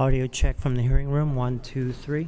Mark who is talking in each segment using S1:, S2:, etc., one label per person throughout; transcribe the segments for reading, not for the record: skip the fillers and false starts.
S1: Audio check from the hearing room, 1, 2, 3.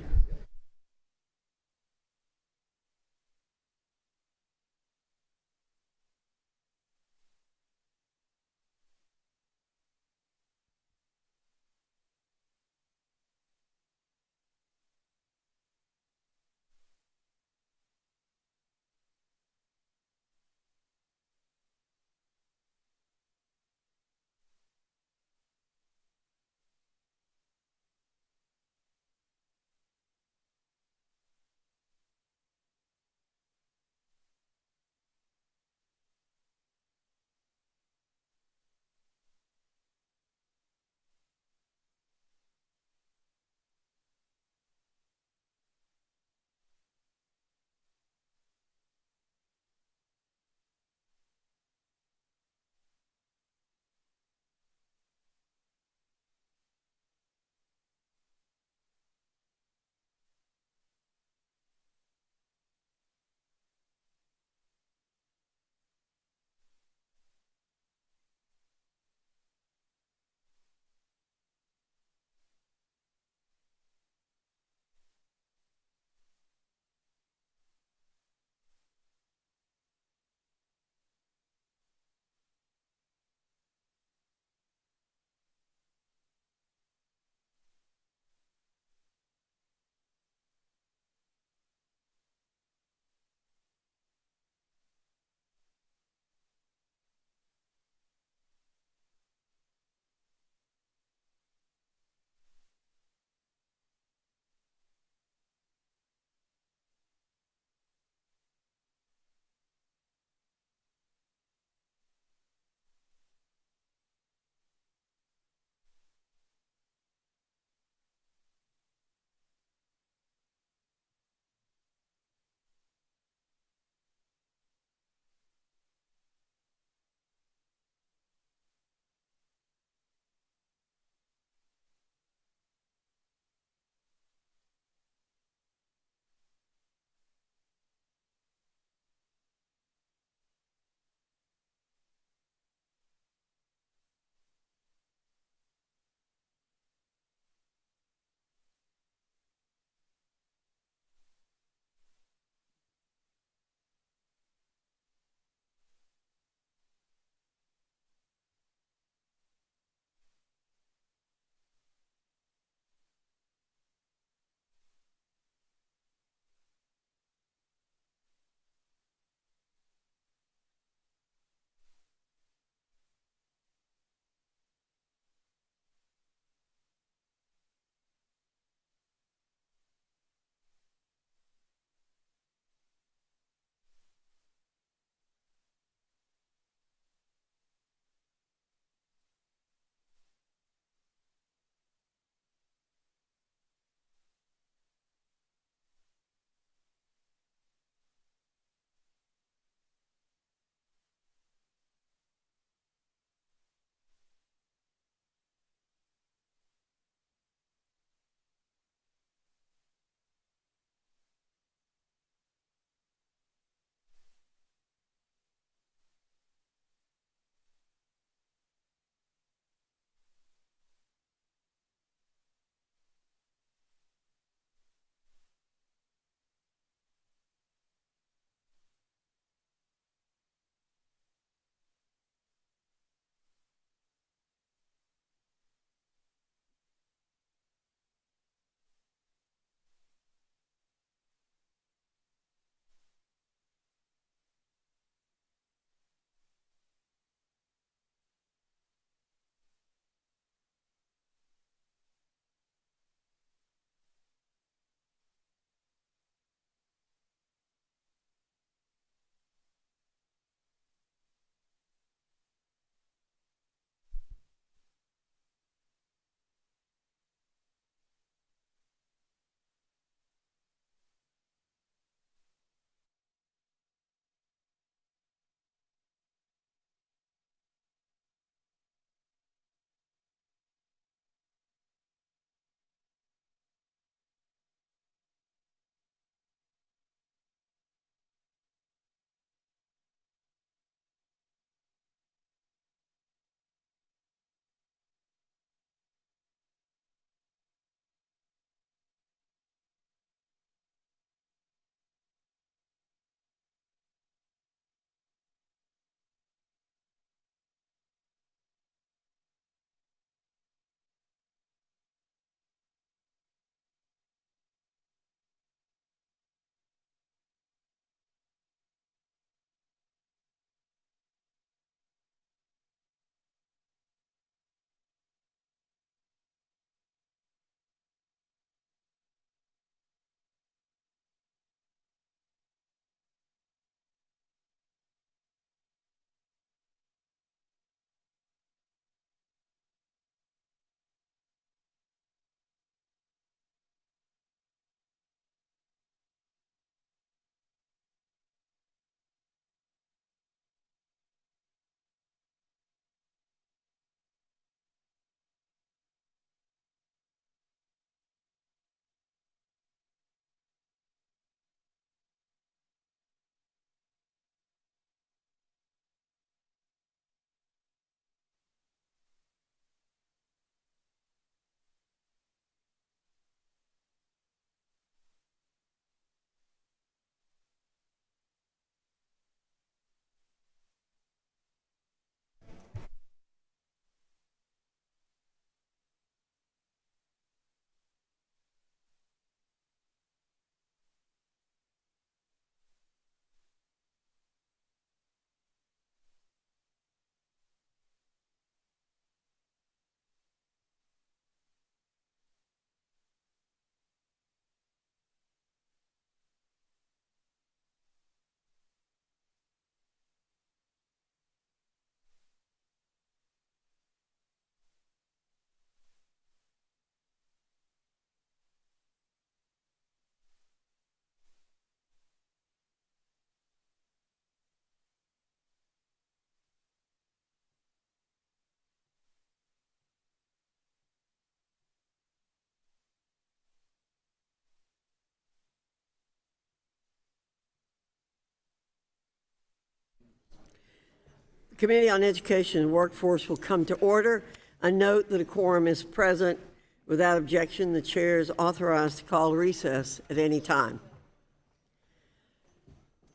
S2: The Committee on Education and Workforce will come to order. I note that a quorum is present. Without objection, the chair is authorized to call recess at any time.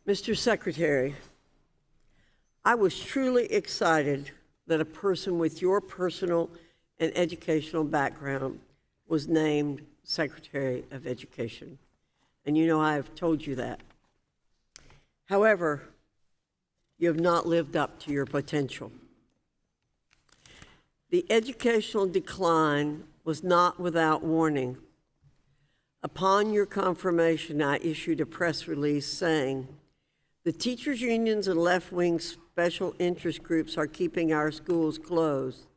S2: Mr. Secretary, I was truly excited that a person with your personal and educational background was named Secretary of Education. And you know I have told you that. However, you have not lived up to your potential. The educational decline was not without warning. Upon your confirmation, I issued a press release saying, the teachers' unions and left-wing special interest groups are keeping our schools closed,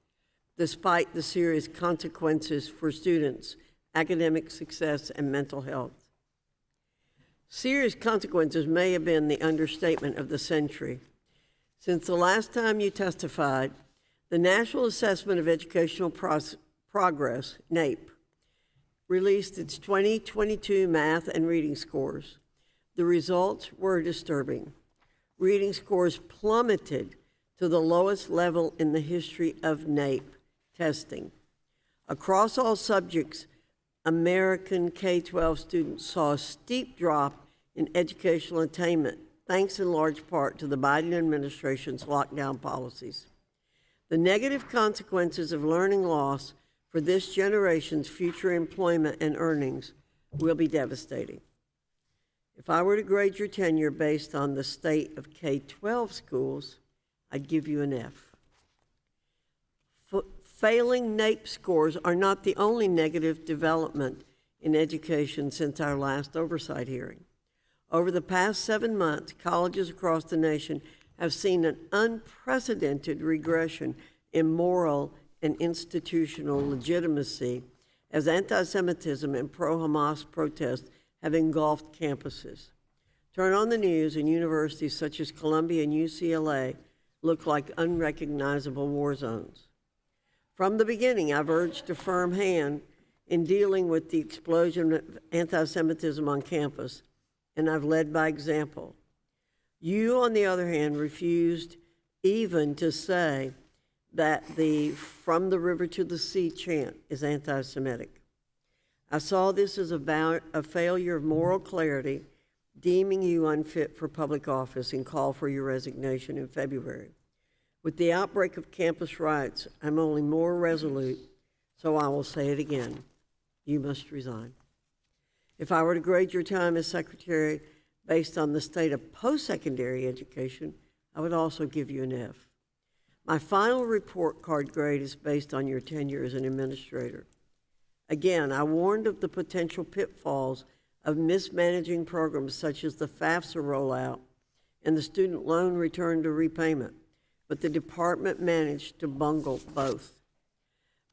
S2: despite the serious consequences for students, academic success, and mental health. Serious consequences may have been the understatement of the century. Since the last time you testified, the National Assessment of Educational Progress, NAEP, released its 2022 math and reading scores. The results were disturbing. Reading scores plummeted to the lowest level in the history of NAEP testing. Across all subjects, American K-12 students saw a steep drop in educational attainment, thanks in large part to the Biden administration's lockdown policies. The negative consequences of learning loss for this generation's future employment and earnings will be devastating. If I were to grade your tenure based on the state of K-12 schools, I'd give you an F. Failing NAEP scores are not the only negative development in education since our last oversight hearing. Over the past 7 months, colleges across the nation have seen an unprecedented regression in moral and institutional legitimacy as anti-Semitism and pro-Hamas protests have engulfed campuses. Turn on the news and universities such as Columbia and UCLA look like unrecognizable war zones. From the beginning, I've urged a firm hand in dealing with the explosion of anti-Semitism on campus, and I've led by example. You, on the other hand, refused even to say that the "from the river to the sea" chant is anti-Semitic. I saw this as a failure of moral clarity, deeming you unfit for public office, and called for your resignation in February. With the outbreak of campus riots, I'm only more resolute, so I will say it again. You must resign. If I were to grade your time as secretary based on the state of post-secondary education, I would also give you an F. My final report card grade is based on your tenure as an administrator. Again, I warned of the potential pitfalls of mismanaging programs such as the FAFSA rollout and the student loan return to repayment, but the department managed to bungle both.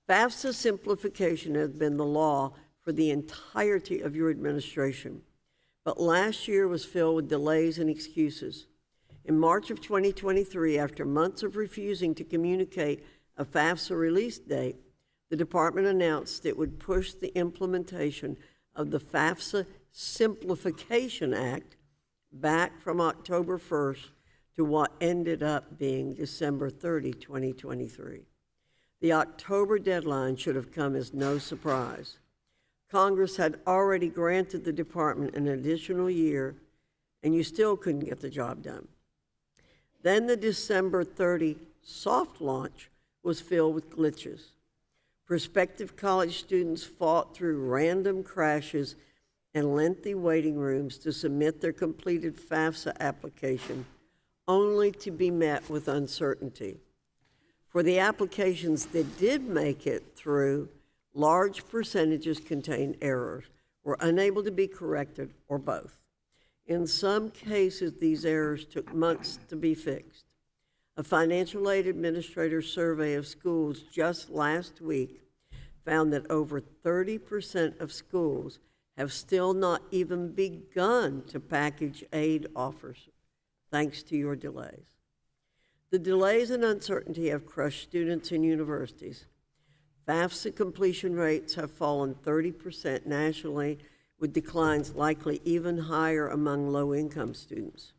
S2: FAFSA simplification has been the law for the entirety of your administration, but last year was filled with delays and excuses. In March of 2023, after months of refusing to communicate a FAFSA release date, the department announced it would push the implementation of the FAFSA Simplification Act back from October 1st to what ended up being December 30, 2023. The October deadline should have come as no surprise. Congress had already granted the department an additional year, and you still couldn't get the job done. Then the December 30 soft launch was filled with glitches. Prospective college students fought through random crashes and lengthy waiting rooms to submit their completed FAFSA application, only to be met with uncertainty. For the applications that did make it through, large percentages contained errors, were unable to be corrected, or both. In some cases, these errors took months to be fixed. A financial aid administrator survey of schools just last week found that over 30% of schools have still not even begun to package aid offers, thanks to your delays. The delays and uncertainty have crushed students and universities. FAFSA completion rates have fallen 30% nationally, with declines likely even higher among low-income students.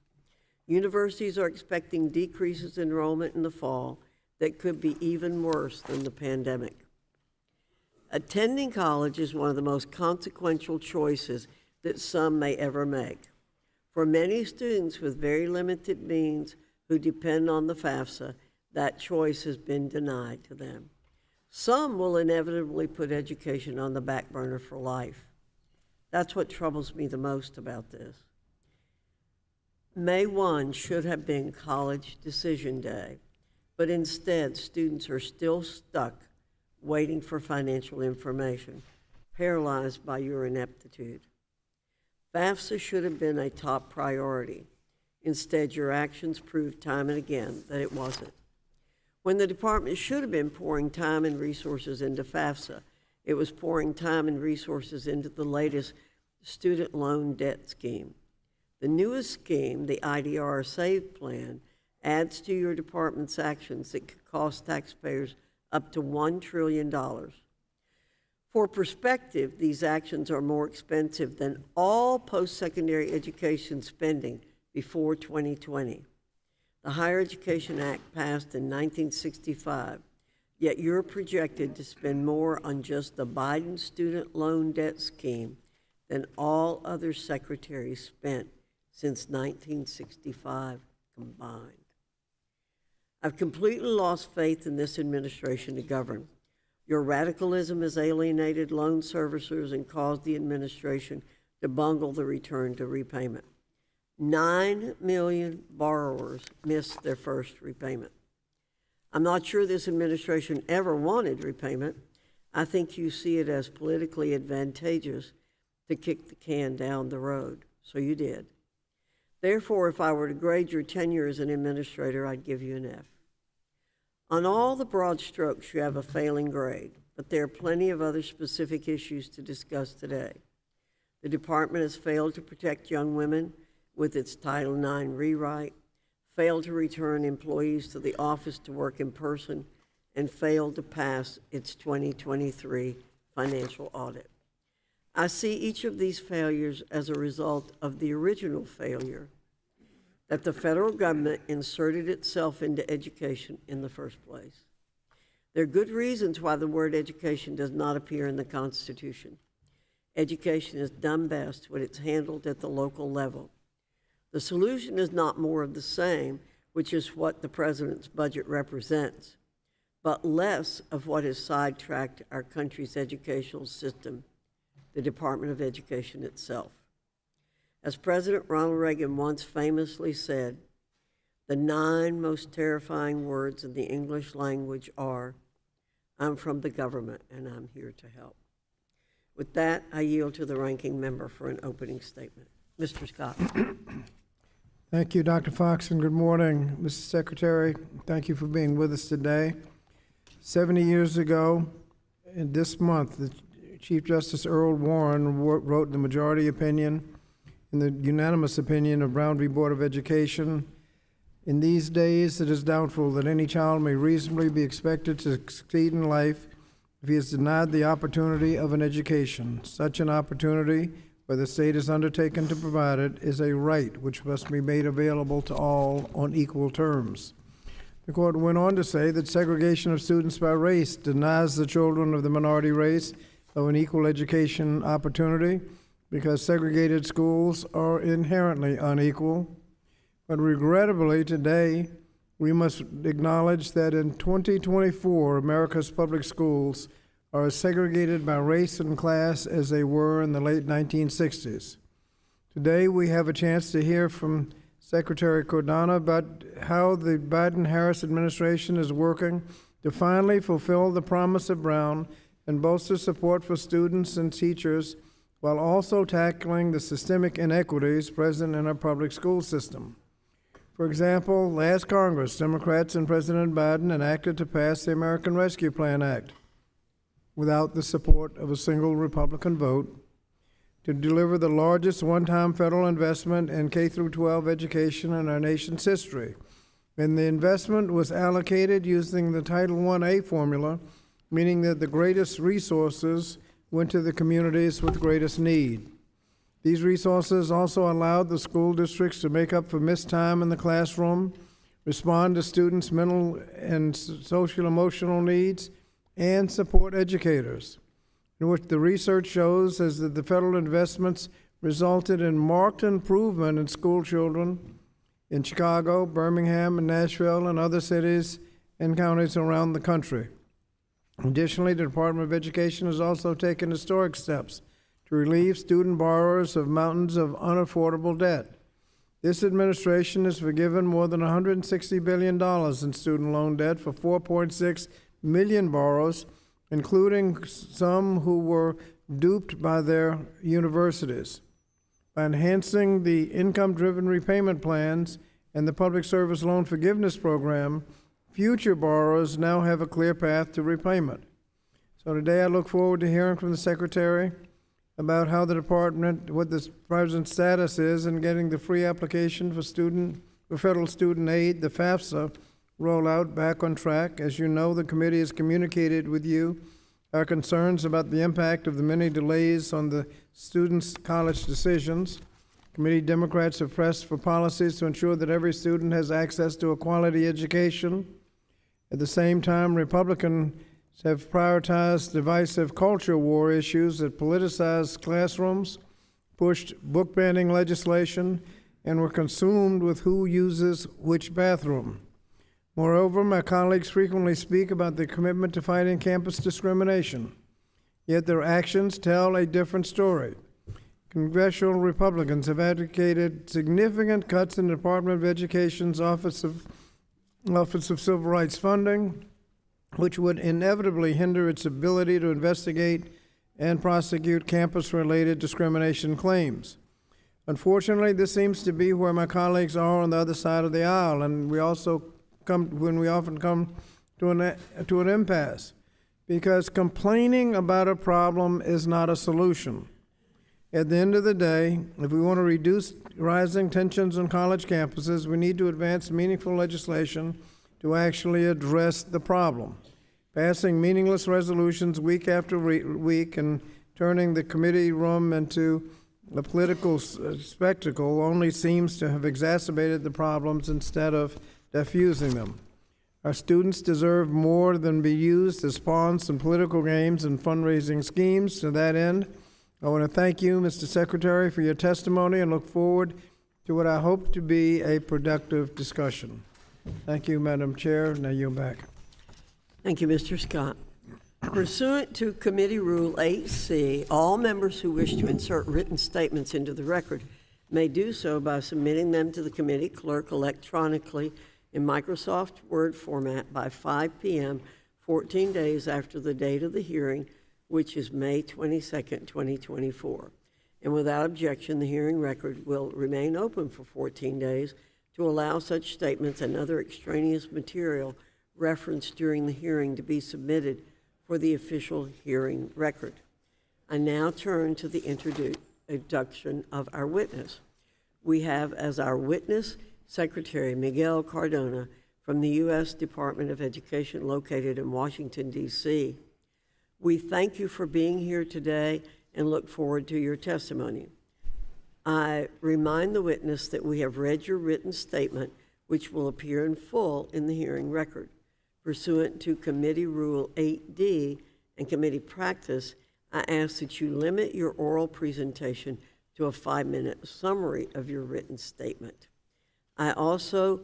S2: Universities are expecting decreases in enrollment in the fall that could be even worse than the pandemic. Attending college is one of the most consequential choices that some may ever make. For many students with very limited means who depend on the FAFSA, that choice has been denied to them. Some will inevitably put education on the back burner for life. That's what troubles me the most about this. May 1 should have been College Decision Day, but instead students are still stuck waiting for financial information, paralyzed by your ineptitude. FAFSA should have been a top priority. Instead, your actions proved time and again that it wasn't. When the department should have been pouring time and resources into FAFSA, it was pouring time and resources into the latest student loan debt scheme. The newest scheme, the IDR Save Plan, adds to your department's actions that could cost taxpayers up to $1 trillion. For perspective, these actions are more expensive than all post-secondary education spending before 2020. The Higher Education Act passed in 1965, yet you're projected to spend more on just the Biden student loan debt scheme than all other secretaries spent since 1965 combined. I've completely lost faith in this administration to govern. Your radicalism has alienated loan servicers and caused the administration to bungle the return to repayment. 9 million borrowers missed their first repayment. I'm not sure this administration ever wanted repayment. I think you see it as politically advantageous to kick the can down the road. So you did. Therefore, if I were to grade your tenure as an administrator, I'd give you an F. On all the broad strokes, you have a failing grade, but there are plenty of other specific issues to discuss today. The department has failed to protect young women with its Title IX rewrite, failed to return employees to the office to work in person, and failed to pass its 2023 financial audit. I see each of these failures as a result of the original failure that the federal government inserted itself into education in the first place. There are good reasons why the word education does not appear in the Constitution. Education is done best when it's handled at the local level. The solution is not more of the same, which is what the president's budget represents, but less of what has sidetracked our country's educational system, the Department of Education itself. As President Ronald Reagan once famously said, the 9 most terrifying words in the English language are, I'm from the government and I'm here to help. With that, I yield to the ranking member for an opening statement. Mr. Scott.
S3: Thank you, Dr. Fox, and good morning, Mr. Secretary. Thank you for being with us today. 70 years ago, in this month, the Chief Justice Earl Warren wrote the majority opinion and the unanimous opinion of Brown v. Board of Education. In these days, it is doubtful that any child may reasonably be expected to succeed in life if he is denied the opportunity of an education. Such an opportunity, where the state is undertaken to provide it, is a right which must be made available to all on equal terms. The court went on to say that segregation of students by race denies the children of the minority race of an equal education opportunity because segregated schools are inherently unequal. But regrettably today, we must acknowledge that in 2024, America's public schools are as segregated by race and class as they were in the late 1960s. Today, we have a chance to hear from Secretary Cordano about how the Biden-Harris administration is working to finally fulfill the promise of Brown and bolster support for students and teachers while also tackling the systemic inequities present in our public school system. For example, last Congress, Democrats and President Biden enacted to pass the American Rescue Plan Act without the support of a single Republican vote to deliver the largest one-time federal investment in K-12 education in our nation's history. And the investment was allocated using the Title I-A formula, meaning that the greatest resources went to the communities with greatest need. These resources also allowed the school districts to make up for missed time in the classroom, respond to students' mental and social emotional needs, and support educators. In which the research shows is that the federal investments resulted in marked improvement in school children in Chicago, Birmingham, and Nashville, and other cities and counties around the country. Additionally, the Department of Education has also taken historic steps to relieve student borrowers of mountains of unaffordable debt. This administration has forgiven more than $160 billion in student loan debt for 4.6 million borrowers, including some who were duped by their universities. By enhancing the income-driven repayment plans and the Public Service Loan Forgiveness Program, future borrowers now have a clear path to repayment. So today I look forward to hearing from the Secretary about how the department, what the President's status is in getting the free application for federal student aid, the FAFSA, rollout back on track. As you know, the committee has communicated with you our concerns about the impact of the many delays on the students' college decisions. Committee Democrats have pressed for policies to ensure that every student has access to a quality education. At the same time, Republicans have prioritized divisive culture war issues that politicized classrooms, pushed book banning legislation, and were consumed with who uses which bathroom. Moreover, my colleagues frequently speak about their commitment to fighting campus discrimination, yet their actions tell a different story. Congressional Republicans have advocated significant cuts in the Department of Education's Office of Civil Rights funding, which would inevitably hinder its ability to investigate and prosecute campus-related discrimination claims. Unfortunately, this seems to be where my colleagues are on the other side of the aisle, and we often come to an impasse, because complaining about a problem is not a solution. At the end of the day, if we want to reduce rising tensions on college campuses, we need to advance meaningful legislation to actually address the problem. Passing meaningless resolutions week after week and turning the committee room into a political spectacle only seems to have exacerbated the problems instead of diffusing them. Our students deserve more than be used as pawns in political games and fundraising schemes. To that end, I want to thank you, Mr. Secretary, for your testimony and look forward to what I hope to be a productive discussion. Thank you, Madam Chair. Now you're back.
S2: Thank you, Mr. Scott. Pursuant to Committee Rule 8C, all members who wish to insert written statements into the record may do so by submitting them to the committee clerk electronically in Microsoft Word format by 5 p.m. 14 days after the date of the hearing, which is May 22nd, 2024. And without objection, the hearing record will remain open for 14 days to allow such statements and other extraneous material referenced during the hearing to be submitted for the official hearing record. I now turn to the introduction of our witness. We have as our witness Secretary Miguel Cardona from the U.S. Department of Education located in Washington, D.C. We thank you for being here today and look forward to your testimony. I remind the witness that we have read your written statement, which will appear in full in the hearing record. Pursuant to Committee Rule 8D and committee practice, I ask that you limit your oral presentation to a 5-minute summary of your written statement. I also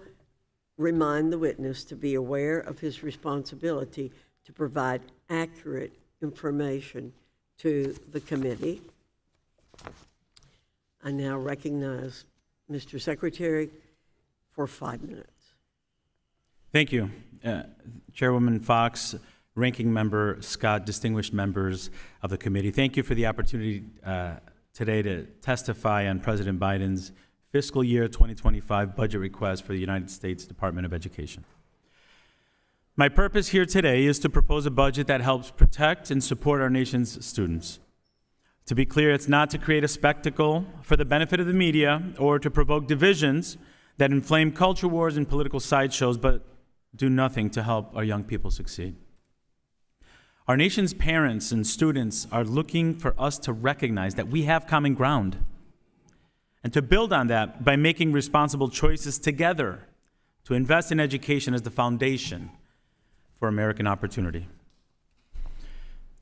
S2: remind the witness to be aware of his responsibility to provide accurate information to the committee. I now recognize Mr. Secretary for 5 minutes.
S4: Thank you. Chairwoman Fox, Ranking Member Scott, distinguished members of the committee, thank you for the opportunity today to testify on President Biden's fiscal year 2025 budget request for the United States Department of Education. My purpose here today is to propose a budget that helps protect and support our nation's students. To be clear, it's not to create a spectacle for the benefit of the media or to provoke divisions that inflame culture wars and political sideshows, but do nothing to help our young people succeed. Our nation's parents and students are looking for us to recognize that we have common ground. and to build on that by making responsible choices together to invest in education as the foundation for American opportunity.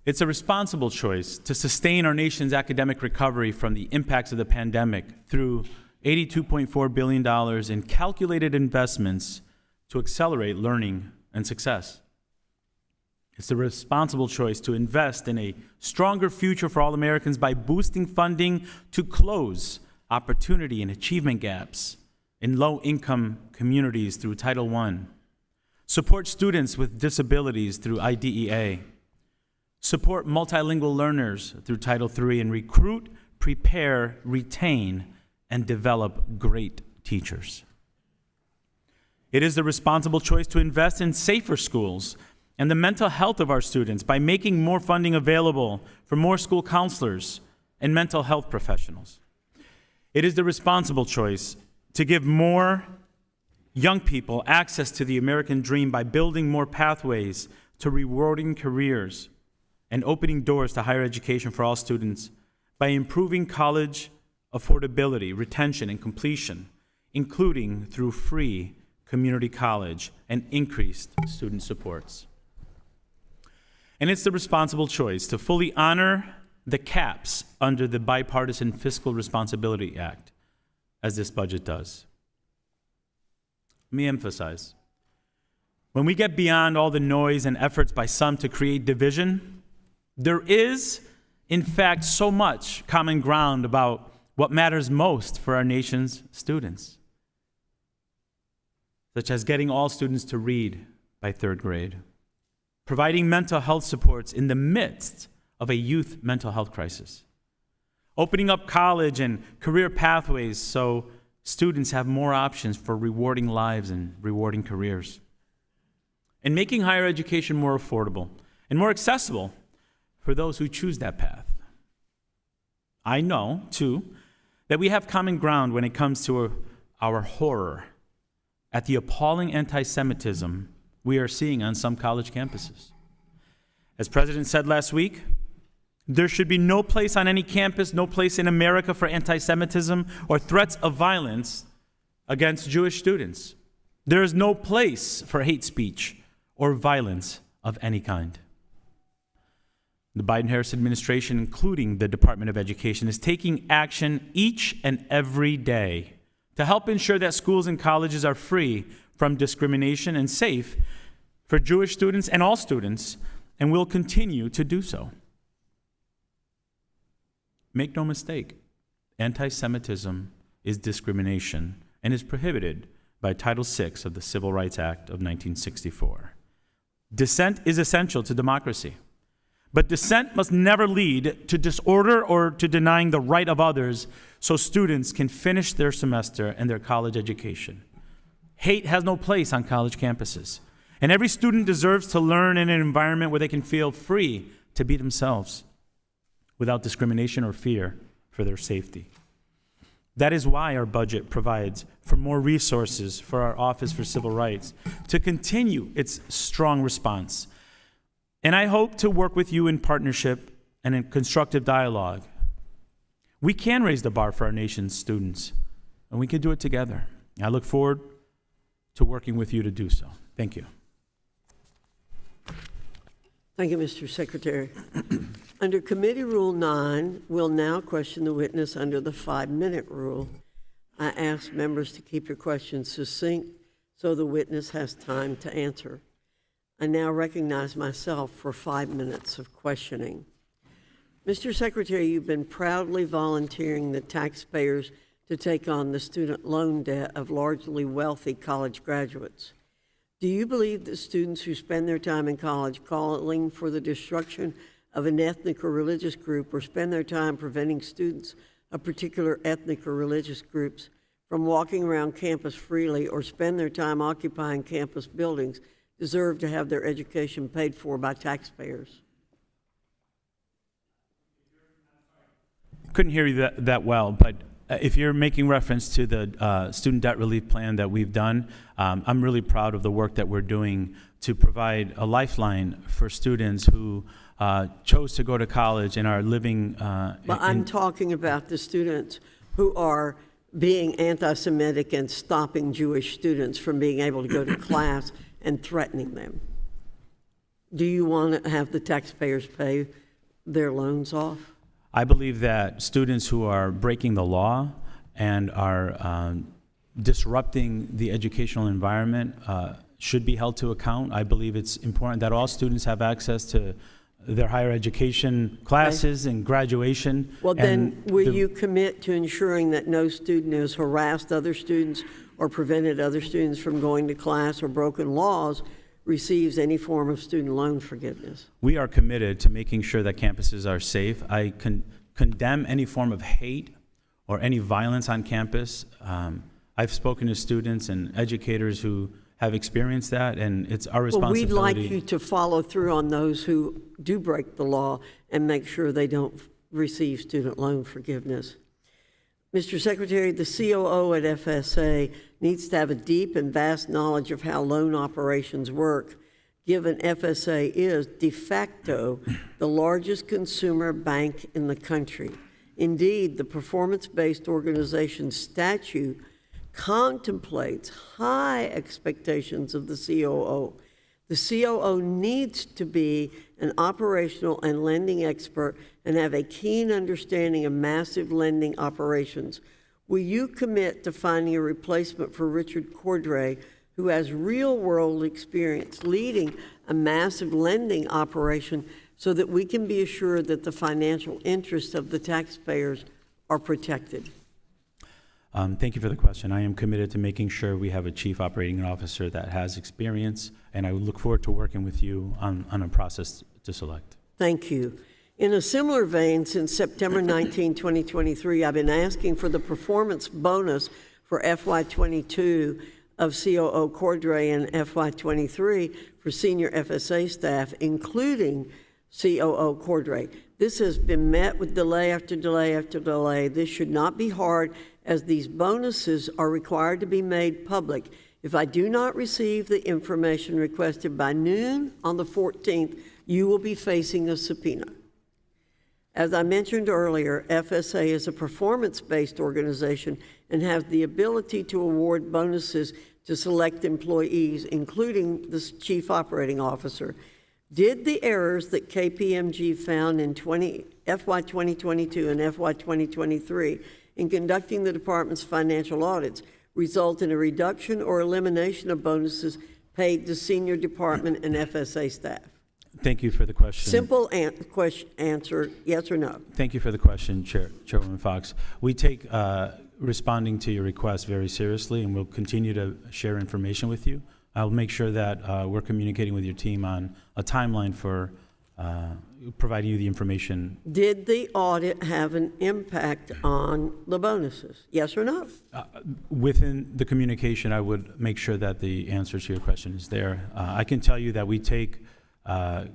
S4: It's a responsible choice to sustain our nation's academic recovery from the impacts of the pandemic through $82.4 billion in calculated investments to accelerate learning and success. It's a responsible choice to invest in a stronger future for all Americans by boosting funding to close opportunity and achievement gaps in low-income communities through Title I, support students with disabilities through IDEA, support multilingual learners through Title III, and recruit, prepare, retain, and develop great teachers. It is the responsible choice to invest in safer schools and the mental health of our students by making more funding available for more school counselors and mental health professionals. It is the responsible choice to give more young people access to the American dream by building more pathways to rewarding careers and opening doors to higher education for all students by improving college affordability, retention, and completion, including through free community college and increased student supports. And it's the responsible choice to fully honor the caps under the Bipartisan Fiscal Responsibility Act, as this budget does. Let me emphasize, when we get beyond all the noise and efforts by some to create division, there is, in fact, so much common ground about what matters most for our nation's students, such as getting all students to read by third grade, providing mental health supports in the midst of a youth mental health crisis, opening up college and career pathways so students have more options for rewarding lives and rewarding careers, and making higher education more affordable and more accessible for those who choose that path. I know, too, that we have common ground when it comes to our horror at the appalling anti-Semitism we are seeing on some college campuses. As President said last week, there should be no place on any campus, no place in America for anti-Semitism or threats of violence against Jewish students. There is no place for hate speech or violence of any kind. The Biden-Harris administration, including the Department of Education, is taking action each and every day to help ensure that schools and colleges are free from discrimination and safe for Jewish students and all students, and will continue to do so. Make no mistake, anti-Semitism is discrimination and is prohibited by Title VI of the Civil Rights Act of 1964. Dissent is essential to democracy, but dissent must never lead to disorder or to denying the right of others so students can finish their semester and their college education. Hate has no place on college campuses, and every student deserves to learn in an environment where they can feel free to be themselves without discrimination or fear for their safety. That is why our budget provides for more resources for our Office for Civil Rights to continue its strong response. And I hope to work with you in partnership and in constructive dialogue. We can raise the bar for our nation's students, and we can do it together. I look forward to working with you to do so. Thank you.
S2: Thank you, Mr. Secretary. Under Committee Rule 9, we'll now question the witness under the 5-minute rule. I ask members to keep your questions succinct so the witness has time to answer. I now recognize myself for 5 minutes of questioning. Mr. Secretary, you've been proudly volunteering the taxpayers to take on the student loan debt of largely wealthy college graduates. Do you believe that students who spend their time in college calling for the destruction of an ethnic or religious group, or spend their time preventing students of particular ethnic or religious groups from walking around campus freely, or spend their time occupying campus buildings, deserve to have their education paid for by taxpayers?
S4: Couldn't hear you that well, but if you're making reference to the student debt relief plan that we've done, I'm really proud of the work that we're doing to provide a lifeline for students who chose to go to college and are living
S2: But I'm talking about the students who are being anti-Semitic and stopping Jewish students from being able to go to class and threatening them? Do you want to have the taxpayers pay their loans off?
S4: I believe that students who are breaking the law and are disrupting the educational environment should be held to account. I believe it's important that all students have access to their higher education classes and graduation.
S2: Well, then,
S4: and
S2: will
S4: the-
S2: you commit to ensuring that no student has harassed other students or prevented other students from going to class or broken laws receives any form of student loan forgiveness?
S4: We are committed to making sure that campuses are safe. I condemn any form of hate or any violence on campus. I've spoken to students and educators who have experienced that, and it's our
S2: Well, we'd
S4: responsibility.
S2: like you to follow through on those who do break the law and make sure they don't receive student loan forgiveness. Mr. Secretary, the COO at FSA needs to have a deep and vast knowledge of how loan operations work, given FSA is de facto the largest consumer bank in the country. Indeed, the performance-based organization statute contemplates high expectations of the COO. The COO needs to be an operational and lending expert and have a keen understanding of massive lending operations. Will you commit to finding a replacement for Richard Cordray, who has real-world experience leading a massive lending operation, so that we can be assured that the financial interests of the taxpayers are protected?
S4: Thank you for the question. I am committed to making sure we have a chief operating officer that has experience, and I look forward to working with you on a process to select.
S2: Thank you. In a similar vein, since September 19, 2023, I've been asking for the performance bonus for FY22 of COO Cordray and FY23 for senior FSA staff, including COO Cordray. This has been met with delay after delay after delay. This should not be hard, as these bonuses are required to be made public. If I do not receive the information requested by noon on the 14th, you will be facing a subpoena. As I mentioned earlier, FSA is a performance-based organization and has the ability to award bonuses to select employees, including the chief operating officer. Did the errors that KPMG found in FY 2022 and FY 2023 in conducting the department's financial audits result in a reduction or elimination of bonuses paid to senior department and FSA staff?
S4: Thank you for the question.
S2: Simple answer, yes or no.
S4: Thank you for the question, Chairwoman Fox. We take responding to your request very seriously, and we'll continue to share information with you. I'll make sure that we're communicating with your team on a timeline for providing you the information.
S2: Did the audit have an impact on the bonuses? Yes or no?
S4: Within the communication, I would make sure that the answer to your question is there. I can tell you that we take, the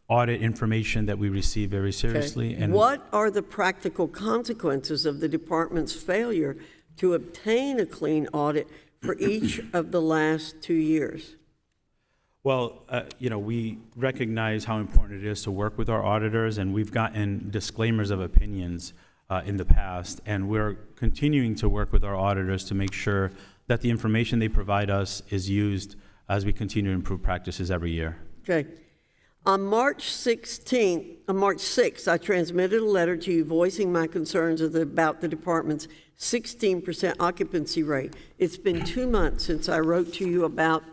S4: audit information that we receive very seriously.
S2: Okay.
S4: And
S2: what are the practical consequences of the department's failure to obtain a clean audit for each of the last 2 years?
S4: Well, we recognize how important it is to work with our auditors, and we've gotten disclaimers of opinions in the past, and we're continuing to work with our auditors to make sure that the information they provide us is used as we continue to improve practices every year.
S2: Okay. On March 6th, I transmitted a letter to you voicing my concerns about the department's 16% occupancy rate. It's been 2 months since I wrote to you about,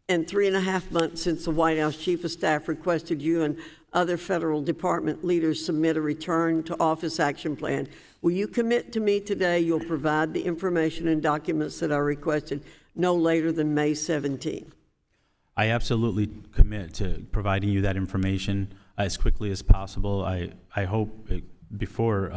S2: and 3.5 months since the White House Chief of Staff requested you and other federal department leaders submit a return to office action plan. Will you commit to me today you'll provide the information and documents that I requested no later than May 17?
S4: I absolutely commit to providing you that information as quickly as possible. I hope before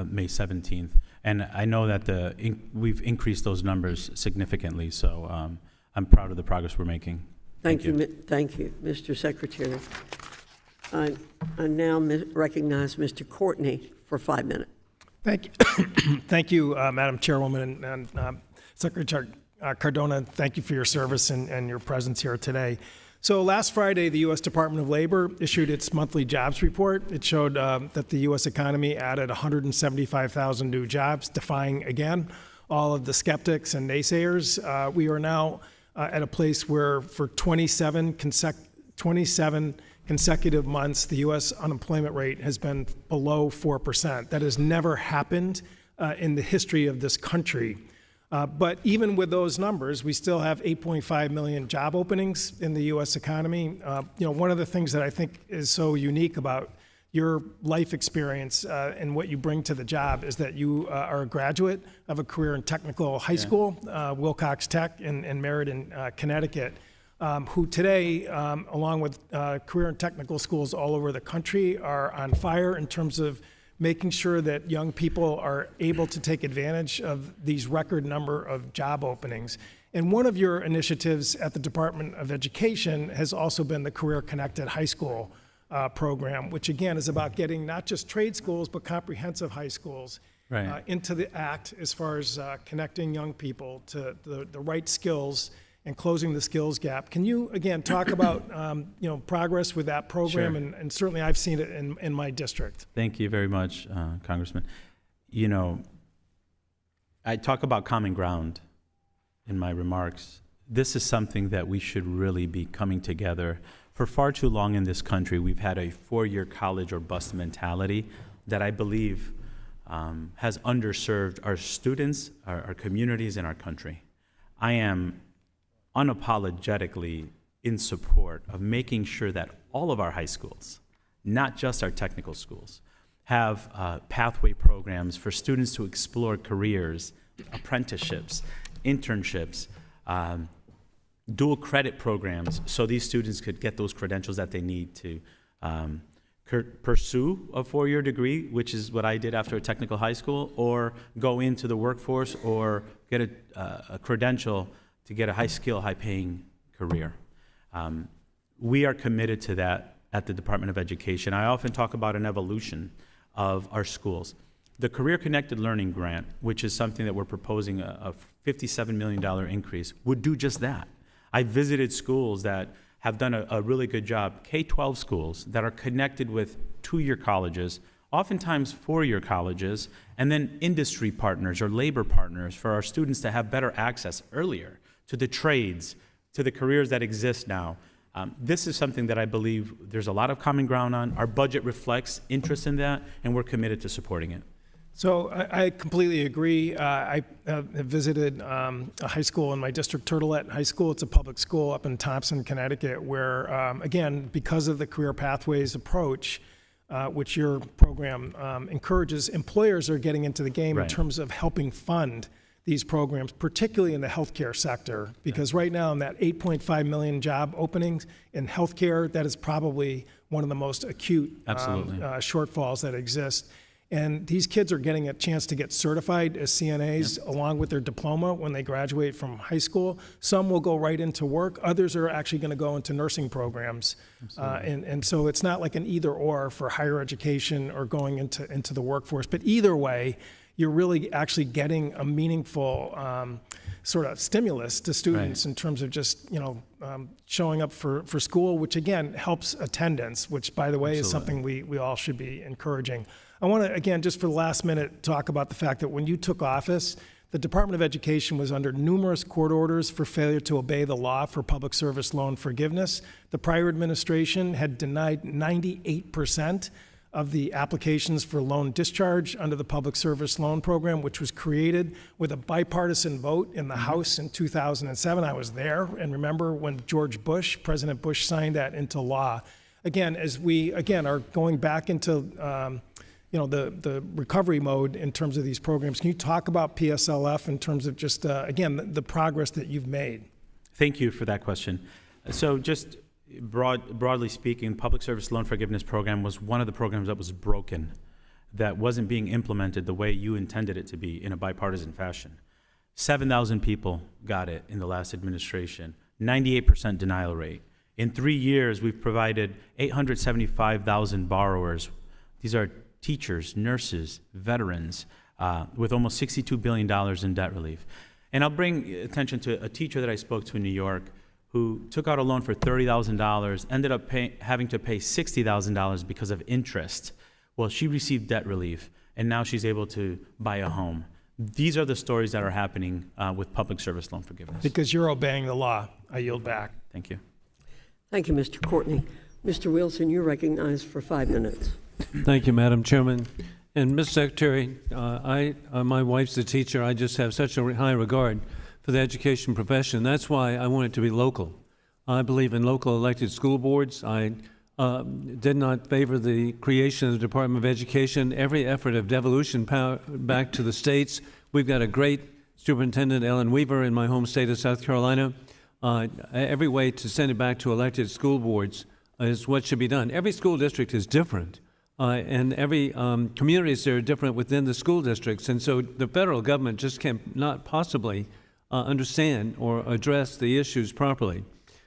S4: May 17th. And I know that we've increased those numbers significantly, so I'm proud of the progress we're making.
S2: Thank you, Mr. Secretary. I now recognize Mr. Courtney for 5 minutes.
S5: Thank you, thank you, Madam Chairwoman, and Secretary Cardona. Thank you for your service and your presence here today. So last Friday, the U.S. Department of Labor issued its monthly jobs report. It showed that the U.S. economy added 175,000 new jobs, defying, again, all of the skeptics and naysayers. We are now at a place where for 27 consecutive months, the U.S. unemployment rate has been below 4%. That has never happened in the history of this country. But even with those numbers, we still have 8.5 million job openings in the U.S. economy. One of the things that I think is so unique about your life experience and what you bring to the job is that you are a graduate of a career in technical high school, Wilcox Tech in Meriden, Connecticut, who today, along with career and technical schools all over the country, are on fire in terms of making sure that young people are able to take advantage of these record number of job openings. And one of your initiatives at the Department of Education has also been the Career Connected High School program, which again is about getting not just trade schools, but comprehensive high schools into the act as far as connecting young people to the right skills and closing the skills gap. Can you, again, talk about progress with that program?
S4: Sure.
S5: And certainly I've seen it in my district.
S4: Thank you very much, Congressman. I talk about common ground in my remarks. This is something that we should really be coming together. For far too long in this country, we've had a four-year college or bust mentality that I believe has underserved our students, our communities, and our country. I am unapologetically in support of making sure that all of our high schools, not just our technical schools, have pathway programs for students to explore careers, apprenticeships, internships, dual credit programs, so these students could get those credentials that they need to pursue a four-year degree, which is what I did after a technical high school, or go into the workforce or get a credential to get a high-skill, high-paying career. We are committed to that at the Department of Education. I often talk about an evolution of our schools. The Career Connected Learning Grant, which is something that we're proposing a $57 million increase, would do just that. I visited schools that have done a really good job, K-12 schools that are connected with two-year colleges, oftentimes four-year colleges, and then industry partners or labor partners for our students to have better access earlier to the trades, to the careers that exist now. This is something that I believe there's a lot of common ground on. Our budget reflects interest in that, and we're committed to supporting it.
S5: So I completely agree. I have visited a high school in my district, Turtlet High School. It's a public school up in Thompson, Connecticut, where, again, because of the Career Pathways approach, which your program encourages, employers are getting into the game in terms of helping fund these programs, particularly in the healthcare sector, because right now in that 8.5 million job openings in healthcare, that is probably one of the most acute shortfalls that exist. And these kids are getting a chance to get certified as CNAs along with their diploma when they graduate from high school. Some will go right into work. Others are actually going to go into nursing programs. And so it's not like an either or for higher education or going into the workforce. But either way, you're really actually getting a meaningful sort of stimulus to students in terms of just, showing up for school, which again helps attendance, which by the way is something we all should be encouraging. I want to, again, just for the last minute, talk about the fact that when you took office, the Department of Education was under numerous court orders for failure to obey the law for public service loan forgiveness. The prior administration had denied 98% of the applications for loan discharge under the Public Service Loan Program, which was created with a bipartisan vote in the House in 2007. I was there and remember when President Bush signed that into law. Again, as we, are going back into the recovery mode in terms of these programs, can you talk about PSLF in terms of just, the progress that you've made?
S4: Thank you for that question. So just broadly speaking, Public Service Loan Forgiveness Program was one of the programs that was broken, that wasn't being implemented the way you intended it to be in a bipartisan fashion. 7,000 people got it in the last administration, 98% denial rate. In 3 years, we've provided 875,000 borrowers. These are teachers, nurses, veterans, with almost $62 billion in debt relief. And I'll bring attention to a teacher that I spoke to in New York who took out a loan for $30,000, ended up having to pay $60,000 because of interest. Well, she received debt relief, and now she's able to buy a home. These are the stories that are happening with public service loan forgiveness.
S5: Because you're obeying the law. I yield back.
S4: Thank you.
S2: Thank you, Mr. Courtney. Mr. Wilson, you're recognized for 5 minutes.
S6: Thank you, Madam Chairman. And Ms. Secretary, my wife's a teacher. I just have such a high regard for the education profession. That's why I want it to be local. I believe in local elected school boards. I did not favor the creation of the Department of Education. Every effort of devolution power back to the states. We've got a great Superintendent Ellen Weaver in my home state of South Carolina. Every way to send it back to elected school boards is what should be done. Every school district is different. And every communities are different within the school districts. And so the federal government just cannot possibly understand or address the issues properly.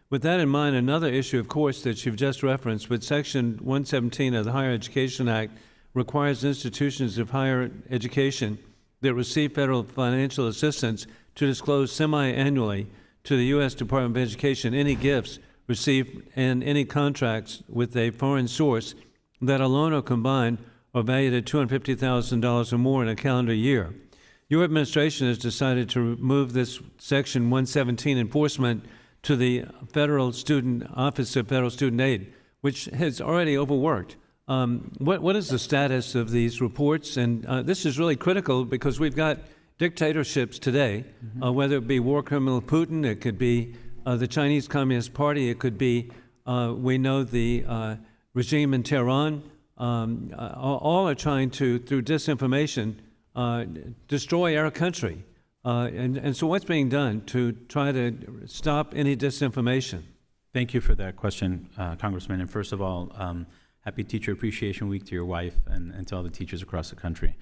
S6: With that in mind, another issue, of course, that you've just referenced, with Section 117 of the Higher Education Act requires institutions of higher education that receive federal financial assistance to disclose semi-annually to the U.S. Department of Education any gifts received and any contracts with a foreign source that alone or combined are valued at $250,000 or more in a calendar year. Your administration has decided to move this Section 117 enforcement to the Federal Student Office of Federal Student Aid, which has already overworked. What is the status of these reports? And this is really critical because we've got dictatorships today, whether it be war criminal Putin, it could be the Chinese Communist Party, it could be, we know, the regime in Tehran. All are trying to, through disinformation, destroy our country. And so what's being done to try to stop any disinformation?
S4: Thank you for that question, Congressman. And first of all, happy Teacher Appreciation Week to your wife and to all the teachers across the country.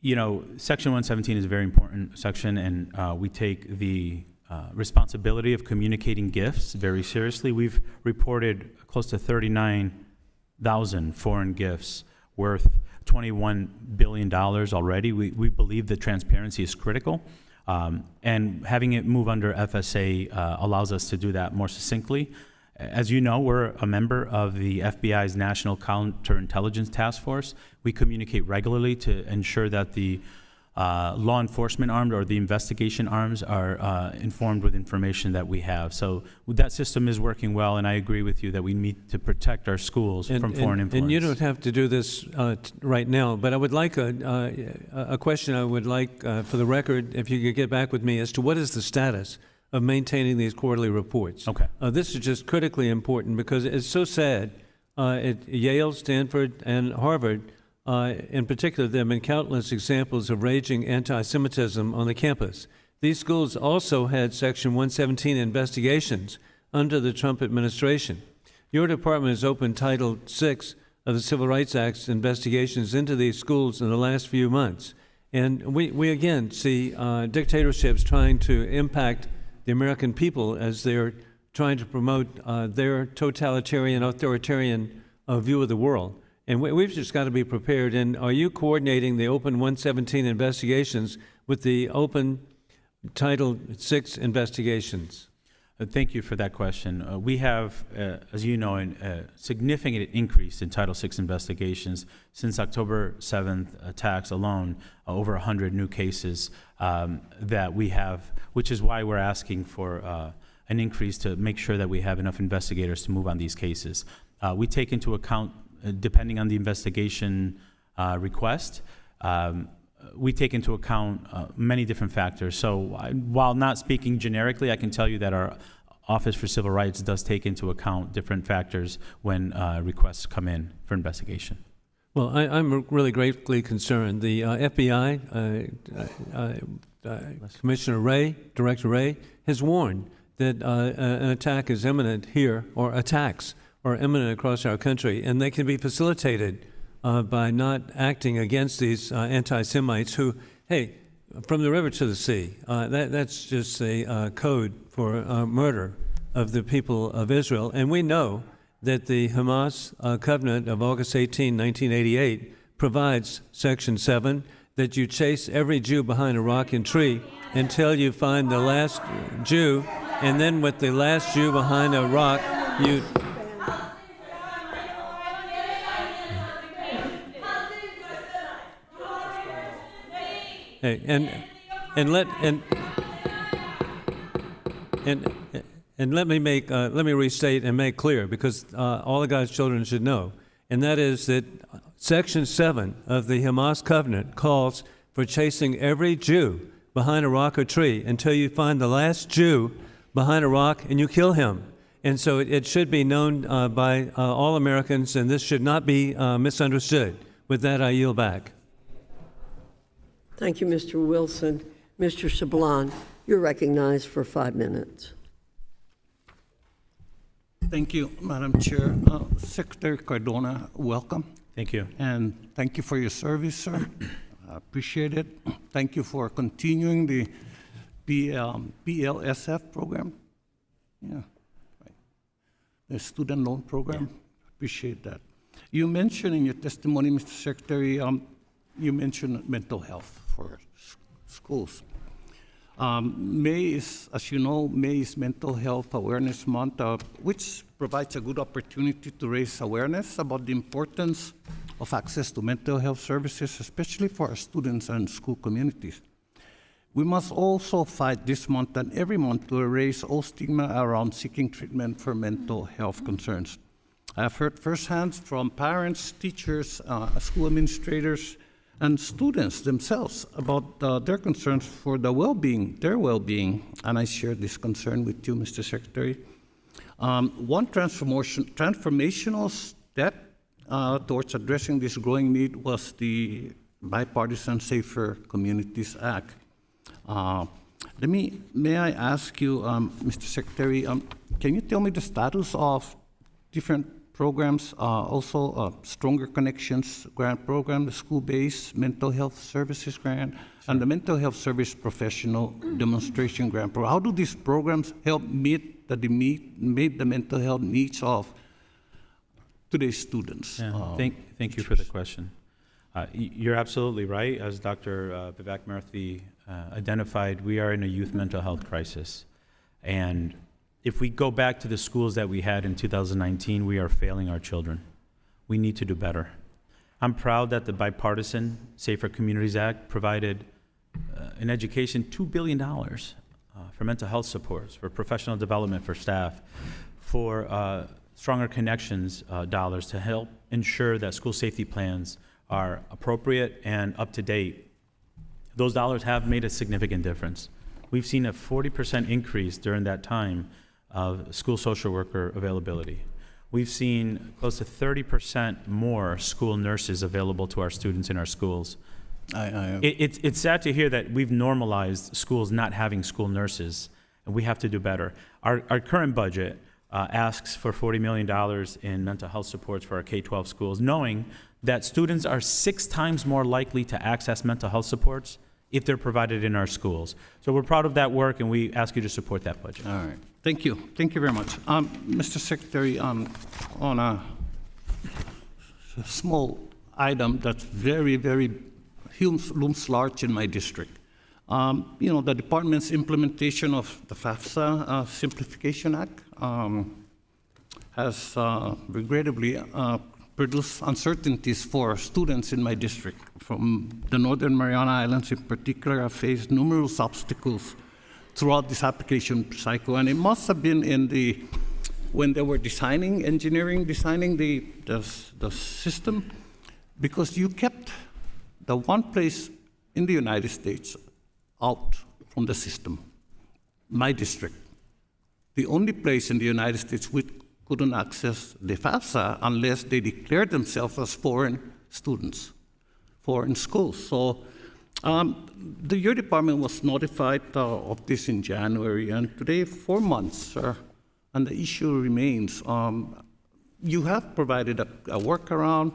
S4: You know, Section 117 is a very important section, and we take the responsibility of communicating gifts very seriously. We've reported close to 39,000 foreign gifts worth $21 billion already. We believe that transparency is critical, and having it move under FSA allows us to do that more succinctly. As you know, we're a member of the FBI's National Counterintelligence Task Force. We communicate regularly to ensure that the law enforcement arms or the investigation arms are informed with information that we have. So that system is working well, and I agree with you that we need to protect our schools from foreign influence.
S6: And you don't have to do this right now, but I would like a question I would like for the record, if you could get back with me, as to what is the status of maintaining these quarterly reports.
S4: Okay.
S6: This is just critically important because it's so sad at Yale, Stanford, and Harvard. In particular, there have been countless examples of raging anti-Semitism on the campus. These schools also had Section 117 investigations under the Trump administration. Your department has opened Title VI of the Civil Rights Act's investigations into these schools in the last few months. And we again see dictatorships trying to impact the American people as they're trying to promote their totalitarian, authoritarian view of the world. And we've just got to be prepared. And are you coordinating the open 117 investigations with the open Title VI investigations?
S4: Thank you for that question. We have, as you know, a significant increase in Title VI investigations since October 7th attacks alone, over 100 new cases that we have, which is why we're asking for an increase to make sure that we have enough investigators to move on these cases. We take into account, depending on the investigation request, we take into account many different factors. So while not speaking generically, I can tell you that our Office for Civil Rights does take into account different factors when requests come in for investigation.
S6: Well, I'm really greatly concerned. The FBI, Commissioner Wray, Director Wray, has warned that an attack is imminent here, or attacks are imminent across our country, and they can be facilitated by not acting against these anti-Semites who, hey, from the river to the sea, that's just a code for murder of the people of Israel. And we know that the Hamas covenant of August 18, 1988 provides Section 7 that you chase every Jew behind a rock and tree until you find the last Jew, and then with the last Jew behind a rock, you... Hey, and let me restate and make clear, because all the God's children should know, and that is that Section 7 of the Hamas covenant calls for chasing every Jew behind a rock or tree until you find the last Jew behind a rock and you kill him. And so it should be known by all Americans, and this should not be misunderstood. With that, I yield back.
S2: Thank you, Mr. Wilson. Mr. Sablon, you're recognized for 5 minutes.
S7: Thank you, Madam Chair. Secretary Cardona, welcome.
S4: Thank you.
S7: And thank you for your service, sir. I appreciate it. Thank you for continuing the BLSF program. Yeah, right. The student loan program. Appreciate that. You mentioned in your testimony, Mr. Secretary, you mentioned mental health for schools. May is, as you know, May is Mental Health Awareness Month, which provides a good opportunity to raise awareness about the importance of access to mental health services, especially for our students and school communities. We must also fight this month and every month to erase all stigma around seeking treatment for mental health concerns. I've heard firsthand from parents, teachers, school administrators, and students themselves about their concerns for their well-being, and I share this concern with you, Mr. Secretary. One transformational step towards addressing this growing need was the Bipartisan Safer Communities Act. May I ask you, Mr. Secretary, can you tell me the status of different programs, also Stronger Connections grant program, the school-based mental health services grant, and the mental health service professional demonstration grant program? How do these programs help meet the mental health needs of today's students?
S4: Yeah. Thank you for the question. You're absolutely right. As Dr. Vivek Murthy identified, we are in a youth mental health crisis. And if we go back to the schools that we had in 2019, we are failing our children. We need to do better. I'm proud that the Bipartisan Safer Communities Act provided in education $2 billion for mental health supports, for professional development for staff, for Stronger Connections dollars to help ensure that school safety plans are appropriate and up to date. Those dollars have made a significant difference. We've seen a 40% increase during that time of school social worker availability. We've seen close to 30% more school nurses available to our students in our schools. It's sad to hear that we've normalized schools not having school nurses, and we have to do better. Our current budget asks for $40 million in mental health supports for our K-12 schools, knowing that students are 6 times more likely to access mental health supports if they're provided in our schools. So we're proud of that work, and we ask you to support that budget.
S7: All right. Thank you. Thank you very much. Mr. Secretary, on a small item that's very, very looms large in my district. The department's implementation of the FAFSA Simplification Act has regrettably produced uncertainties for students in my district. From the Northern Mariana Islands in particular, have faced numerous obstacles throughout this application cycle, and it must have been when they were designing the system, because you kept the one place in the United States out from the system, my district. The only place in the United States which couldn't access the FAFSA unless they declared themselves as foreign students, foreign schools. So your department was notified of this in January, and today, 4 months, and the issue remains. You have provided a workaround,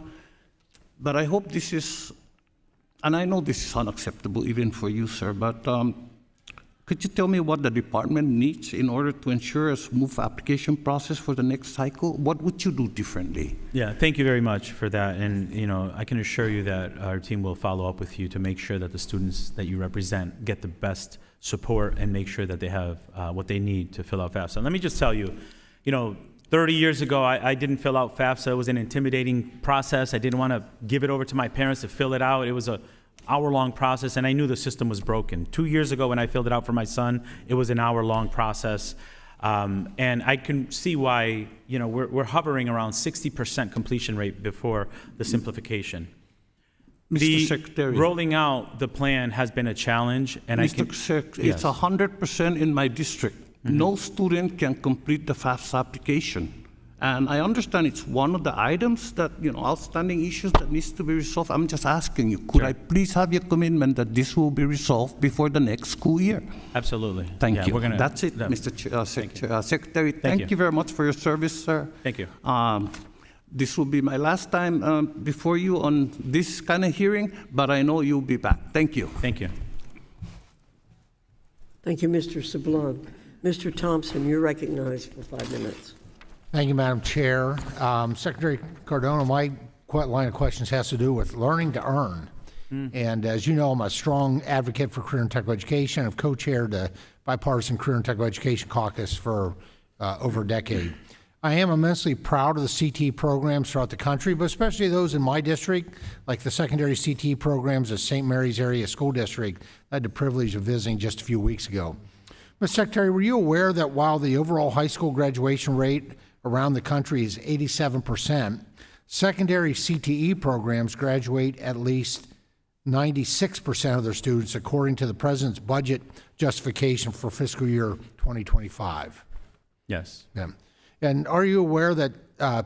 S7: but I hope this is, and I know this is unacceptable even for you, sir, but Could you tell me what the department needs in order to ensure a smooth application process for the next cycle? What would you do differently?
S4: Yeah, thank you very much for that. And, I can assure you that our team will follow up with you to make sure that the students that you represent get the best support and make sure that they have what they need to fill out FAFSA. And let me just tell you, 30 years ago, I didn't fill out FAFSA. It was an intimidating process. I didn't want to give it over to my parents to fill it out. It was a hour-long process, and I knew the system was broken. 2 years ago, when I filled it out for my son, it was an hour-long process. And I can see why, we're hovering around 60% completion rate before the simplification.
S7: Mr. Secretary.
S4: Rolling out the plan has been a challenge, and
S7: Mr. Secretary,
S4: Yes.
S7: it's 100% in my district. No student can complete the FAFSA application. And I understand it's one of the items that, outstanding issues that needs to be resolved. I'm just asking you, could I please have your commitment that this will be resolved before the next school year?
S4: Absolutely.
S7: Thank
S4: Yeah,
S7: you.
S4: we're gonna-
S7: That's it,
S4: that-
S7: Mr. Secretary. Thank
S4: you.
S7: you very much for your service, sir.
S4: Thank you.
S7: This will be my last time before you on this kind of hearing, but I know you'll be back. Thank you.
S4: Thank you.
S2: Thank you, Mr. Sablon. Mr. Thompson, you're recognized for 5 minutes.
S8: Thank you, Madam Chair. Secretary Cardona, my line of questions has to do with learning to earn. And as you know, I'm a strong advocate for career and technical education. I've co-chaired the bipartisan career and technical education caucus for over a decade. I am immensely proud of the CTE programs throughout the country, but especially those in my district, like the secondary CTE programs at St. Mary's Area School District. I had the privilege of visiting just a few weeks ago. Mr. Secretary, were you aware that while the overall high school graduation rate around the country is 87%, secondary CTE programs graduate at least 96% of their students, according to the President's budget justification for fiscal year 2025?
S4: Yes.
S8: Yeah. And are you aware that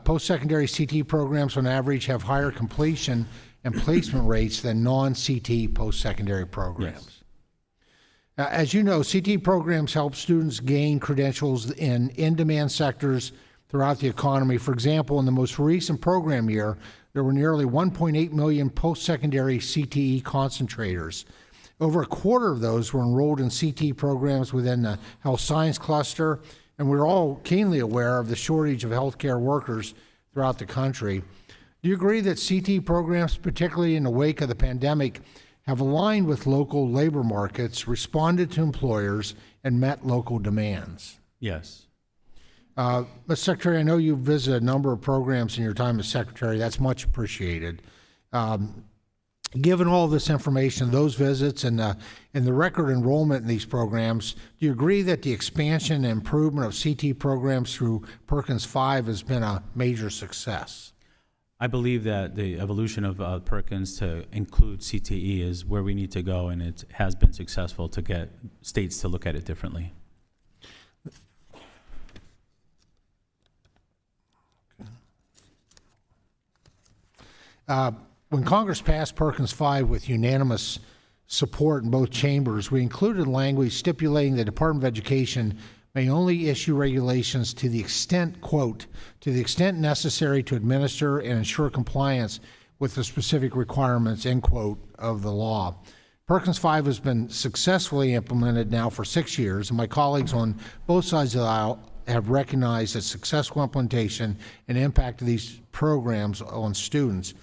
S8: post-secondary CTE programs on average have higher completion and placement rates than non-CTE post-secondary programs?
S4: Yes.
S8: As you know, CTE programs help students gain credentials in in-demand sectors throughout the economy. For example, in the most recent program year, there were nearly 1.8 million post-secondary CTE concentrators. Over a quarter of those were enrolled in CTE programs within the health science cluster, and we're all keenly aware of the shortage of healthcare workers throughout the country. Do you agree that CTE programs, particularly in the wake of the pandemic, have aligned with local labor markets, responded to employers, and met local demands?
S4: Yes.
S8: Mr. Secretary, I know you've visited a number of programs in your time as Secretary. That's much appreciated. Given all this information, those visits, and the record enrollment in these programs, do you agree that the expansion and improvement of CT programs through Perkins 5 has been a major success?
S4: I believe that the evolution of Perkins to include CTE is where we need to go, and it has been successful to get states to look at it differently.
S8: When Congress passed Perkins 5 with unanimous support in both chambers, we included language stipulating the Department of Education may only issue regulations to the extent, quote, to the extent necessary to administer and ensure compliance with the specific requirements, end quote, of the law. Perkins 5 has been successfully implemented now for 6 years, and my colleagues on both sides of the aisle have recognized the successful implementation and impact of these programs on students.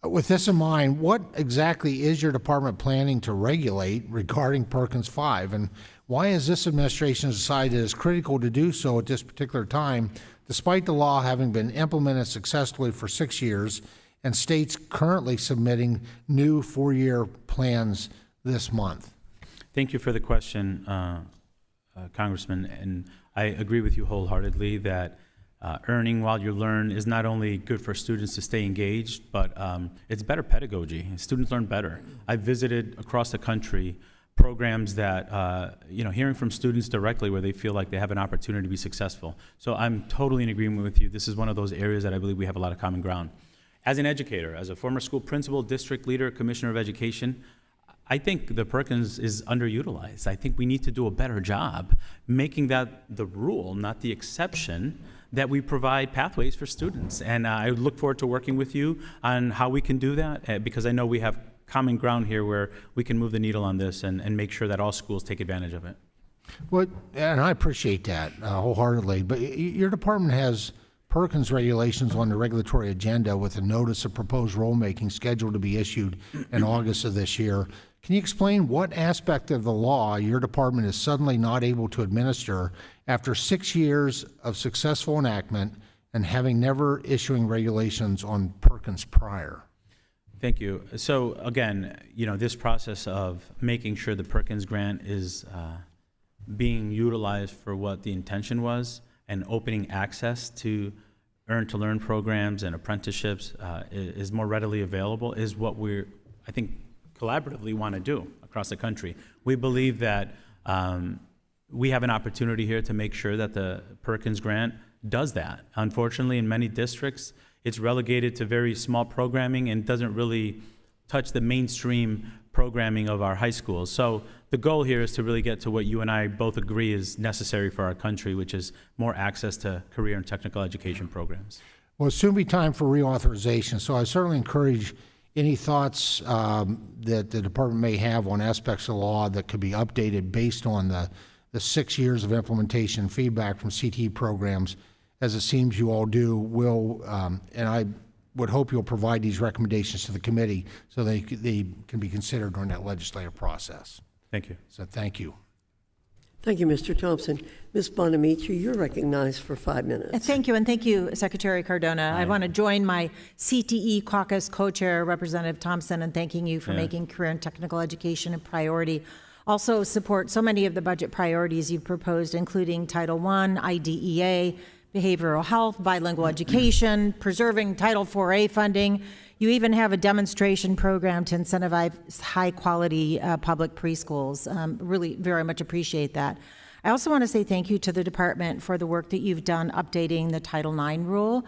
S8: With this in mind, what exactly is your department planning to regulate regarding Perkins 5, and why has this administration decided it is critical to do so at this particular time, despite the law having been implemented successfully for 6 years and states currently submitting new 4-year plans this month?
S4: Thank you for the question, Congressman, and I agree with you wholeheartedly that earning while you learn is not only good for students to stay engaged, but it's better pedagogy. Students learn better. I've visited across the country programs that, hearing from students directly where they feel like they have an opportunity to be successful. So I'm totally in agreement with you. This is one of those areas that I believe we have a lot of common ground. As an educator, as a former school principal, district leader, commissioner of education, I think the Perkins is underutilized. I think we need to do a better job making that the rule, not the exception, that we provide pathways for students. And I look forward to working with you on how we can do that, because I know we have common ground here where we can move the needle on this and make sure that all schools take advantage of it.
S8: Well, and I appreciate that wholeheartedly, but your department has Perkins regulations on the regulatory agenda with a notice of proposed rulemaking scheduled to be issued in August of this year. Can you explain what aspect of the law your department is suddenly not able to administer after 6 years of successful enactment and having never issuing regulations on Perkins prior?
S4: Thank you. So again, this process of making sure the Perkins grant is being utilized for what the intention was and opening access to earn-to-learn programs and apprenticeships is more readily available is what I think, collaboratively want to do across the country. We believe that we have an opportunity here to make sure that the Perkins grant does that. Unfortunately, in many districts, it's relegated to very small programming and doesn't really touch the mainstream programming of our high schools. So the goal here is to really get to what you and I both agree is necessary for our country, which is more access to career and technical education programs.
S8: Well, it'll soon be time for reauthorization, so I certainly encourage any thoughts that the department may have on aspects of the law that could be updated based on the 6 years of implementation feedback from CTE programs, as it seems you all do, will, and I would hope you'll provide these recommendations to the committee so they can be considered during that legislative process.
S4: Thank you.
S8: So thank you.
S2: Thank you, Mr. Thompson. Ms. Bonamici, you're recognized for 5 minutes.
S9: Thank you, and thank you, Secretary Cardona. I want to join my CTE caucus co-chair, Representative Thompson, in thanking you for making career and technical education a priority. Also support so many of the budget priorities you've proposed, including Title I, IDEA, behavioral health, bilingual education, preserving Title IV-A funding. You even have a demonstration program to incentivize high-quality public preschools. Really very much appreciate that. I also want to say thank you to the department for the work that you've done updating the Title IX rule.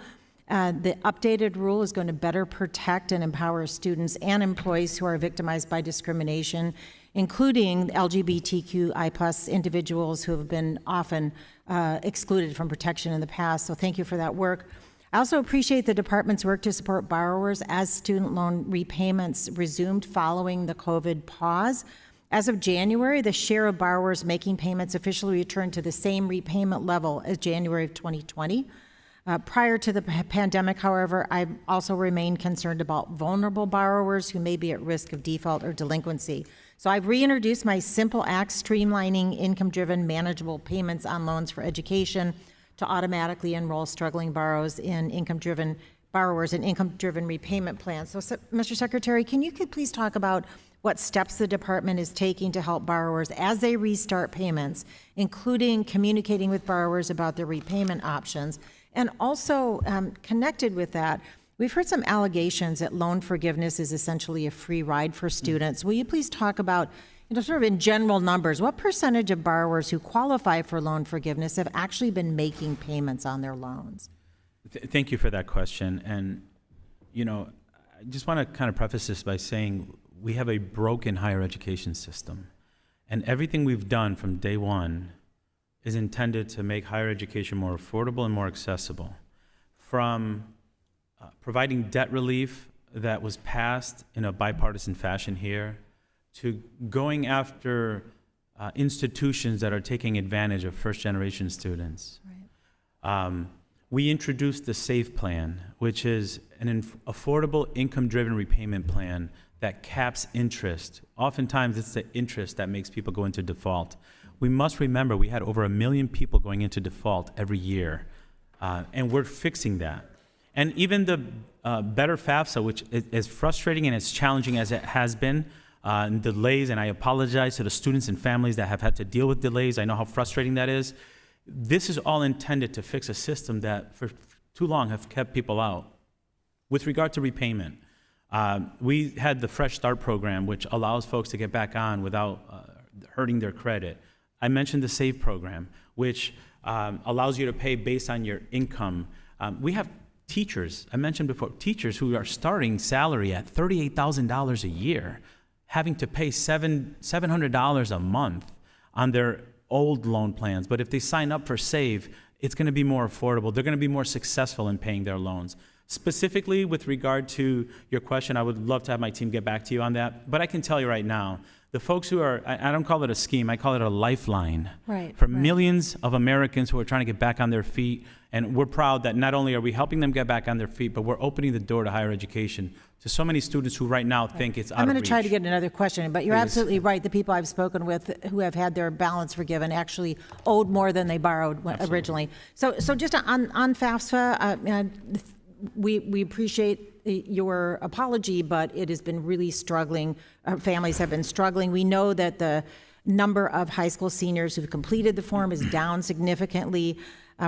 S9: The updated rule is going to better protect and empower students and employees who are victimized by discrimination, including LGBTQI+ individuals who have been often excluded from protection in the past. So thank you for that work. I also appreciate the department's work to support borrowers as student loan repayments resumed following the COVID pause. As of January, the share of borrowers making payments officially returned to the same repayment level as January of 2020. Prior to the pandemic, however, I also remained concerned about vulnerable borrowers who may be at risk of default or delinquency. So I've reintroduced my Simple Act streamlining income-driven manageable payments on loans for education to automatically enroll struggling borrowers in income-driven repayment plans. So, Mr. Secretary, can you please talk about what steps the department is taking to help borrowers as they restart payments, including communicating with borrowers about their repayment options? And also, connected with that, we've heard some allegations that loan forgiveness is essentially a free ride for students. Will you please talk about, sort of in general numbers, what percentage of borrowers who qualify for loan forgiveness have actually been making payments on their loans?
S4: Thank you for that question. And, I just want to kind of preface this by saying we have a broken higher education system. And everything we've done from day one is intended to make higher education more affordable and more accessible. From providing debt relief that was passed in a bipartisan fashion here, to going after institutions that are taking advantage of first-generation students. Right. We introduced the SAFE plan, which is an affordable income-driven repayment plan that caps interest. Oftentimes, it's the interest that makes people go into default. We must remember we had over 1 million people going into default every year, and we're fixing that. And even the better FAFSA, which is as frustrating and as challenging as it has been, and delays, and I apologize to the students and families that have had to deal with delays. I know how frustrating that is. This is all intended to fix a system that for too long have kept people out. With regard to repayment, we had the Fresh Start program, which allows folks to get back on without hurting their credit. I mentioned the SAVE program, which allows you to pay based on your income. We have teachers, I mentioned before, teachers who are starting salary at $38,000 a year, having to pay $700 a month on their old loan plans. But if they sign up for SAVE, it's going to be more affordable. They're going to be more successful in paying their loans. Specifically with regard to your question, I would love to have my team get back to you on that. But I can tell you right now, the folks who are, I don't call it a scheme, I call it a lifeline for millions of Americans who are trying to get back on their feet. And we're proud that not only are we helping them get back on their feet, but we're opening the door to higher education to so many students who right now think it's out of reach.
S9: I'm going to try to get another question, but you're absolutely right. The people I've spoken with who have had their balance forgiven actually owed more than they borrowed originally. So just on FAFSA, we appreciate your apology, but it has been really struggling. Families have been struggling. We know that the number of high school seniors who've completed the form is down significantly,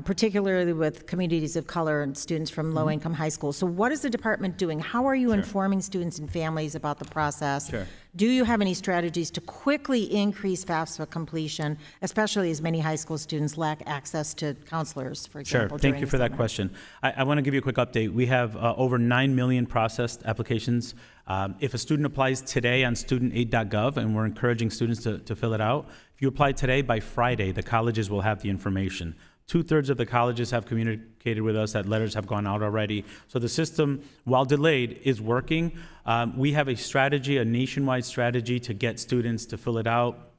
S9: particularly with communities of color and students from low-income high schools. So what is the department doing? How are you informing students and families about the process? Do you have any strategies to quickly increase FAFSA completion, especially as many high school students lack access to counselors, for example?
S4: Thank you for that question. I want to give you a quick update. We have over 9 million processed applications. If a student applies today on studentaid.gov, and we're encouraging students to fill it out, if you apply today, by Friday, the colleges will have the information. 2/3 of the colleges have communicated with us that letters have gone out already. So the system, while delayed, is working. We have a strategy, a nationwide strategy to get students to fill it out.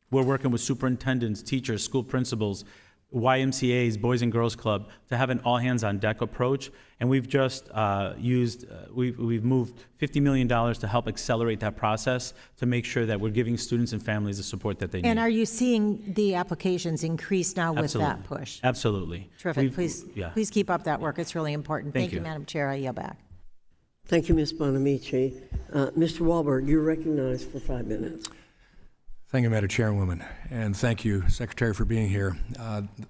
S4: We're working with superintendents, teachers, school principals, YMCA's, Boys and Girls Club, to have an all-hands-on-deck approach. And we've just we've moved $50 million to help accelerate that process to make sure that we're giving students and families the support that they need.
S9: And are you seeing the applications increase now with that push?
S4: Absolutely.
S9: Terrific. Please keep up that work. It's really important. Thank you, Madam Chair. I yield back.
S2: Thank you, Ms. Bonamici. Mr. Wahlberg, you're recognized for 5 minutes.
S10: Thank you, Madam Chairwoman, and thank you, Secretary, for being here.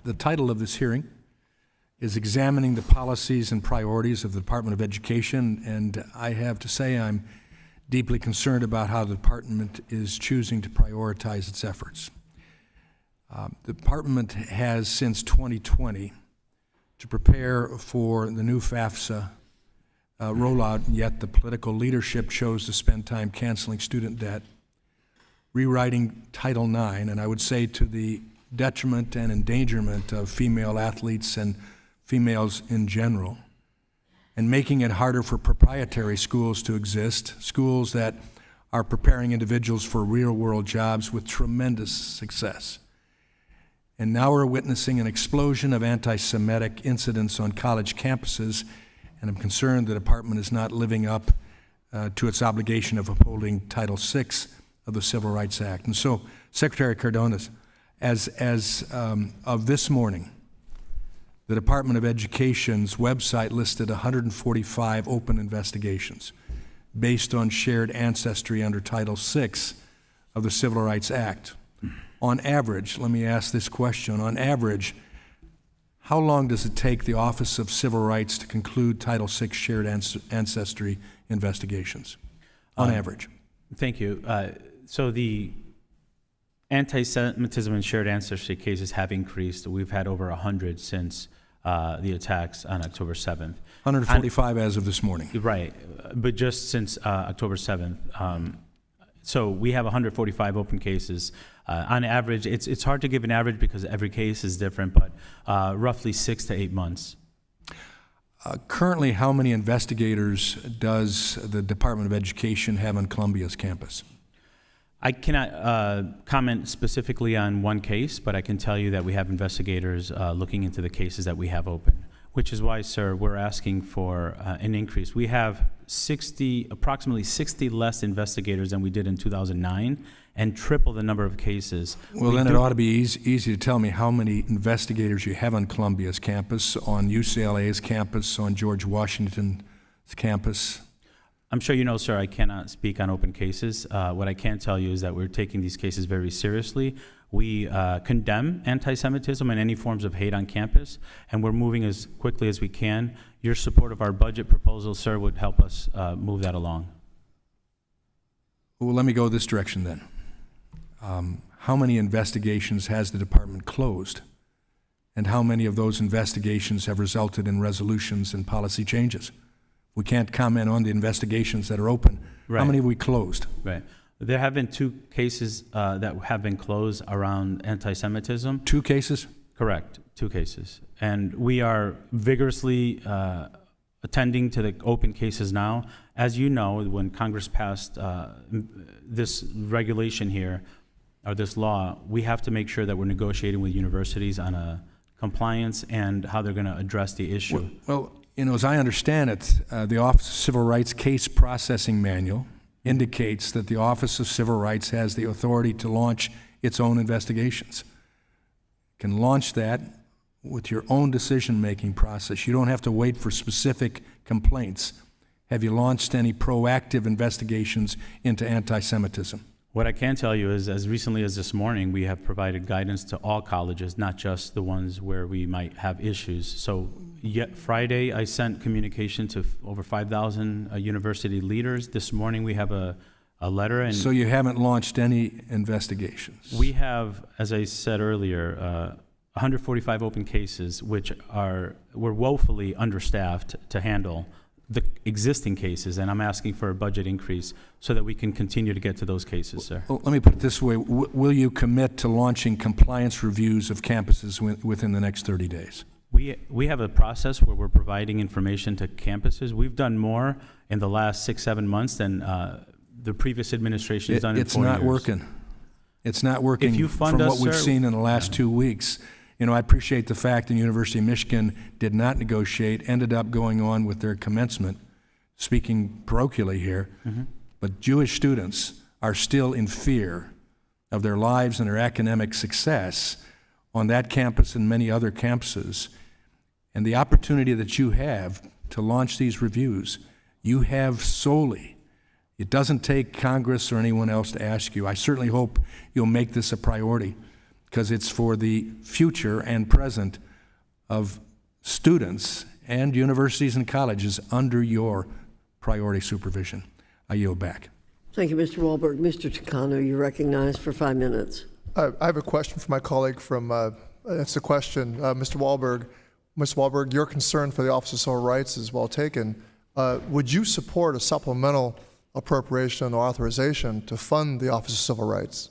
S10: The title of this hearing is Examining the Policies and Priorities of the Department of Education, and I have to say I'm deeply concerned about how the department is choosing to prioritize its efforts. The department has, since 2020, to prepare for the new FAFSA rollout, yet the political leadership chose to spend time canceling student debt, rewriting Title IX, and I would say to the detriment and endangerment of female athletes and females in general, and making it harder for proprietary schools to exist, schools that are preparing individuals for real-world jobs with tremendous success. And now we're witnessing an explosion of anti-Semitic incidents on college campuses, and I'm concerned the department is not living up to its obligation of upholding Title VI of the Civil Rights Act. And so, Secretary Cardona, as of this morning, the Department of Education's website listed 145 open investigations based on shared ancestry under Title VI of the Civil Rights Act. On average, let me ask this question, on average, how long does it take the Office of Civil Rights to conclude Title VI shared ancestry investigations, on average?
S4: Thank you. So the anti-Semitism and shared ancestry cases have increased. We've had over 100 since the attacks on October 7th.
S10: 145 as of this morning.
S4: Right, but just since October 7th. So we have 145 open cases. On average, it's hard to give an average because every case is different, but roughly 6 to 8 months.
S10: Currently, how many investigators does the Department of Education have on Columbia's campus?
S4: I cannot comment specifically on one case, but I can tell you that we have investigators looking into the cases that we have open, which is why, sir, we're asking for an increase. We have approximately 60 less investigators than we did in 2009, and triple the number of cases.
S10: Well, then it ought to be easy to tell me how many investigators you have on Columbia's campus, on UCLA's campus, on George Washington's campus.
S4: I'm sure you know, sir, I cannot speak on open cases. What I can tell you is that we're taking these cases very seriously. We condemn anti-Semitism and any forms of hate on campus, and we're moving as quickly as we can. Your support of our budget proposal, sir, would help us move that along.
S10: Well, let me go this direction then. How many investigations has the department closed, and how many of those investigations have resulted in resolutions and policy changes? We can't comment on the investigations that are open.
S4: Right.
S10: How many have we closed?
S4: Right. There have been 2 cases that have been closed around anti-Semitism.
S10: 2 cases?
S4: Correct, 2 cases. And we are vigorously attending to the open cases now. As you know, when Congress passed this regulation here, or this law, we have to make sure that we're negotiating with universities on a compliance and how they're going to address the issue.
S10: Well, as I understand it, the Office of Civil Rights Case Processing Manual indicates that the Office of Civil Rights has the authority to launch its own investigations. Can launch that with your own decision-making process. You don't have to wait for specific complaints. Have you launched any proactive investigations into anti-Semitism?
S4: What I can tell you is, as recently as this morning, we have provided guidance to all colleges, not just the ones where we might have issues. So Friday, I sent communication to over 5,000 university leaders. This morning, we have a letter. And
S10: so you haven't launched any investigations?
S4: We have, as I said earlier, 145 open cases, which we're woefully understaffed to handle the existing cases, and I'm asking for a budget increase so that we can continue to get to those cases, sir.
S10: Well, let me put it this way. Will you commit to launching compliance reviews of campuses within the next 30 days?
S4: We have a process where we're providing information to campuses. We've done more in the last 6-7 months than the previous administration has done in 4 years.
S10: It's not working. It's not working.
S4: If you fund
S10: from
S4: us,
S10: what we've
S4: sir,
S10: seen in the last 2 weeks. I appreciate the fact that the University of Michigan did not negotiate, ended up going on with their commencement, speaking parochially here, but Jewish students are still in fear of their lives and their academic success on that campus and many other campuses. And the opportunity that you have to launch these reviews, you have solely. It doesn't take Congress or anyone else to ask you. I certainly hope you'll make this a priority, because it's for the future and present of students and universities and colleges under your priority supervision. I yield back.
S2: Thank you, Mr. Wahlberg. Mr. Takano, you're recognized for 5 minutes.
S11: I have a question for my colleague from, it's a question, Mr. Wahlberg. Mr. Wahlberg, your concern for the Office of Civil Rights is well taken. Would you support a supplemental appropriation or authorization to fund the Office of Civil Rights?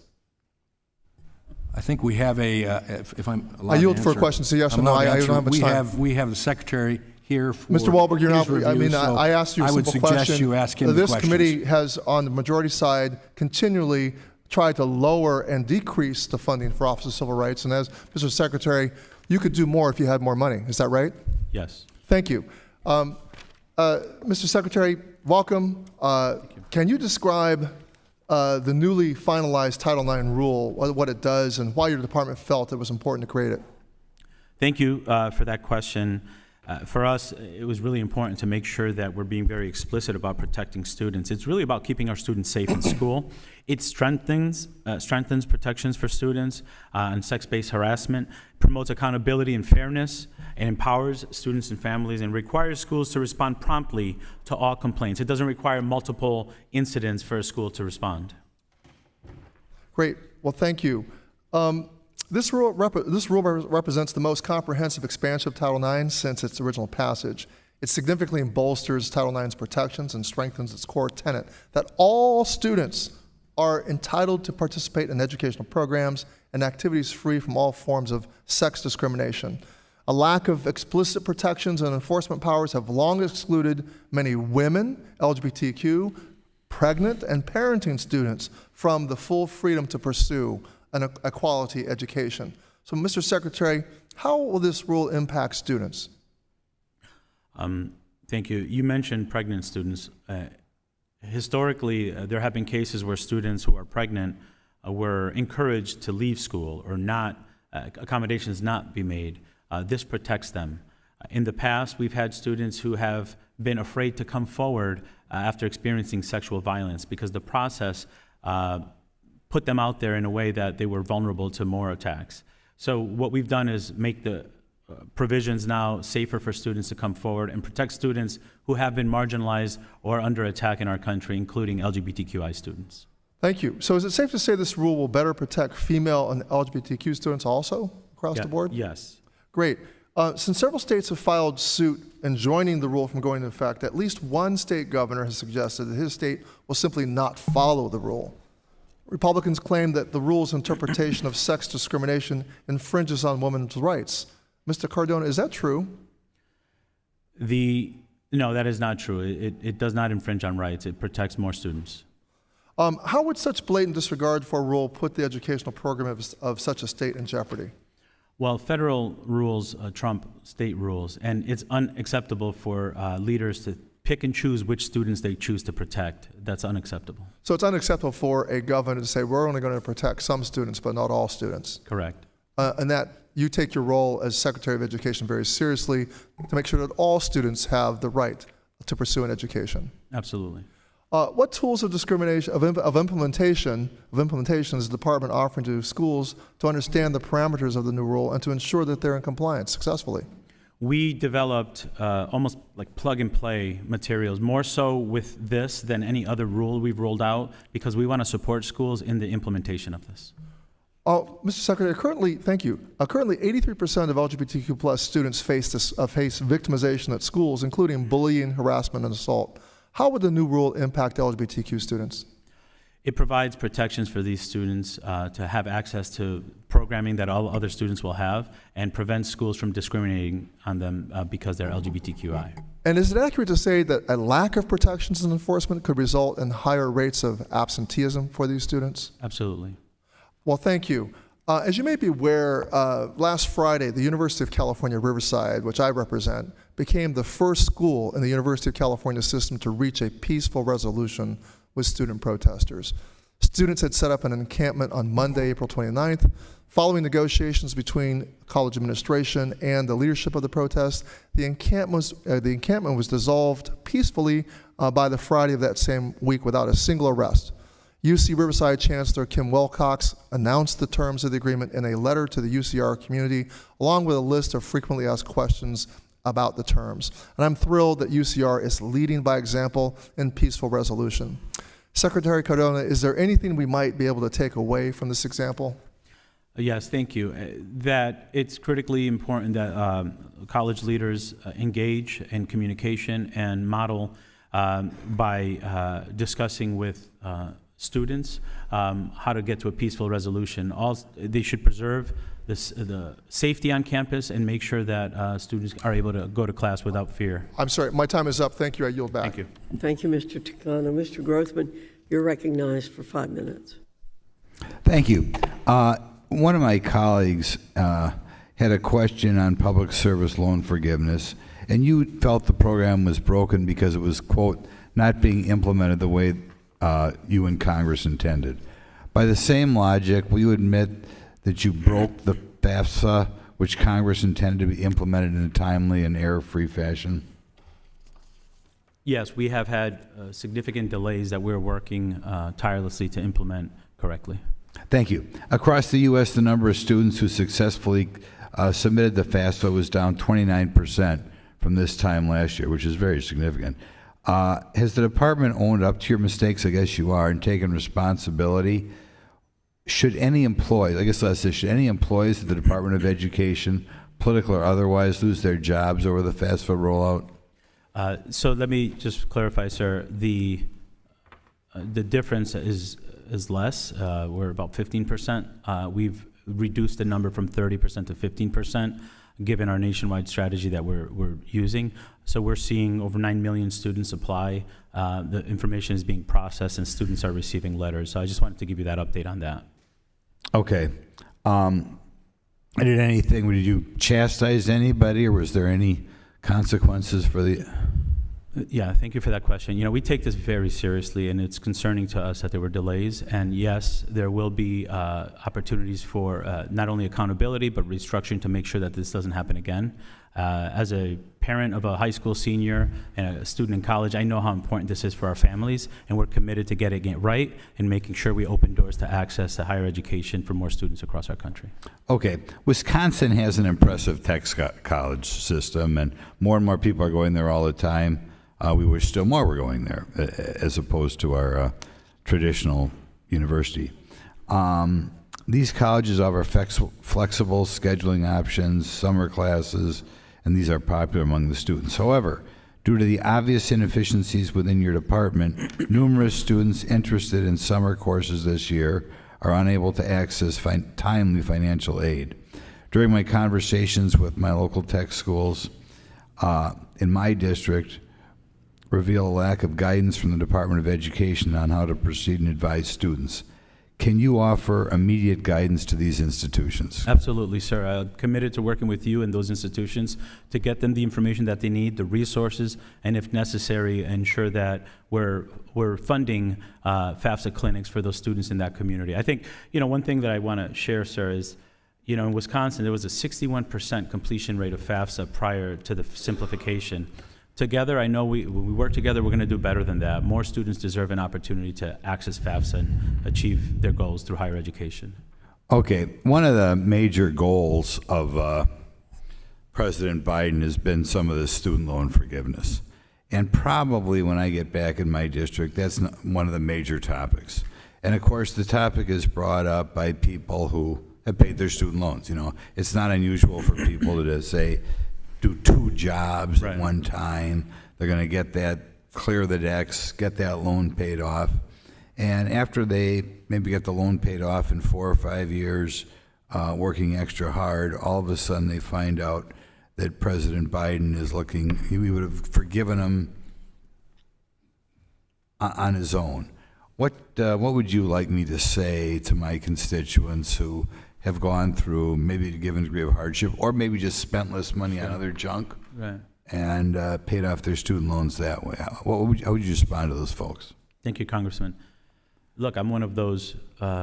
S10: I think we have if I'm allowed
S11: I yield
S10: to
S11: for a
S10: answer,
S11: question, so yes or
S10: I'm
S11: no.
S10: allowed to
S11: I don't
S10: answer.
S11: have much time.
S10: We have the secretary here for
S11: Mr. Wahlberg, you're not,
S10: his
S11: I
S10: review,
S11: mean,
S10: so
S11: I asked you a
S10: I would
S11: simple
S10: suggest
S11: question.
S10: you ask him the
S11: This
S10: questions.
S11: committee has, on the majority side, continually tried to lower and decrease the funding for Office of Civil Rights. And as Mr. Secretary, you could do more if you had more money. Is that right?
S4: Yes.
S11: Thank you. Mr. Secretary, welcome. Can you describe the newly finalized Title IX rule, what it does, and why your department felt it was important to create it?
S4: Thank you for that question. For us, it was really important to make sure that we're being very explicit about protecting students. It's really about keeping our students safe in school. It strengthens protections for students on sex-based harassment, promotes accountability and fairness, and empowers students and families, and requires schools to respond promptly to all complaints. It doesn't require multiple incidents for a school to respond.
S11: Great. Well, thank you. This rule represents the most comprehensive expansion of Title IX since its original passage. It significantly bolsters Title IX's protections and strengthens its core tenet that all students are entitled to participate in educational programs and activities free from all forms of sex discrimination. A lack of explicit protections and enforcement powers have long excluded many women, LGBTQ, pregnant, and parenting students from the full freedom to pursue a quality education. So, Mr. Secretary, how will this rule impact students?
S4: Thank you. You mentioned pregnant students. Historically, there have been cases where students who are pregnant were encouraged to leave school or not, accommodations not be made. This protects them. In the past, we've had students who have been afraid to come forward after experiencing sexual violence because the process put them out there in a way that they were vulnerable to more attacks. So what we've done is make the provisions now safer for students to come forward and protect students who have been marginalized or under attack in our country, including LGBTQI students.
S11: Thank you. So is it safe to say this rule will better protect female and LGBTQ students also across the board?
S4: Yes.
S11: Great. Since several states have filed suit enjoining the rule from going into effect, at least one state governor has suggested that his state will simply not follow the rule. Republicans claim that the rule's interpretation of sex discrimination infringes on women's rights. Mr. Cardona, is that true?
S4: The No, that is not true. It does not infringe on rights. It protects more students.
S11: How would such blatant disregard for a rule put the educational program of such a state in jeopardy?
S4: Well, federal rules trump state rules, and it's unacceptable for leaders to pick and choose which students they choose to protect. That's unacceptable.
S11: So it's unacceptable for a governor to say, we're only going to protect some students, but not all students.
S4: Correct.
S11: And that you take your role as Secretary of Education very seriously to make sure that all students have the right to pursue an education.
S4: Absolutely.
S11: What tools of discrimination, of implementation is the department offering to schools to understand the parameters of the new rule and to ensure that they're in compliance successfully?
S4: We developed almost like plug and play materials, more so with this than any other rule we've rolled out, because we want to support schools in the implementation of this.
S11: Mr. Secretary, thank you. Currently, 83% of LGBTQ plus students face victimization at schools, including bullying, harassment, and assault. How would the new rule impact LGBTQ students?
S4: It provides protections for these students to have access to programming that all other students will have, and prevents schools from discriminating on them because they're LGBTQI.
S11: And is it accurate to say that a lack of protections and enforcement could result in higher rates of absenteeism for these students?
S4: Absolutely.
S11: Well, thank you. As you may be aware, last Friday, the University of California, Riverside, which I represent, became the first school in the University of California system to reach a peaceful resolution with student protesters. Students had set up an encampment on Monday, April 29th. Following negotiations between college administration and the leadership of the protest, the encampment was dissolved peacefully by the Friday of that same week without a single arrest. UC Riverside Chancellor Kim Wilcox announced the terms of the agreement in a letter to the UCR community, along with a list of frequently asked questions about the terms. And I'm thrilled that UCR is leading by example in peaceful resolution. Secretary Cardona, is there anything we might be able to take away from this example?
S4: Yes, thank you. That it's critically important that college leaders engage in communication and model by discussing with students how to get to a peaceful resolution. They should preserve the safety on campus and make sure that students are able to go to class without fear.
S11: I'm sorry, my time is up. Thank you. I yield back.
S4: Thank you.
S2: Thank you, Mr. Takano. Mr. Grothman, you're recognized for 5 minutes.
S12: Thank you. One of my colleagues had a question on public service loan forgiveness, and you felt the program was broken because it was, quote, not being implemented the way you and Congress intended. By the same logic, will you admit that you broke the FAFSA, which Congress intended to be implemented in a timely and error-free fashion?
S4: Yes, we have had significant delays that we're working tirelessly to implement correctly.
S12: Thank you. Across the U.S., the number of students who successfully submitted the FAFSA was down 29% from this time last year, which is very significant. Has the department owned up to your mistakes? I guess you are, and taken responsibility? Should any employees, I guess last this, should any employees at the Department of Education, political or otherwise, lose their jobs over the FAFSA rollout?
S4: So let me just clarify, sir. The difference is less. We're about 15%. We've reduced the number from 30% to 15%, given our nationwide strategy that we're using. So we're seeing over 9 million students apply. The information is being processed and students are receiving letters. So I just wanted to give you that update on that.
S12: Okay. Did you chastise anybody, or was there any consequences for the...
S4: Yeah, thank you for that question. You know, we take this very seriously, and it's concerning to us that there were delays. And yes, there will be opportunities for not only accountability, but restructuring to make sure that this doesn't happen again. As a parent of a high school senior and a student in college, I know how important this is for our families, and we're committed to getting it right and making sure we open doors to access to higher education for more students across our country.
S12: Okay. Wisconsin has an impressive tech college system, and more people are going there all the time. We wish still more were going there, as opposed to our traditional university. These colleges offer flexible scheduling options, summer classes, and these are popular among the students. However, due to the obvious inefficiencies within your department, numerous students interested in summer courses this year are unable to access timely financial aid. During my conversations with my local tech schools in my district, reveal a lack of guidance from the Department of Education on how to proceed and advise students. Can you offer immediate guidance to these institutions?
S4: Absolutely, sir. I'm committed to working with you and those institutions to get them the information that they need, the resources, and if necessary, ensure that we're funding FAFSA clinics for those students in that community. I think, one thing that I want to share, sir, is, in Wisconsin, there was a 61% completion rate of FAFSA prior to the simplification. Together, I know when we work together, we're going to do better than that. More students deserve an opportunity to access FAFSA and achieve their goals through higher education.
S12: Okay, one of the major goals of President Biden has been some of the student loan forgiveness. And probably when I get back in my district, that's one of the major topics. And of course, the topic is brought up by people who have paid their student loans. It's not unusual for people to say, do 2 jobs at one time. They're going to get that, clear the decks, get that loan paid off. And after they maybe get the loan paid off in 4 or 5 years, working extra hard, all of a sudden they find out that President Biden is looking, he would have forgiven them on his own. What would you like me to say to my constituents who have gone through maybe a given degree of hardship, or maybe just spent less money on other junk, and paid off their student loans that way? How would you respond to those folks?
S4: Thank you, Congressman. Look, I'm one of those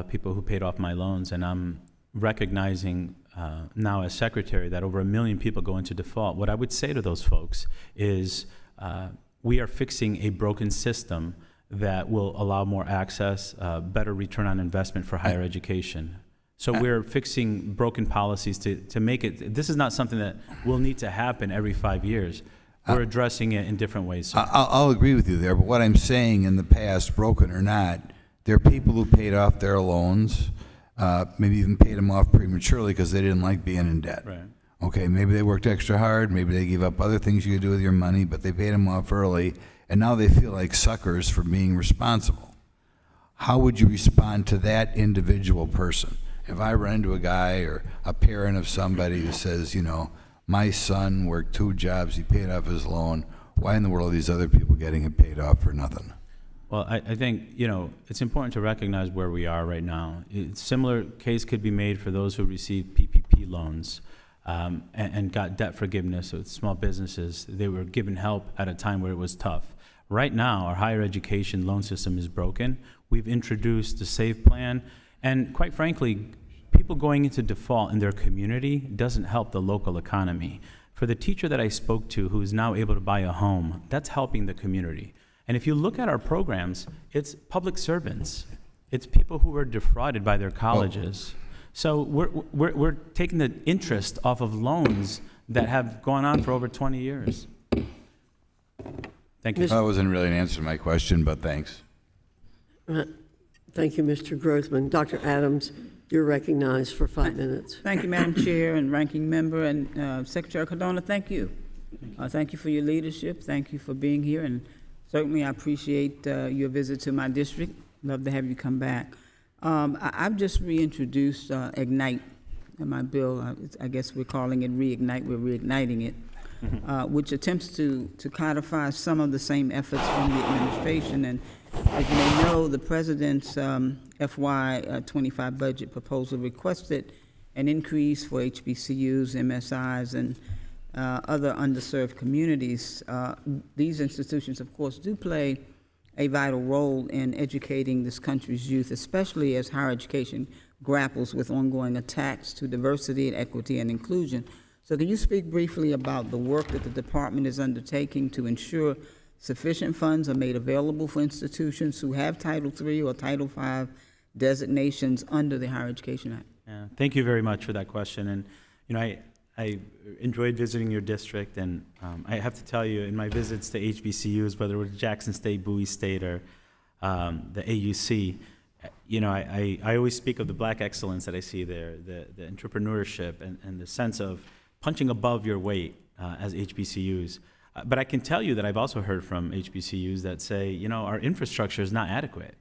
S4: people who paid off my loans, and I'm recognizing now as secretary that over 1 million people go into default. What I would say to those folks is we are fixing a broken system that will allow more access, better return on investment for higher education. So we're fixing broken policies to make it, this is not something that will need to happen every 5 years. We're addressing it in different ways. So.
S12: I'll agree with you there, but what I'm saying, in the past, broken or not, there are people who paid off their loans, maybe even paid them off prematurely because they didn't like being in debt.
S4: Right.
S12: Okay, maybe they worked extra hard, maybe they gave up other things you could do with your money, but they paid them off early, and now they feel like suckers for being responsible. How would you respond to that individual person? If I run into a guy or a parent of somebody who says, my son worked 2 jobs, he paid off his loan, why in the world are these other people getting it paid off for nothing?
S4: Well, I think, it's important to recognize where we are right now. A similar case could be made for those who received PPP loans and got debt forgiveness with small businesses. They were given help at a time where it was tough. Right now, our higher education loan system is broken. We've introduced the SAVE plan. And quite frankly, people going into default in their community doesn't help the local economy. For the teacher that I spoke to who is now able to buy a home, that's helping the community. And if you look at our programs, it's public servants. It's people who were defrauded by their colleges. So we're taking the interest off of loans that have gone on for over 20 years. Thank you.
S12: That wasn't really an answer to my question, but thanks.
S2: Thank you, Mr. Grossman. Dr. Adams, you're recognized for 5 minutes.
S13: Thank you, Madam Chair and Ranking Member, and Secretary Cardona, thank you. Thank you for your leadership. Thank you for being here, and certainly I appreciate your visit to my district. Love to have you come back. I've just reintroduced Ignite in my bill. I guess we're calling it Reignite. We're reigniting it, which attempts to codify some of the same efforts from the administration. And as you may know, the President's FY25 budget proposal requested an increase for HBCUs, MSIs, and other underserved communities. These institutions, of course, do play a vital role in educating this country's youth, especially as higher education grapples with ongoing attacks to diversity, equity, and inclusion. So can you speak briefly about the work that the department is undertaking to ensure sufficient funds are made available for institutions who have Title III or Title V designations under the Higher Education Act?
S4: Yeah, thank you very much for that question. And I enjoyed visiting your district, and I have to tell you, in my visits to HBCUs, whether it was Jackson State, Bowie State, or the AUC, I always speak of the Black excellence that I see there, the entrepreneurship and the sense of punching above your weight as HBCUs. But I can tell you that I've also heard from HBCUs that say, our infrastructure is not adequate.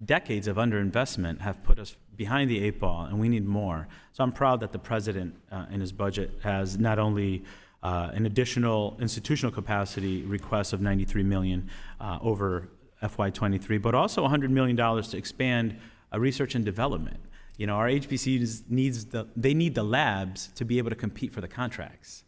S4: Decades of underinvestment have put us behind the 8 ball, and we need more. So I'm proud that the President in his budget has not only an additional institutional capacity request of $93 million over FY23, but also $100 million to expand research and development. You know, our HBCUs need the labs to be able to compete for the contracts.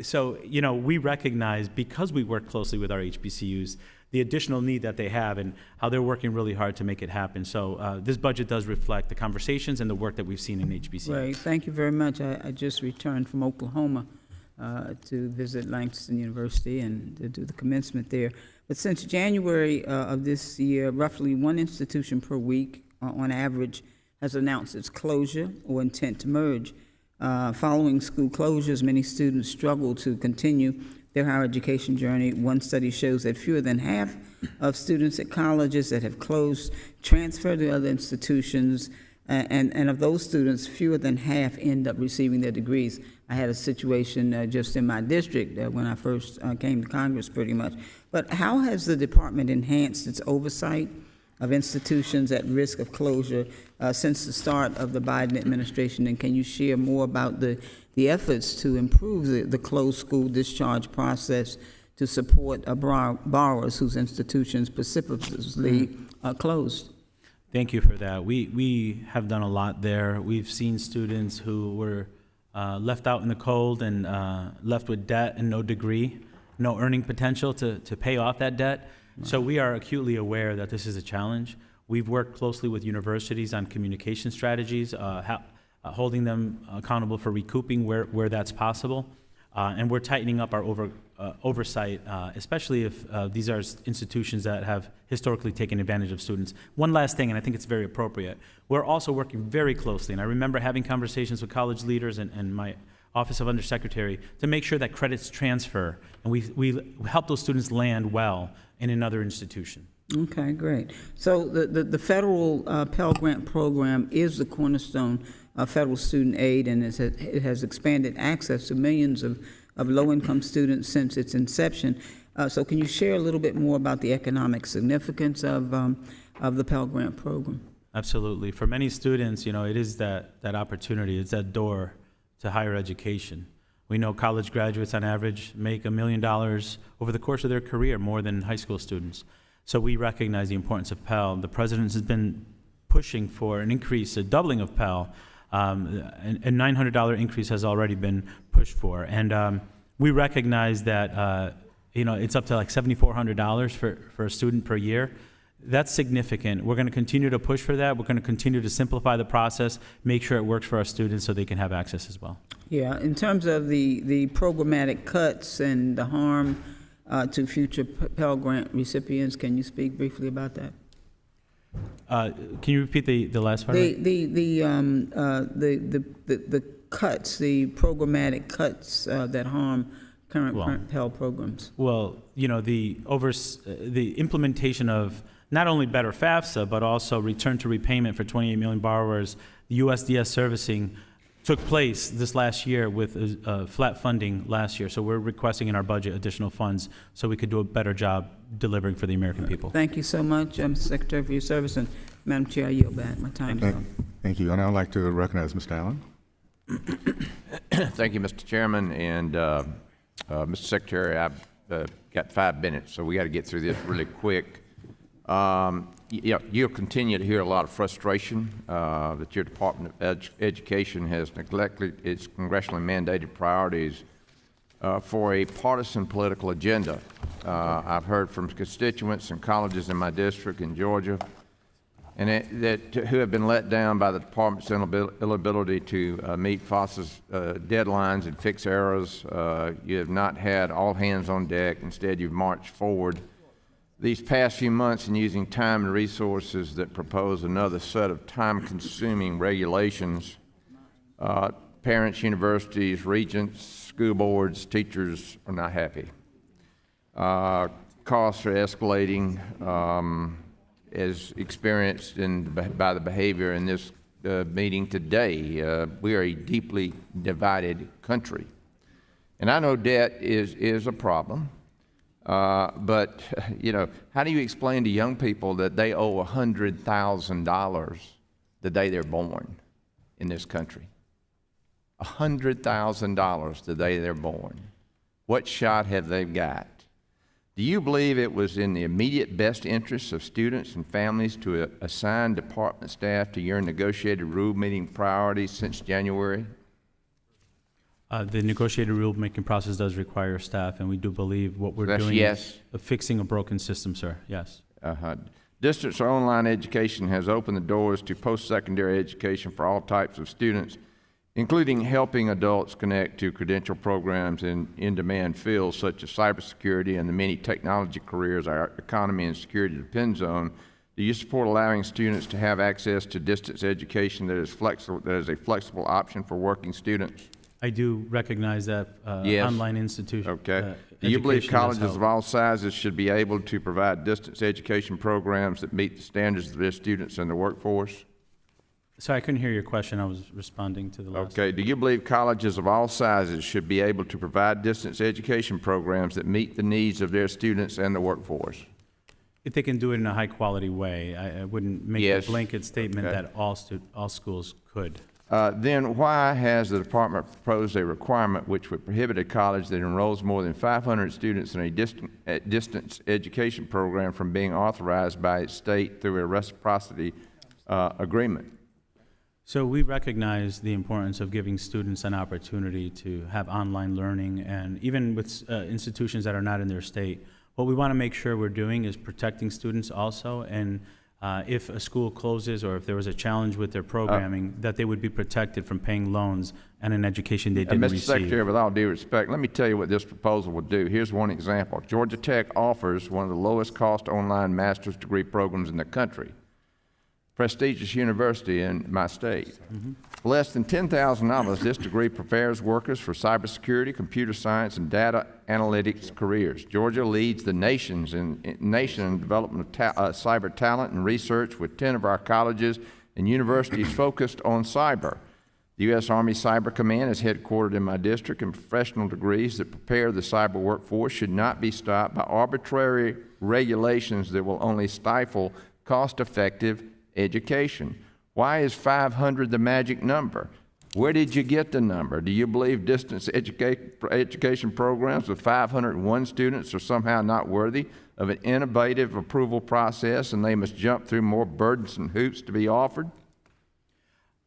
S4: So, you know, we recognize, because we work closely with our HBCUs, the additional need that they have and how they're working really hard to make it happen. So this budget does reflect the conversations and the work that we've seen in HBCUs.
S13: Right, thank you very much. I just returned from Oklahoma to visit Langston University and to do the commencement there. But since January of this year, roughly one institution per week, on average, has announced its closure or intent to merge. Following school closures, many students struggle to continue their higher education journey. One study shows that fewer than half of students at colleges that have closed transfer to other institutions, and of those students, fewer than half end up receiving their degrees. I had a situation just in my district when I first came to Congress, pretty much. But how has the department enhanced its oversight of institutions at risk of closure since the start of the Biden administration? And can you share more about the efforts to improve the closed school discharge process to support borrowers whose institutions precipitously closed?
S4: Thank you for that. We have done a lot there. We've seen students who were left out in the cold and left with debt and no degree, no earning potential to pay off that debt. So we are acutely aware that this is a challenge. We've worked closely with universities on communication strategies, holding them accountable for recouping where that's possible. And we're tightening up our oversight, especially if these are institutions that have historically taken advantage of students. One last thing, and I think it's very appropriate. We're also working very closely, and I remember having conversations with college leaders and my Office of Undersecretary to make sure that credits transfer, and we help those students land well in another institution.
S13: Okay, great. So the federal Pell Grant program is the cornerstone of federal student aid, and it has expanded access to millions of low-income students since its inception. So can you share a little bit more about the economic significance of the Pell Grant program?
S4: Absolutely. For many students, you know, it is that opportunity. It's that door to higher education. We know college graduates on average make $1 million over the course of their career, more than high school students. So we recognize the importance of Pell. The president has been pushing for an increase, a doubling of Pell. A $900 increase has already been pushed for. And we recognize that, you know, it's up to like $7,400 for a student per year. That's significant. We're going to continue to push for that. We're going to continue to simplify the process, make sure it works for our students so they can have access as well.
S13: Yeah, in terms of the programmatic cuts and the harm to future Pell Grant recipients, can you speak briefly about that?
S4: Can you repeat the last part?
S13: The cuts, the programmatic cuts that harm current Pell programs.
S4: Well, you know, the implementation of not only better FAFSA, but also return to repayment for 28 million borrowers, the USDS servicing took place this last year with flat funding last year. So we're requesting in our budget additional funds so we could do a better job delivering for the American people.
S13: Thank you so much, Mr. Secretary, for your service. And Madam Chair, I yield back. My time is up.
S14: Thank you. And I'd like to recognize Mr. Allen.
S15: Thank you, Mr. Chairman. And Mr. Secretary, I've got 5 minutes, so we got to get through this really quick. You'll continue to hear a lot of frustration that your Department of Education has neglected its congressionally mandated priorities for a partisan political agenda. I've heard from constituents and colleges in my district in Georgia and who have been let down by the department's inability to meet FAFSA's deadlines and fix errors. You have not had all hands on deck. Instead, you've marched forward these past few months in using time and resources that propose another set of time-consuming regulations. Parents, universities, regents, school boards, teachers are not happy. Costs are escalating as experienced by the behavior in this meeting today. We are a deeply divided country. And I know debt is a problem. But, you know, how do you explain to young people that they owe $100,000 the day they're born in this country? $100,000 the day they're born. What shot have they got? Do you believe it was in the immediate best interests of students and families to assign department staff to your negotiated rulemaking priorities since January?
S4: The negotiated rulemaking process does require staff, and we do believe what we're
S15: That's
S4: doing
S15: yes.
S4: is fixing a broken system, sir. Yes.
S15: Distance or online education has opened the doors to post-secondary education for all types of students, including helping adults connect to credential programs in in-demand fields such as cybersecurity and the many technology careers our economy and security depends on. Do you support allowing students to have access to distance education that is a flexible option for working students?
S4: I do recognize that
S15: Yes.
S4: online institution.
S15: Okay. Do you believe colleges of all sizes should be able to provide distance education programs that meet the standards of their students in the workforce?
S4: Sorry, I couldn't hear your question. I was responding to the last.
S15: Okay. Do you believe colleges of all sizes should be able to provide distance education programs that meet the needs of their students and the workforce?
S4: If they can do it in a high-quality way, I wouldn't make
S15: Yes.
S4: a blanket statement
S15: Okay.
S4: that all schools could.
S15: Then why has the department proposed a requirement which would prohibit a college that enrolls more than 500 students in a distance education program from being authorized by its state through a reciprocity agreement?
S4: So we recognize the importance of giving students an opportunity to have online learning, and even with institutions that are not in their state, what we want to make sure we're doing is protecting students also, and if a school closes or if there was a challenge with their programming, that they would be protected from paying loans and an education they didn't
S15: Mr.
S4: receive.
S15: Secretary, with all due respect, let me tell you what this proposal would do. Here's one example. Georgia Tech offers one of the lowest cost online master's degree programs in the country. Prestigious university in my state. For less than $10,000, this degree prepares workers for cybersecurity, computer science, and data analytics careers. Georgia leads the nation in development of cyber talent and research, with 10 of our colleges and universities focused on cyber. The U.S. Army Cyber Command is headquartered in my district, and professional degrees that prepare the cyber workforce should not be stopped by arbitrary regulations that will only stifle cost-effective education. Why is 500 the magic number? Where did you get the number? Do you believe distance education programs with 501 students are somehow not worthy of an innovative approval process and they must jump through more burdensome hoops to be offered?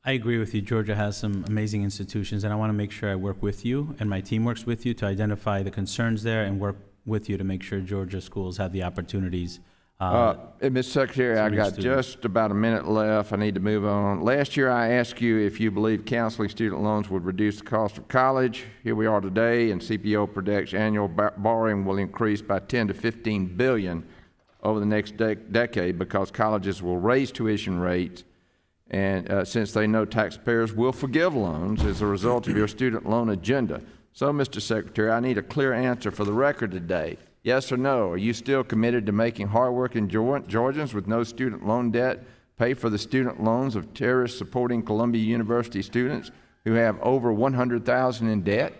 S4: I agree with you. Georgia has some amazing institutions, and I want to make sure I work with you and my team works with you to identify the concerns there and work with you to make sure Georgia schools have the opportunities.
S15: Mr. Secretary, I got just about a minute left. I need to move on. Last year, I asked you if you believe counseling student loans would reduce the cost of college. Here we are today, and CPO predicts annual borrowing will increase by 10 to 15 billion over the next decade because colleges will raise tuition rates, and since they know taxpayers will forgive loans as a result of your student loan agenda. So, Mr. Secretary, I need a clear answer for the record today. Yes or no? Are you still committed to making hardworking Georgians with no student loan debt pay for the student loans of terrorist-supporting Columbia University students who have over $100,000 in debt?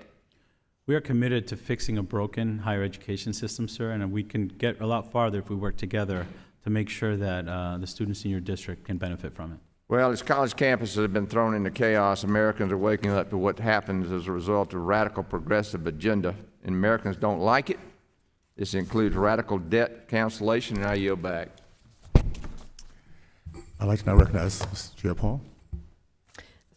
S4: We are committed to fixing a broken higher education system, sir, and we can get a lot farther if we work together to make sure that the students in your district can benefit from it.
S15: Well, as college campuses have been thrown into chaos, Americans are waking up to what happens as a result of radical progressive agenda, and Americans don't like it. This includes radical debt cancellation, and I yield back.
S14: I'd like to now recognize Mr. Chair Paul.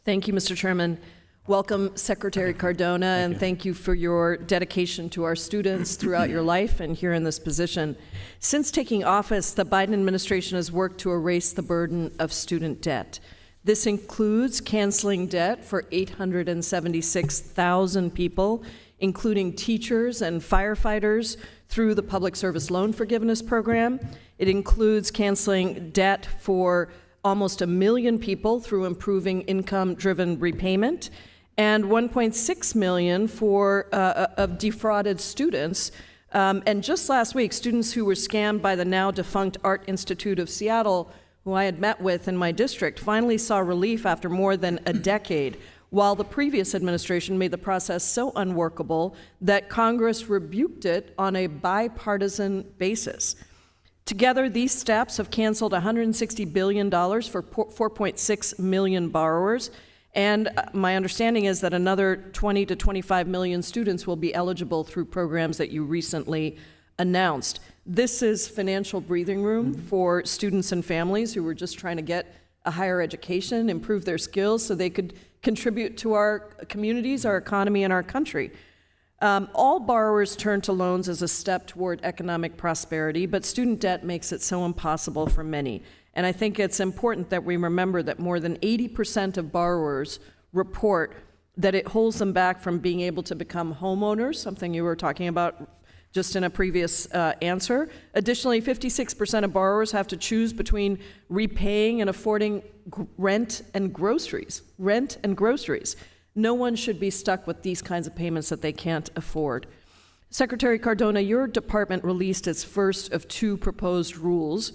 S16: Thank you, Mr. Chairman. Welcome, Secretary Cardona, and thank you for your dedication to our students throughout your life and here in this position. Since taking office, the Biden administration has worked to erase the burden of student debt. This includes canceling debt for 876,000 people, including teachers and firefighters, through the Public Service Loan Forgiveness Program. It includes canceling debt for almost 1 million people through improving income-driven repayment, and 1.6 million of defrauded students. And just last week, students who were scammed by the now defunct Art Institute of Seattle, who I had met with in my district, finally saw relief after more than a decade, while the previous administration made the process so unworkable that Congress rebuked it on a bipartisan basis. Together, these steps have canceled $160 billion for 4.6 million borrowers And my understanding is that another 20 to 25 million students will be eligible through programs that you recently announced. This is financial breathing room for students and families who are just trying to get a higher education, improve their skills so they could contribute to our communities, our economy, and our country. All borrowers turn to loans as a step toward economic prosperity, but student debt makes it so impossible for many. And I think it's important that we remember that more than 80% of borrowers report that it holds them back from being able to become homeowners, something you were talking about just in a previous answer. Additionally, 56% of borrowers have to choose between repaying and affording rent and groceries. Rent and groceries. No one should be stuck with these kinds of payments that they can't afford. Secretary Cardona, your department released its first of 2 proposed rules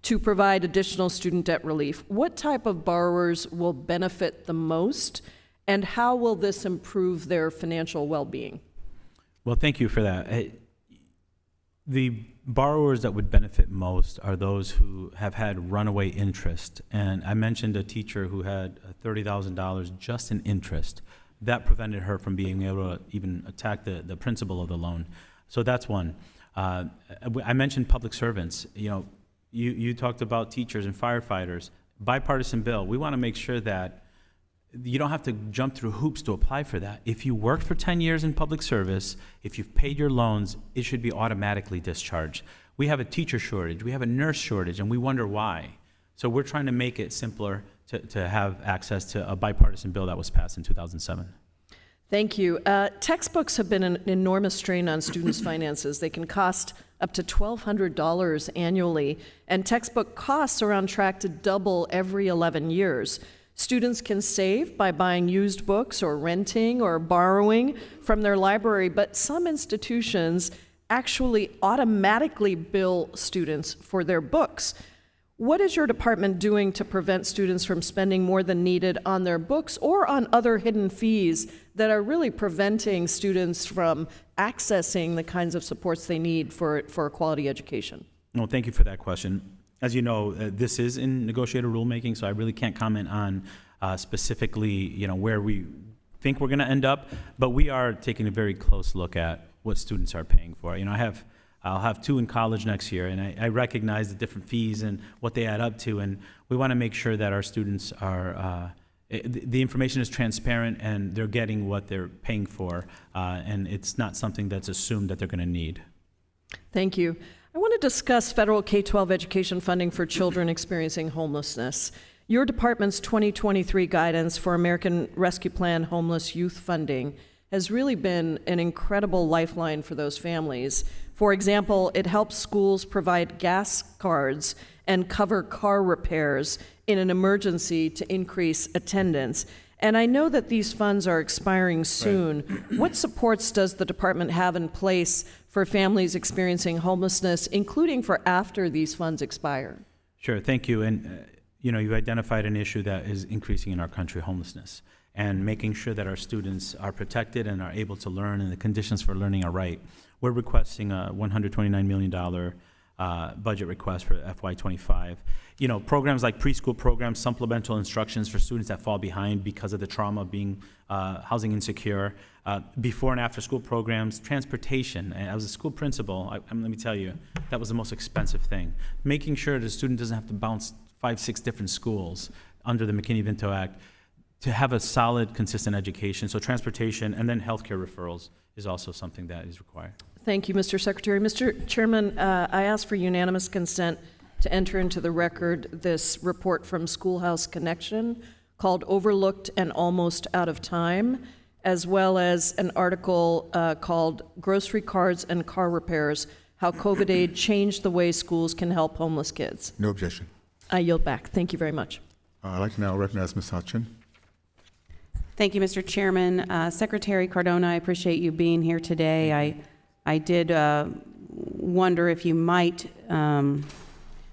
S16: to provide additional student debt relief. What type of borrowers will benefit the most, and how will this improve their financial well-being?
S4: Well, thank you for that. The borrowers that would benefit most are those who have had runaway interest. And I mentioned a teacher who had $30,000 just in interest. That prevented her from being able to even attack the principal of the loan. So that's one. I mentioned public servants. You talked about teachers and firefighters. Bipartisan bill. We want to make sure that you don't have to jump through hoops to apply for that. If you worked for 10 years in public service, if you've paid your loans, it should be automatically discharged. We have a teacher shortage, we have a nurse shortage, and we wonder why. So we're trying to make it simpler to have access to a bipartisan bill that was passed in 2007.
S16: Thank you. Textbooks have been an enormous strain on students' finances. They can cost up to $1,200 annually, and textbook costs are on track to double every 11 years. Students can save by buying used books or renting or borrowing from their library, but some institutions actually automatically bill students for their books. What is your department doing to prevent students from spending more than needed on their books or on other hidden fees that are really preventing students from accessing the kinds of supports they need for a quality education?
S4: Well, thank you for that question. As you know, this is in negotiated rulemaking, so I really can't comment on specifically, where we think we're going to end up. But we are taking a very close look at what students are paying for. I'll have 2 in college next year, and I recognize the different fees and what they add up to, and we want to make sure that our students are the information is transparent and they're getting what they're paying for, and it's not something that's assumed that they're going to need.
S16: Thank you. I want to discuss federal K-12 education funding for children experiencing homelessness. Your department's 2023 guidance for American Rescue Plan homeless youth funding has really been an incredible lifeline for those families. For example, it helps schools provide gas cards and cover car repairs in an emergency to increase attendance. And I know that these funds are expiring soon. Right. What supports does the department have in place for families experiencing homelessness, including for after these funds expire?
S4: Sure, thank you. And you identified an issue that is increasing in our country, homelessness, and making sure that our students are protected and are able to learn and the conditions for learning are right. We're requesting a $129 million budget request for FY25. Programs like preschool programs, supplemental instructions for students that fall behind because of the trauma of being housing insecure, before and after school programs, transportation. And as a school principal, let me tell you, that was the most expensive thing. Making sure the student doesn't have to bounce 5-6 different schools under the McKinney-Vento Act to have a solid, consistent education. So transportation and then healthcare referrals is also something that is required.
S16: Thank you, Mr. Secretary. Mr. Chairman, I ask for unanimous consent to enter into the record this report from Schoolhouse Connection called Overlooked and Almost Out of Time, as well as an article called Grocery Cards and Car Repairs, How COVID Aid Changed the Way Schools Can Help Homeless Kids.
S14: No objection.
S16: I yield back. Thank you very much.
S14: I'd like to now recognize Ms. Hutchin.
S17: Thank you, Mr. Chairman. Secretary Cardona, I appreciate you being here today. I did wonder if you might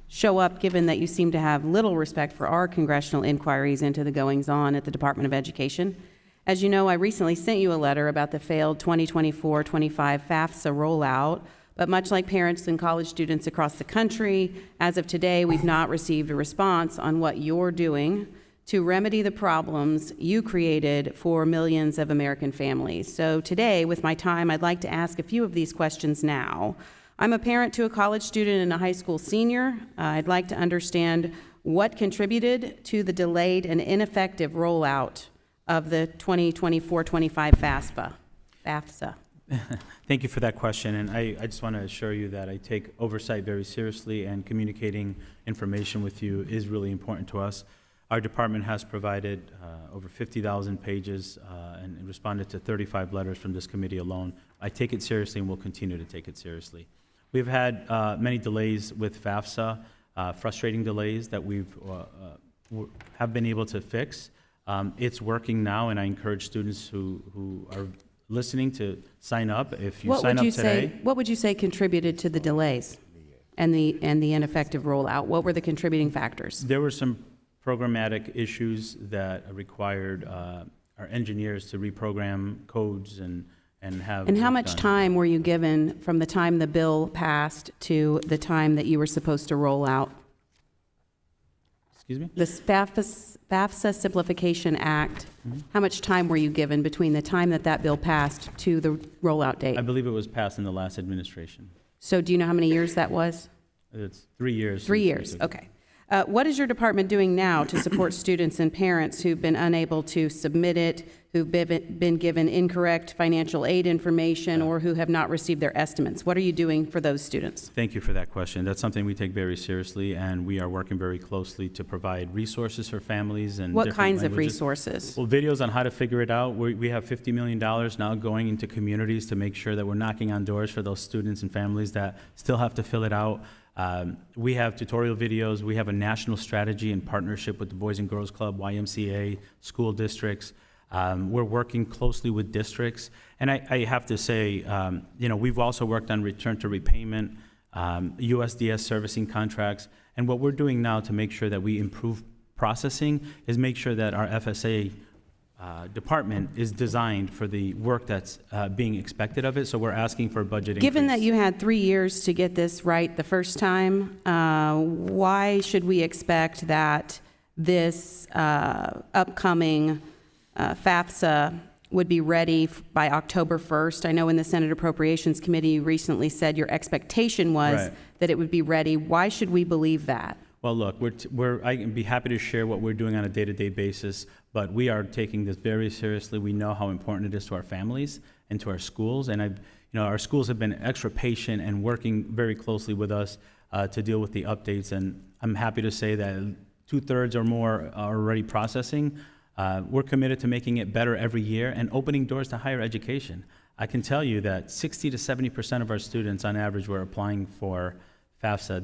S17: show up, given that you seem to have little respect for our congressional inquiries into the goings-on at the Department of Education. As you know, I recently sent you a letter about the failed 2024-25 FAFSA rollout, but much like parents and college students across the country, as of today, we've not received a response on what you're doing to remedy the problems you created for millions of American families. So today, with my time, I'd like to ask a few of these questions now. I'm a parent to a college student and a high school senior. I'd like to understand what contributed to the delayed and ineffective rollout of the 2024-25 FAFSA.
S4: Thank you for that question, and I just want to assure you that I take oversight very seriously, and communicating information with you is really important to us. Our department has provided over 50,000 pages and responded to 35 letters from this committee alone. I take it seriously and will continue to take it seriously. We've had many delays with FAFSA, frustrating delays that have been able to fix. It's working now, and I encourage students who are listening to sign up. If you sign up today.
S17: What would you say contributed to the delays and the ineffective rollout? What were the contributing factors?
S4: There were some programmatic issues that required our engineers to reprogram codes and have.
S17: And how
S4: work
S17: much
S4: done.
S17: time were you given from the time the bill passed to the time that you were supposed to roll out?
S4: Excuse me?
S17: The FAFSA Simplification Act, how much time were you given between the time that bill passed to the rollout date?
S4: I believe it was passed in the last administration.
S17: So do you know how many years that was?
S4: It's 3 years.
S17: 3
S4: since we
S17: years,
S4: took it.
S17: okay. What is your department doing now to support students and parents who've been unable to submit it, who've been given incorrect financial aid information, or who have not received their estimates? What are you doing for those students?
S4: Thank you for that question. That's something we take very seriously, and we are working very closely to provide resources for families and
S17: What
S4: different
S17: kinds of
S4: languages.
S17: resources?
S4: Well, videos on how to figure it out. We have $50 million now going into communities to make sure that we're knocking on doors for those students and families that still have to fill it out. We have tutorial videos. We have a national strategy in partnership with the Boys and Girls Club, YMCA, school districts. We're working closely with districts. And I have to say, we've also worked on return to repayment, USDS servicing contracts. And what we're doing now to make sure that we improve processing is make sure that our FSA department is designed for the work that's being expected of it. So we're asking for a budget increase.
S17: Given that you had 3 years to get this right the first time, why should we expect that this upcoming FAFSA would be ready by October 1st? I know in the Senate Appropriations Committee you recently said your expectation was
S4: Right.
S17: that it would be ready. Why should we believe that?
S4: Well, look, I can be happy to share what we're doing on a day-to-day basis, but we are taking this very seriously. We know how important it is to our families and to our schools, and our schools have been extra patient and working very closely with us to deal with the updates. And I'm happy to say that 2/3 or more are already processing. We're committed to making it better every year and opening doors to higher education. I can tell you that 60 to 70% of our students, on average, were applying for FAFSA.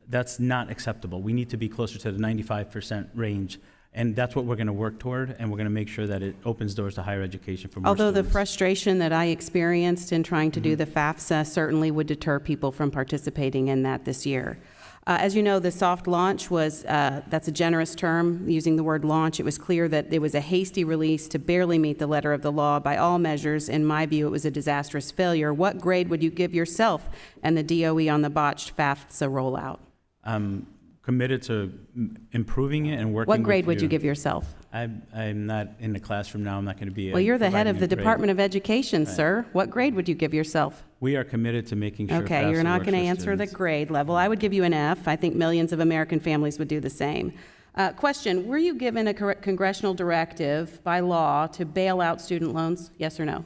S4: That's not acceptable. We need to be closer to the 95% range, and that's what we're going to work toward, and we're going to make sure that it opens doors to higher education for more
S17: Although the
S4: students.
S17: frustration that I experienced in trying to do the FAFSA certainly would deter people from participating in that this year. As you know, the soft launch was, that's a generous term, using the word launch. It was clear that it was a hasty release to barely meet the letter of the law. By all measures, in my view, it was a disastrous failure. What grade would you give yourself and the DOE on the botched FAFSA rollout?
S4: I'm committed to improving it and working
S17: What grade
S4: with
S17: would you give yourself?
S4: I'm not in the classroom now. I'm not going to be
S17: Well, you're the head
S4: providing
S17: of the
S4: a grade.
S17: Department of Education,
S4: Right.
S17: sir. What grade would you give yourself?
S4: We are committed to making sure
S17: Okay, you're
S4: FAFSA
S17: not
S4: works
S17: going to
S4: for
S17: answer the
S4: students.
S17: grade level. I would give you an F. I think millions of American families would do the same. Question, were you given a congressional directive by law to bail out student loans? Yes or no?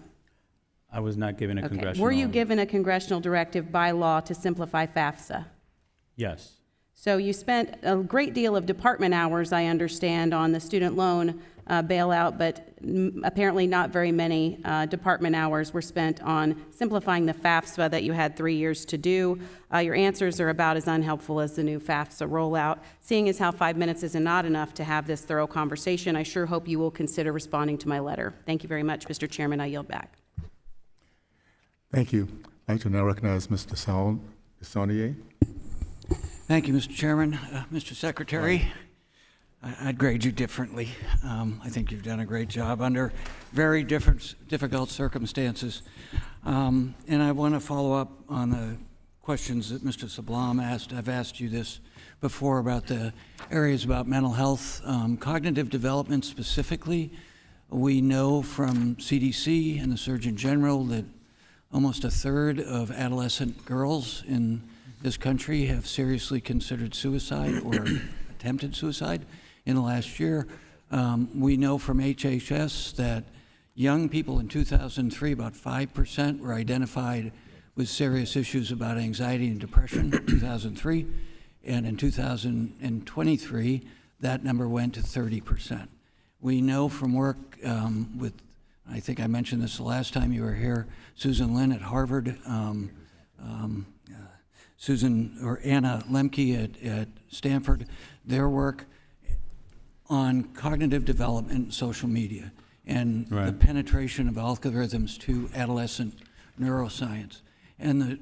S4: I was not given a
S17: Okay.
S4: congressional.
S17: Were you given a congressional directive by law to simplify FAFSA?
S4: Yes.
S17: So you spent a great deal of department hours, I understand, on the student loan bailout, but apparently not very many department hours were spent on simplifying the FAFSA that you had 3 years to do. Your answers are about as unhelpful as the new FAFSA rollout. Seeing as how 5 minutes is not enough to have this thorough conversation, I sure hope you will consider responding to my letter. Thank you very much, Mr. Chairman. I yield back.
S14: Thank you. I'd like to now recognize Mr. Saunier.
S18: Thank you, Mr. Chairman. Mr. Secretary, I'd grade you differently. I think you've done a great job under very difficult circumstances. And I want to follow up on the questions that Mr. Sablam asked. I've asked you this before about the areas about mental health, cognitive development specifically. We know from CDC and the Surgeon General that almost a third of adolescent girls in this country have seriously considered suicide or attempted suicide in the last year. We know from HHS that young people in 2003, about 5% were identified with serious issues about anxiety and depression in 2003. And in 2023, that number went to 30%. We know from work with, I think I mentioned this the last time you were here, Susan Lin at Harvard, Anna Lemke at Stanford, their work on cognitive development in social media and the penetration of algorithms to adolescent neuroscience and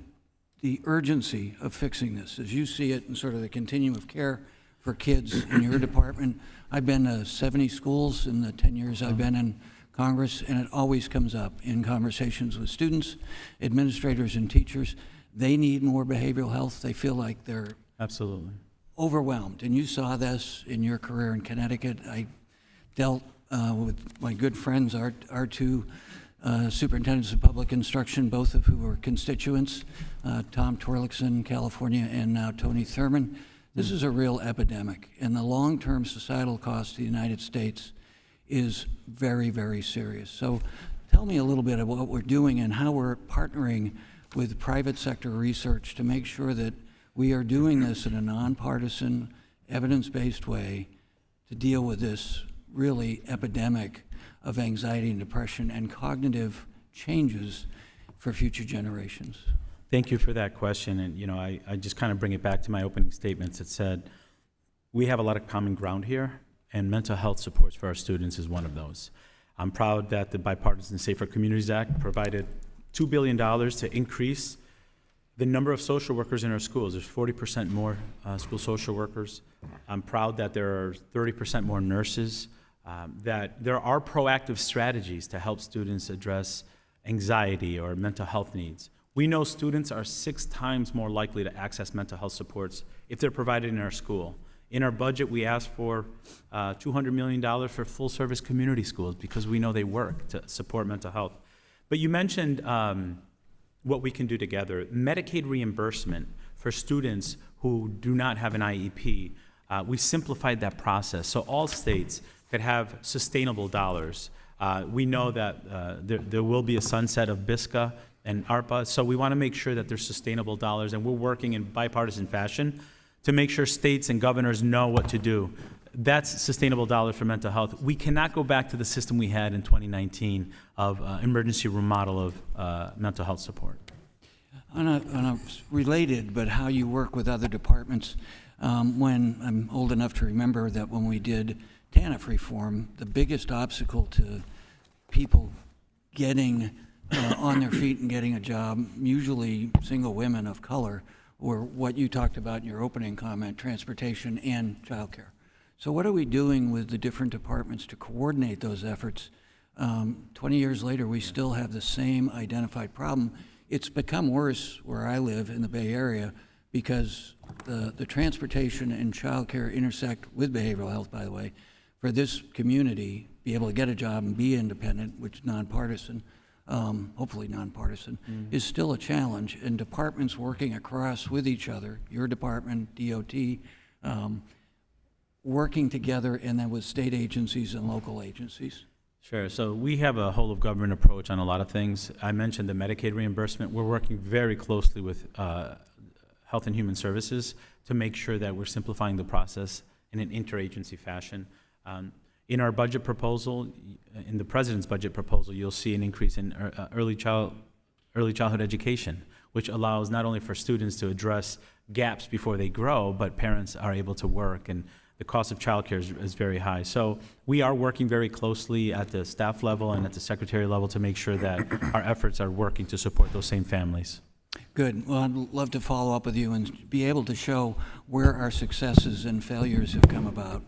S18: the urgency of fixing this. As you see it in sort of the continuum of care for kids in your department, I've been to 70 schools in the 10 years I've been in Congress, and it always comes up in conversations with students, administrators, and teachers. They need more behavioral health. They feel like they're
S4: Absolutely.
S18: overwhelmed. And you saw this in your career in Connecticut. I dealt with my good friends, our two superintendents of public instruction, both of who were constituents, Tom Torlakson, California, and now Tony Thurman. This is a real epidemic, and the long-term societal cost to the United States is very, very serious. So tell me a little bit about what we're doing and how we're partnering with private sector research to make sure that we are doing this in a nonpartisan, evidence-based way to deal with this really epidemic of anxiety and depression and cognitive changes for future generations.
S4: Thank you for that question. And, I just kind of bring it back to my opening statements. It said, we have a lot of common ground here, and mental health supports for our students is one of those. I'm proud that the Bipartisan Safer Communities Act provided $2 billion to increase the number of social workers in our schools. There's 40% more school social workers. I'm proud that there are 30% more nurses, that there are proactive strategies to help students address anxiety or mental health needs. We know students are 6 times more likely to access mental health supports if they're provided in our school. In our budget, we asked for $200 million for full-service community schools because we know they work to support mental health. But you mentioned what we can do together. Medicaid reimbursement for students who do not have an IEP, we simplified that process so all states could have sustainable dollars. We know that there will be a sunset of BISCA and ARPA, so we want to make sure that there's sustainable dollars, and we're working in bipartisan fashion to make sure states and governors know what to do. That's sustainable dollars for mental health. We cannot go back to the system we had in 2019 of emergency room model of mental health support.
S18: On a related, but how you work with other departments, when I'm old enough to remember that when we did TANF reform, the biggest obstacle to people getting on their feet and getting a job, usually single women of color, were what you talked about in your opening comment, transportation and childcare. So what are we doing with the different departments to coordinate those efforts? 20 years later, we still have the same identified problem. It's become worse where I live in the Bay Area because the transportation and childcare intersect with behavioral health, by the way. For this community, be able to get a job and be independent, which is nonpartisan, hopefully nonpartisan, is still a challenge. And departments working across with each other, your department, DOT, working together, and then with state agencies and local agencies.
S4: Sure. So we have a whole of government approach on a lot of things. I mentioned the Medicaid reimbursement. We're working very closely with Health and Human Services to make sure that we're simplifying the process in an interagency fashion. In our budget proposal, in the president's budget proposal, you'll see an increase in early childhood education, which allows not only for students to address gaps before they grow, but parents are able to work, and the cost of childcare is very high. So we are working very closely at the staff level and at the secretary level to make sure that our efforts are working to support those same families.
S18: Good. Well, I'd love to follow up with you and be able to show where our successes and failures have come about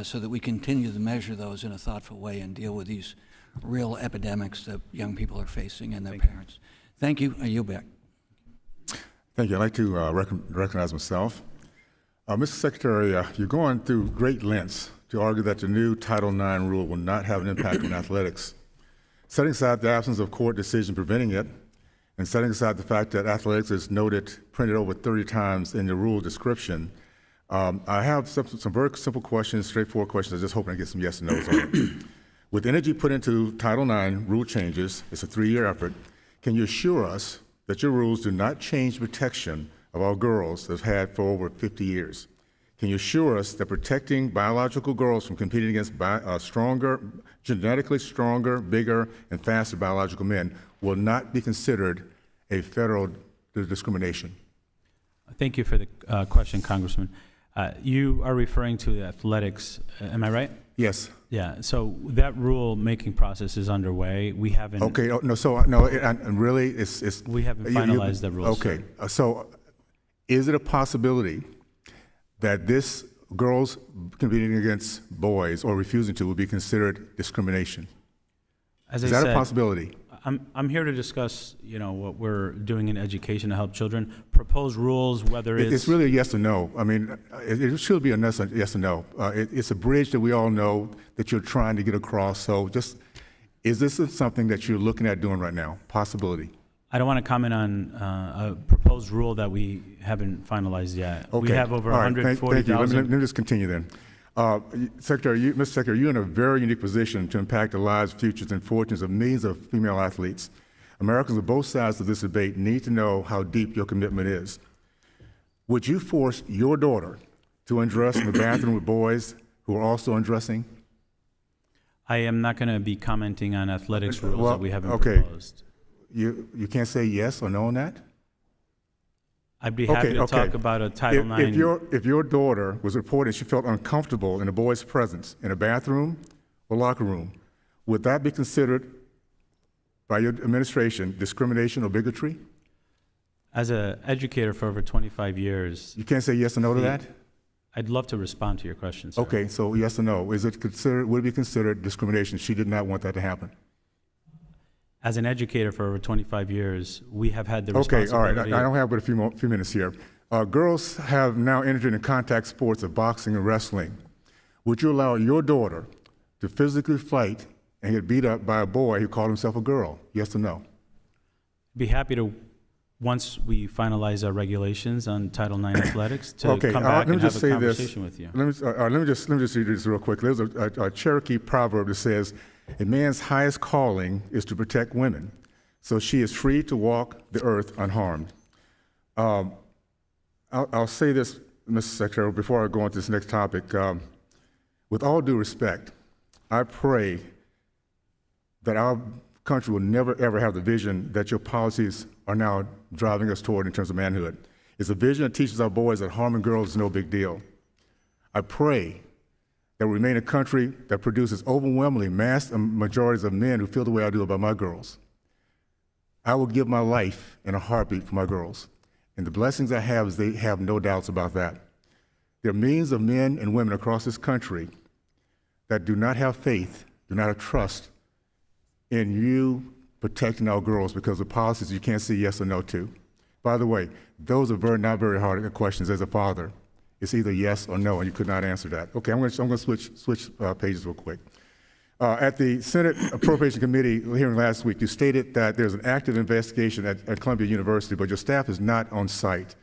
S18: so that we continue to measure those in a thoughtful way and deal with these real epidemics that young people are facing and their parents. Thank you. I yield back.
S14: Thank you. I'd like to recognize myself. Mr. Secretary, you're going through great lengths to argue that the new Title IX rule will not have an impact on athletics. Setting aside the absence of court decision preventing it, and setting aside the fact that athletics is noted, printed over 30 times in the rule description, I have some very simple questions, straightforward questions. I'm just hoping to get some yes and no's on it. With energy put into Title IX rule changes, it's a 3-year effort, can you assure us that your rules do not change protection of our girls that have had for over 50 years? Can you assure us that protecting biological girls from competing against genetically stronger, bigger, and faster biological men will not be considered a federal discrimination?
S4: Thank you for the question, Congressman. You are referring to the athletics, am I right?
S14: Yes.
S4: Yeah, so that rule-making process is underway. We haven't...
S14: Okay, no, so, no, and really, it's...
S4: We haven't finalized the rules.
S14: Okay, so is it a possibility that this girls competing against boys or refusing to would be considered discrimination?
S4: As
S14: Is
S4: I
S14: that
S4: said,
S14: a possibility?
S4: I'm here to discuss, what we're doing in education to help children. Propose rules, whether
S14: It's really a yes or no. I mean, it should be a yes or no. It's a bridge that we all know that you're trying to get across. So just, is this something that you're looking at doing right now? Possibility?
S4: I don't want to comment on a proposed rule that we haven't finalized yet.
S14: Okay.
S4: We have over
S14: All right. Thank you.
S4: 140,000.
S14: Let me just continue then. Mr. Secretary, you're in a very unique position to impact the lives, futures, and fortunes of millions of female athletes. Americans on both sides of this debate need to know how deep your commitment is. Would you force your daughter to undress in the bathroom with boys who are also undressing?
S4: I am not going to be commenting on athletics rules that we haven't
S14: okay.
S4: proposed.
S14: You can't say yes or no on that?
S4: I'd be happy to talk about a Title IX.
S14: If your daughter was reporting she felt uncomfortable in a boy's presence in a bathroom or locker room, would that be considered by your administration discrimination or bigotry?
S4: As an educator for over 25 years.
S14: You can't say yes or no to that?
S4: I'd love to respond to your question, sir.
S14: Okay, so yes or no. Would it be considered discrimination? She did not want that to happen.
S4: As an educator for over 25 years, we have had the
S14: Okay,
S4: responsibility.
S14: all right. I don't have but a few minutes here. Girls have now entered into contact sports of boxing and wrestling. Would you allow your daughter to physically fight and get beat up by a boy who called himself a girl? Yes or no?
S4: Be happy to, once we finalize our regulations on Title IX athletics, to come back and have a conversation with you.
S14: Let me just read this real quick. There's a Cherokee proverb that says, "A man's highest calling is to protect women, so she is free to walk the earth unharmed." I'll say this, Mr. Secretary, before I go on to this next topic. With all due respect, I pray that our country will never, ever have the vision that your policies are now driving us toward in terms of manhood. It's a vision that teaches our boys that harming girls is no big deal. I pray that we remain a country that produces overwhelmingly mass majorities of men who feel the way I do about my girls. I will give my life in a heartbeat for my girls. And the blessings I have is they have no doubts about that. There are millions of men and women across this country that do not have faith, do not have trust in you protecting our girls because of policies you can't say yes or no to. By the way, those are not very hard questions as a father. It's either yes or no, and you could not answer that. Okay, I'm going to switch pages real quick. At the Senate Appropriation Committee hearing last week, you stated that there's an active investigation at Columbia University, but your staff is not on site.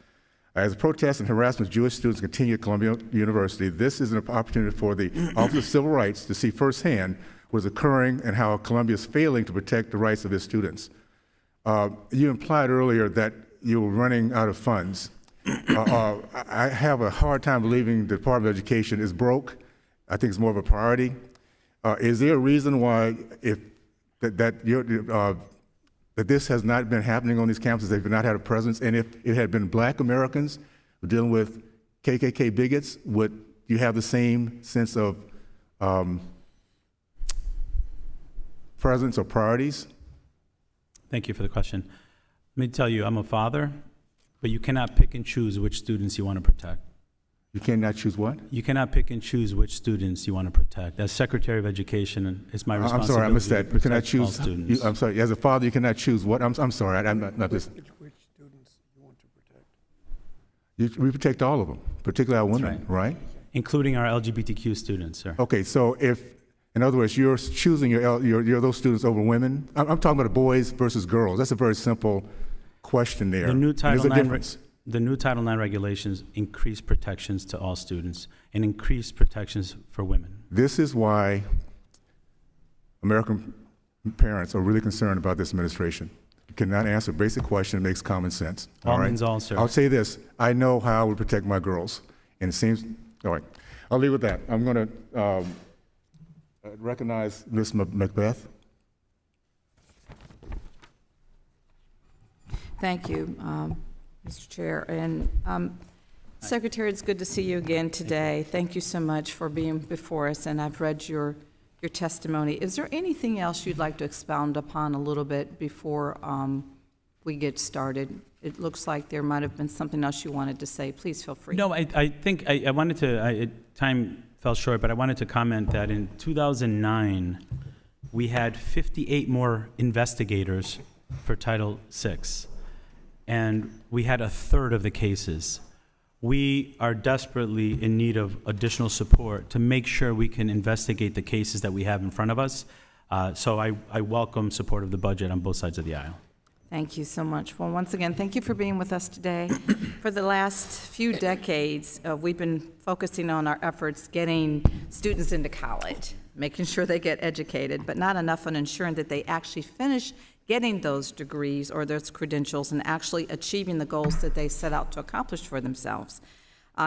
S14: As protests and harassment of Jewish students continue at Columbia University, this is an opportunity for the Office of Civil Rights to see firsthand what is occurring and how Columbia is failing to protect the rights of its students. You implied earlier that you were running out of funds. I have a hard time believing the Department of Education is broke. I think it's more of a priority. Is there a reason why that this has not been happening on these campuses? They've not had a presence. And if it had been Black Americans dealing with KKK bigots, would you have the same sense of presence or priorities?
S4: Thank you for the question. Let me tell you, I'm a father, but you cannot pick and choose which students you want to protect.
S14: You cannot choose what?
S4: You cannot pick and choose which students you want to protect. As Secretary of Education, it's my responsibility.
S14: I'm sorry, I missed that. You cannot choose.
S4: Students.
S14: I'm sorry. As a father, you cannot choose what? I'm sorry. I'm not this.
S3: Which students you want to protect?
S14: We protect all of them, particularly our women, right?
S4: Including our LGBTQ students, sir.
S14: Okay, so if, in other words, you're choosing those students over women, I'm talking about boys versus girls. That's a very simple question there.
S4: The new
S14: There's a difference.
S4: The new Title IX regulations increase protections to all students and increase protections for women.
S14: This is why American parents are really concerned about this administration. You cannot answer a basic question that makes common sense.
S4: All
S14: right?
S4: means all, sir.
S14: I'll say this, I know how I would protect my girls, and it seems, all right, I'll leave with that. I'm going to recognize Ms. Macbeth.
S13: Thank you, Mr. Chair. And Secretary, it's good to see you again today. Thank you so much for being before us, and I've read your testimony. Is there anything else you'd like to expound upon a little bit before we get started? It looks like there might have been something else you wanted to say. Please feel free.
S4: No, I think I wanted to, time fell short, but I wanted to comment that in 2009, we had 58 more investigators for Title VI, and we had a third of the cases. We are desperately in need of additional support to make sure we can investigate the cases that we have in front of us. So I welcome support of the budget on both sides of the aisle.
S13: Thank you so much. Well, once again, thank you for being with us today. For the last few decades, we've been focusing on our efforts getting students into college, making sure they get educated, but not enough on ensuring that they actually finish getting those degrees or those credentials and actually achieving the goals that they set out to accomplish for themselves,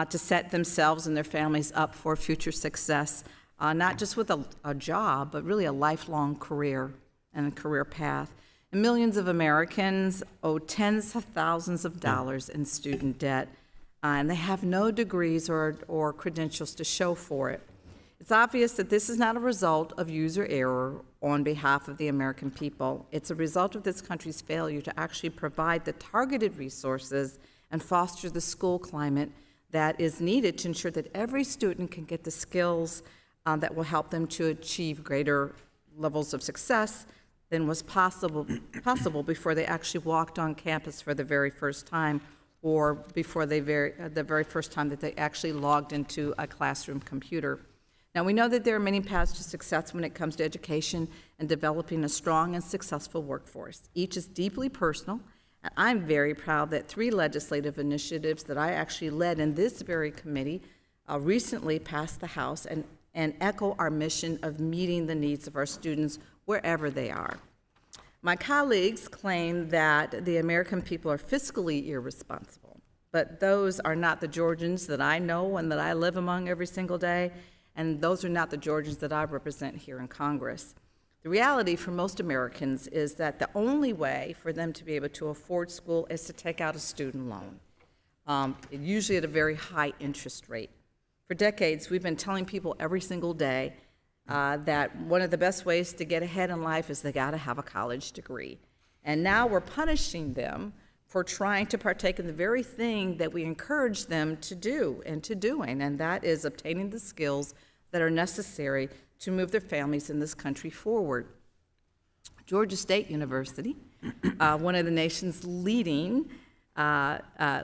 S13: to set themselves and their families up for future success, not just with a job, but really a lifelong career and a career path. And millions of Americans owe tens of thousands of dollars in student debt, and they have no degrees or credentials to show for it. It's obvious that this is not a result of user error on behalf of the American people. It's a result of this country's failure to actually provide the targeted resources and foster the school climate that is needed to ensure that every student can get the skills that will help them to achieve greater levels of success than was possible before they actually walked on campus for the very first time, or before the very first time that they actually logged into a classroom computer. Now, we know that there are many paths to success when it comes to education and developing a strong and successful workforce. Each is deeply personal, and I'm very proud that 3 legislative initiatives that I actually led in this very committee recently passed the House and echo our mission of meeting the needs of our students wherever they are. My colleagues claim that the American people are fiscally irresponsible, but those are not the Georgians that I know and that I live among every single day, and those are not the Georgians that I represent here in Congress. The reality for most Americans is that the only way for them to be able to afford school is to take out a student loan, usually at a very high interest rate. For decades, we've been telling people every single day that one of the best ways to get ahead in life is they got to have a college degree. And now we're punishing them for trying to partake in the very thing that we encourage them to do and to doing, and that is obtaining the skills that are necessary to move their families in this country forward. Georgia State University, one of the nation's leading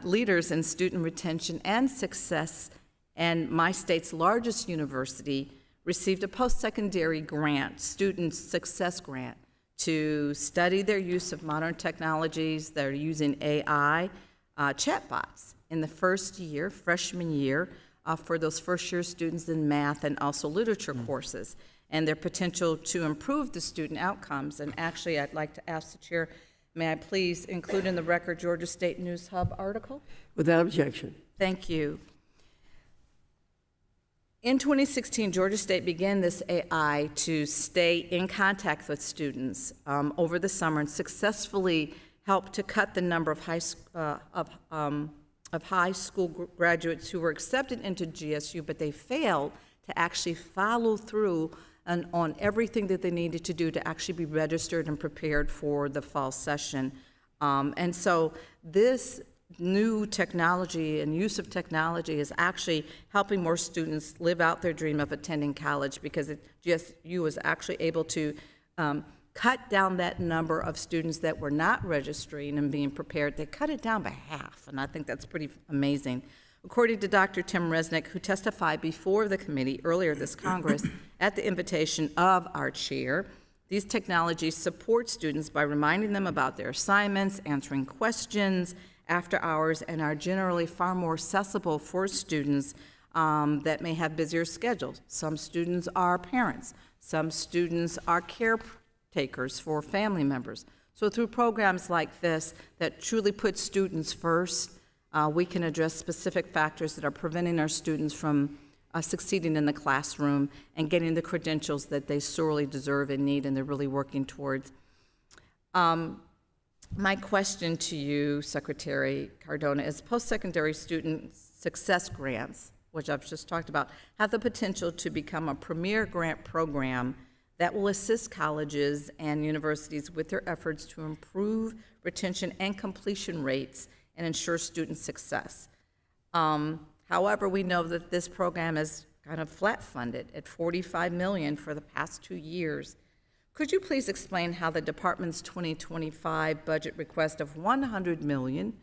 S13: leaders in student retention and success, and my state's largest university, received a post-secondary grant, student success grant, to study their use of modern technologies. They're using AI chatbots in the first year, freshman year, for those first-year students in math and also literature courses, and their potential to improve the student outcomes. And actually, I'd like to ask the chair, may I please include in the record Georgia State News Hub article?
S2: Without objection.
S13: Thank you. In 2016, Georgia State began this AI to stay in contact with students over the summer and successfully helped to cut the number of high school graduates who were accepted into GSU, but they failed to actually follow through on everything that they needed to do to actually be registered and prepared for the fall session. And so this new technology and use of technology is actually helping more students live out their dream of attending college, because GSU was actually able to
S19: cut down that number of students that were not registering and being prepared. They cut it down by half, and I think that's pretty amazing. According to Dr. Tim Resnick, who testified before the committee earlier this Congress at the invitation of our chair, these technologies support students by reminding them about their assignments, answering questions after hours, and are generally far more accessible for students that may have busier schedules. Some students are parents. Some students are caretakers for family members. So through programs like this that truly put students first, we can address specific factors that are preventing our students from succeeding in the classroom and getting the credentials that they sorely deserve and need, and they're really working towards. My question to you, Secretary Cardona, is post-secondary student success grants, which I've just talked about, have the potential to become a premier grant program that will assist colleges and universities with their efforts to improve retention and completion rates and ensure student success. However, we know that this program is kind of flat funded at $45 million for the past 2 years. Could you please explain how the department's 2025 budget request of $100 million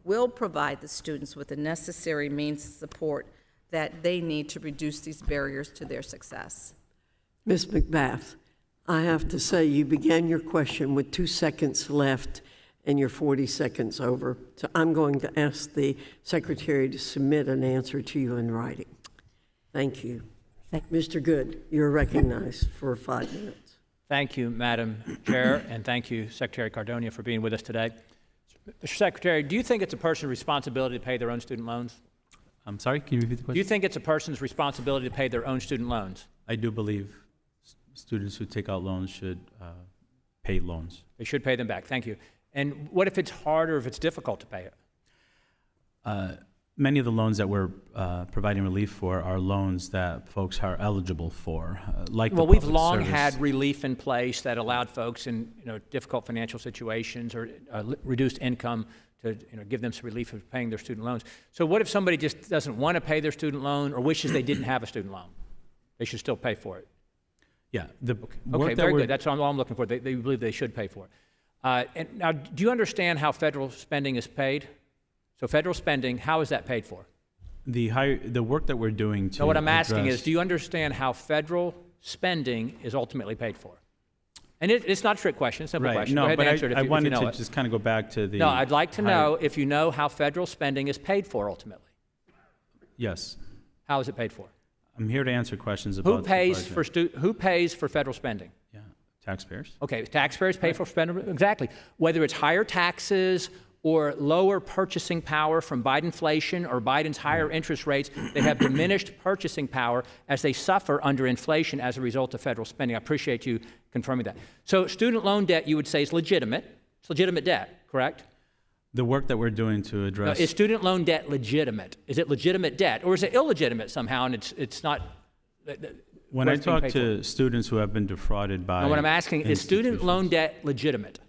S19: will provide the students with the necessary means and support that they need to reduce these barriers to their success?
S2: Ms. McBath, I have to say you began your question with 2 seconds left and you're 40 seconds over. So I'm going to ask the Secretary to submit an answer to you in writing. Thank you. Mr. Good, you're recognized for 5 minutes.
S20: Thank you, Madam Chair, and thank you, Secretary Cardona, for being with us today. Mr. Secretary, do you think it's a person's responsibility to pay their own student loans?
S4: I'm sorry, can you repeat the question?
S20: Do you think it's a person's responsibility to pay their own student loans?
S4: I do believe students who take out loans should pay loans.
S20: They should pay them back. Thank you. And what if it's hard or if it's difficult to pay it?
S4: Many of the loans that we're providing relief for are loans that folks are eligible for, like
S20: well,
S4: the
S20: we've
S4: public
S20: long
S4: service.
S20: had relief in place that allowed folks in difficult financial situations or reduced income to give them some relief of paying their student loans. So what if somebody just doesn't want to pay their student loan or wishes they didn't have a student loan? They should still pay for it.
S4: Yeah.
S20: Okay, very good. That's all I'm looking for. They believe they should pay for it. And now, do you understand how federal spending is paid? So federal spending, how is that paid for?
S4: The work that we're doing to
S20: No, what I'm asking
S4: address-
S20: is, do you understand how federal spending is ultimately paid for? And it's not a trick question, it's a simple
S4: Right.
S20: question.
S4: No,
S20: Go ahead
S4: but
S20: and answer it if
S4: I
S20: you
S4: wanted
S20: know
S4: to
S20: it.
S4: just kind of go back to the.
S20: No, I'd like to
S4: higher-
S20: know if you know how federal spending is paid for ultimately.
S4: Yes.
S20: How is it paid for?
S4: I'm here to answer questions about
S20: Who pays
S4: the budget.
S20: who pays for federal spending?
S4: Yeah, taxpayers.
S20: Okay, taxpayers pay for spending, exactly. Whether it's higher taxes or lower purchasing power from Bidenflation or Biden's higher interest rates, they have diminished purchasing power as they suffer under inflation as a result of federal spending. I appreciate you confirming that. So student loan debt, you would say, is legitimate. It's legitimate debt, correct?
S4: The work that we're doing to
S20: Now,
S4: address.
S20: is student loan debt legitimate? Is it legitimate debt, or is it illegitimate somehow, and it's not?
S4: When I
S20: what's being
S4: talk
S20: paid
S4: to students who have been defrauded by.
S20: Now, what I'm asking is student loan debt legitimate?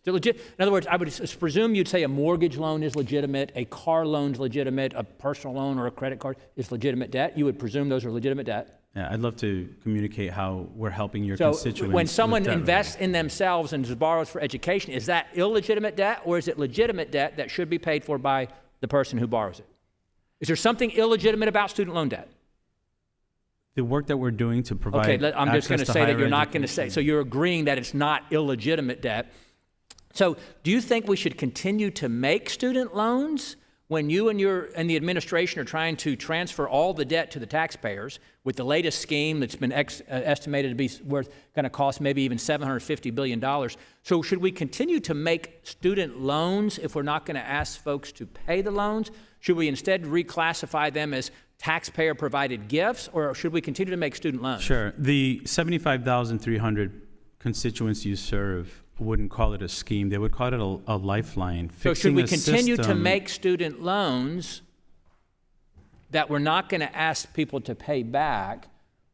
S20: Is it legit? In other words, I would presume you'd say a mortgage loan is legitimate, a car loan is legitimate, a personal loan or a credit card is legitimate debt. You would presume those are legitimate debt.
S4: Yeah, I'd love to communicate how we're helping your
S20: So
S4: constituents.
S20: when
S4: with
S20: someone
S4: debt
S20: invests in themselves and borrows for education, is that illegitimate debt, or is it legitimate debt that should be paid for by the person who borrows it? Is there something illegitimate about student loan debt?
S4: The work that we're doing to provide.
S20: Okay, I'm just going to say that
S4: higher
S20: you're not going to say,
S4: education.
S20: so you're agreeing that it's not illegitimate debt. So do you think we should continue to make student loans when you and the administration are trying to transfer all the debt to the taxpayers with the latest scheme that's been estimated to be going to cost maybe even $750 billion? So should we continue to make student loans if we're not going to ask folks to pay the loans? Should we instead reclassify them as taxpayer-provided gifts, or should we continue to make student loans?
S4: Sure. The 75,300 constituents you serve wouldn't call it a scheme. They would call it a lifeline.
S20: So should
S4: fixing
S20: we
S4: a
S20: continue to
S4: system-
S20: make student loans that we're not going to ask people to pay back,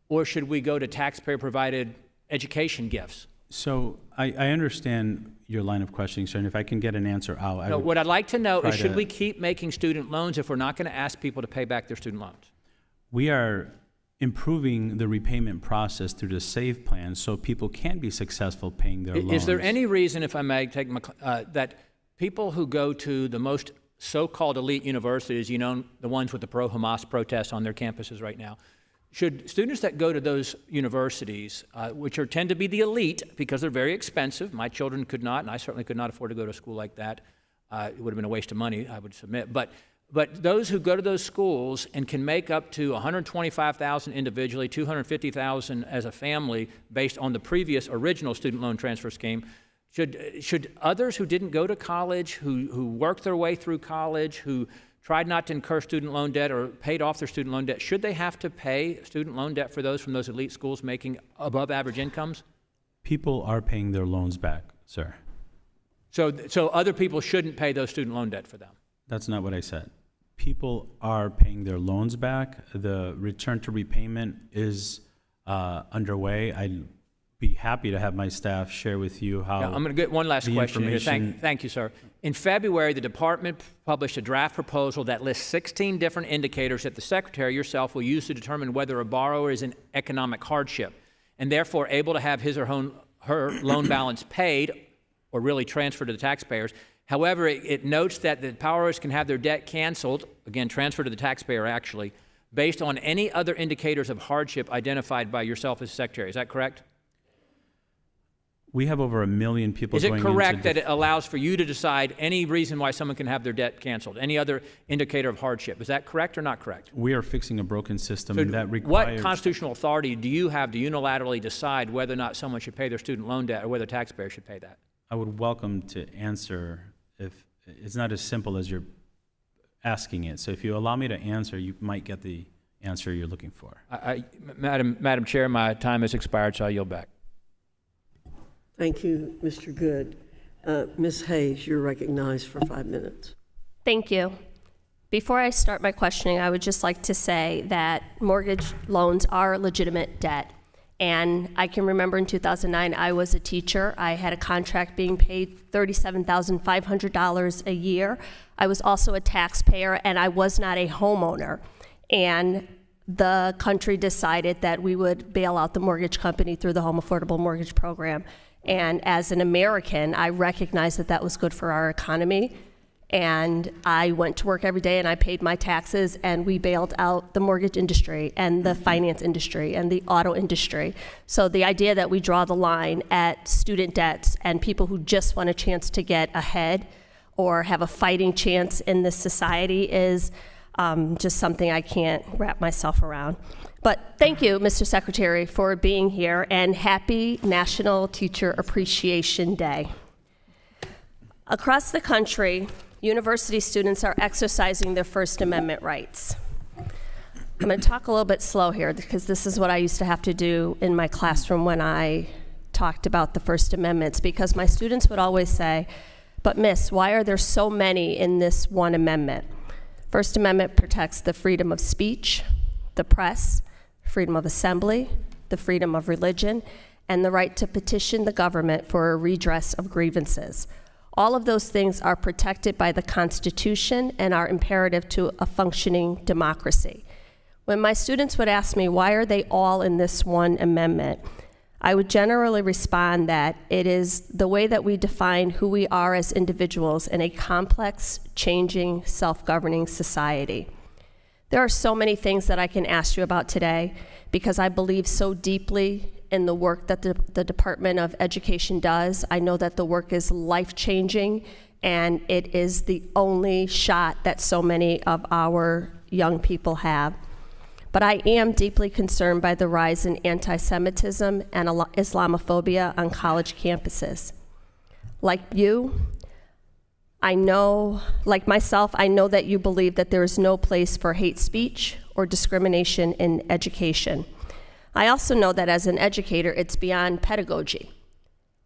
S20: or should we go to taxpayer-provided education gifts?
S4: So I understand your line of questioning, sir, and if I can get an answer out,
S20: No, what I'd like to know is,
S4: try
S20: should
S4: to-
S20: we keep making student loans if we're not going to ask people to pay back their student loans?
S4: we are improving the repayment process through the SAVE plan so people can be successful paying their loans.
S20: Is there any reason, if I may take that people who go to the most so-called elite universities, you know, the ones with the pro-Hamas protests on their campuses right now, should students that go to those universities, which tend to be the elite because they're very expensive, my children could not, and I certainly could not afford to go to a school like that. It would have been a waste of money, I would submit. But those who go to those schools and can make up to $125,000 individually, $250,000 as a family, based on the previous original student loan transfer scheme, should others who didn't go to college, who worked their way through college, who tried not to incur student loan debt or paid off their student loan debt, should they have to pay student loan debt for those from those elite schools making above average incomes?
S4: People are paying their loans back, sir.
S20: So other people shouldn't pay those student loan debt for them?
S4: That's not what I said. People are paying their loans back. The return to repayment is underway. I'd be happy to have my staff share with you how.
S20: Yeah, I'm going to get one last question here. Thank you, sir. In February, the department published a draft proposal that lists 16 different indicators that the secretary yourself will use to determine whether a borrower is in economic hardship and therefore able to have his or her loan balance paid or really transferred to the taxpayers. However, it notes that the borrowers can have their debt canceled, again, transferred to the taxpayer actually, based on any other indicators of hardship identified by yourself as secretary. Is that correct?
S4: We have over 1 million people
S20: Is it
S4: going
S20: correct that it allows for you to decide any reason why someone can have their debt canceled, any other indicator of hardship? Is that correct or not correct?
S4: We are fixing a broken system
S20: So
S4: that requires.
S20: what constitutional authority do you have to unilaterally decide whether or not someone should pay their student loan debt or whether the taxpayer should pay that?
S4: I would welcome to answer if it's not as simple as you're asking it. So if you allow me to answer, you might get the answer you're looking for.
S20: Madam Chair, my time has expired, so I yield back.
S2: Thank you, Mr. Good. Ms. Hayes, you're recognized for 5 minutes.
S21: Thank you. Before I start my questioning, I would just like to say that mortgage loans are legitimate debt. And I can remember in 2009, I was a teacher. I had a contract being paid $37,500 a year. I was also a taxpayer, and I was not a homeowner. And the country decided that we would bail out the mortgage company through the Home Affordable Mortgage Program. And as an American, I recognized that that was good for our economy. And I went to work every day and I paid my taxes, and we bailed out the mortgage industry and the finance industry and the auto industry. So the idea that we draw the line at student debts and people who just want a chance to get ahead or have a fighting chance in this society is just something I can't wrap myself around. But thank you, Mr. Secretary, for being here, and happy National Teacher Appreciation Day. Across the country, university students are exercising their First Amendment rights. I'm going to talk a little bit slow here because this is what I used to have to do in my classroom when I talked about the First Amendments, because my students would always say, but miss, why are there so many in this one amendment? First Amendment protects the freedom of speech, the press, freedom of assembly, the freedom of religion, and the right to petition the government for a redress of grievances. All of those things are protected by the Constitution and are imperative to a functioning democracy. When my students would ask me, why are they all in this one amendment? I would generally respond that it is the way that we define who we are as individuals in a complex, changing, self-governing society. There are so many things that I can ask you about today because I believe so deeply in the work that the Department of Education does. I know that the work is life-changing, and it is the only shot that so many of our young people have. But I am deeply concerned by the rise in anti-Semitism and Islamophobia on college campuses. Like you, I know, like myself, I know that you believe that there is no place for hate speech or discrimination in education. I also know that as an educator, it's beyond pedagogy.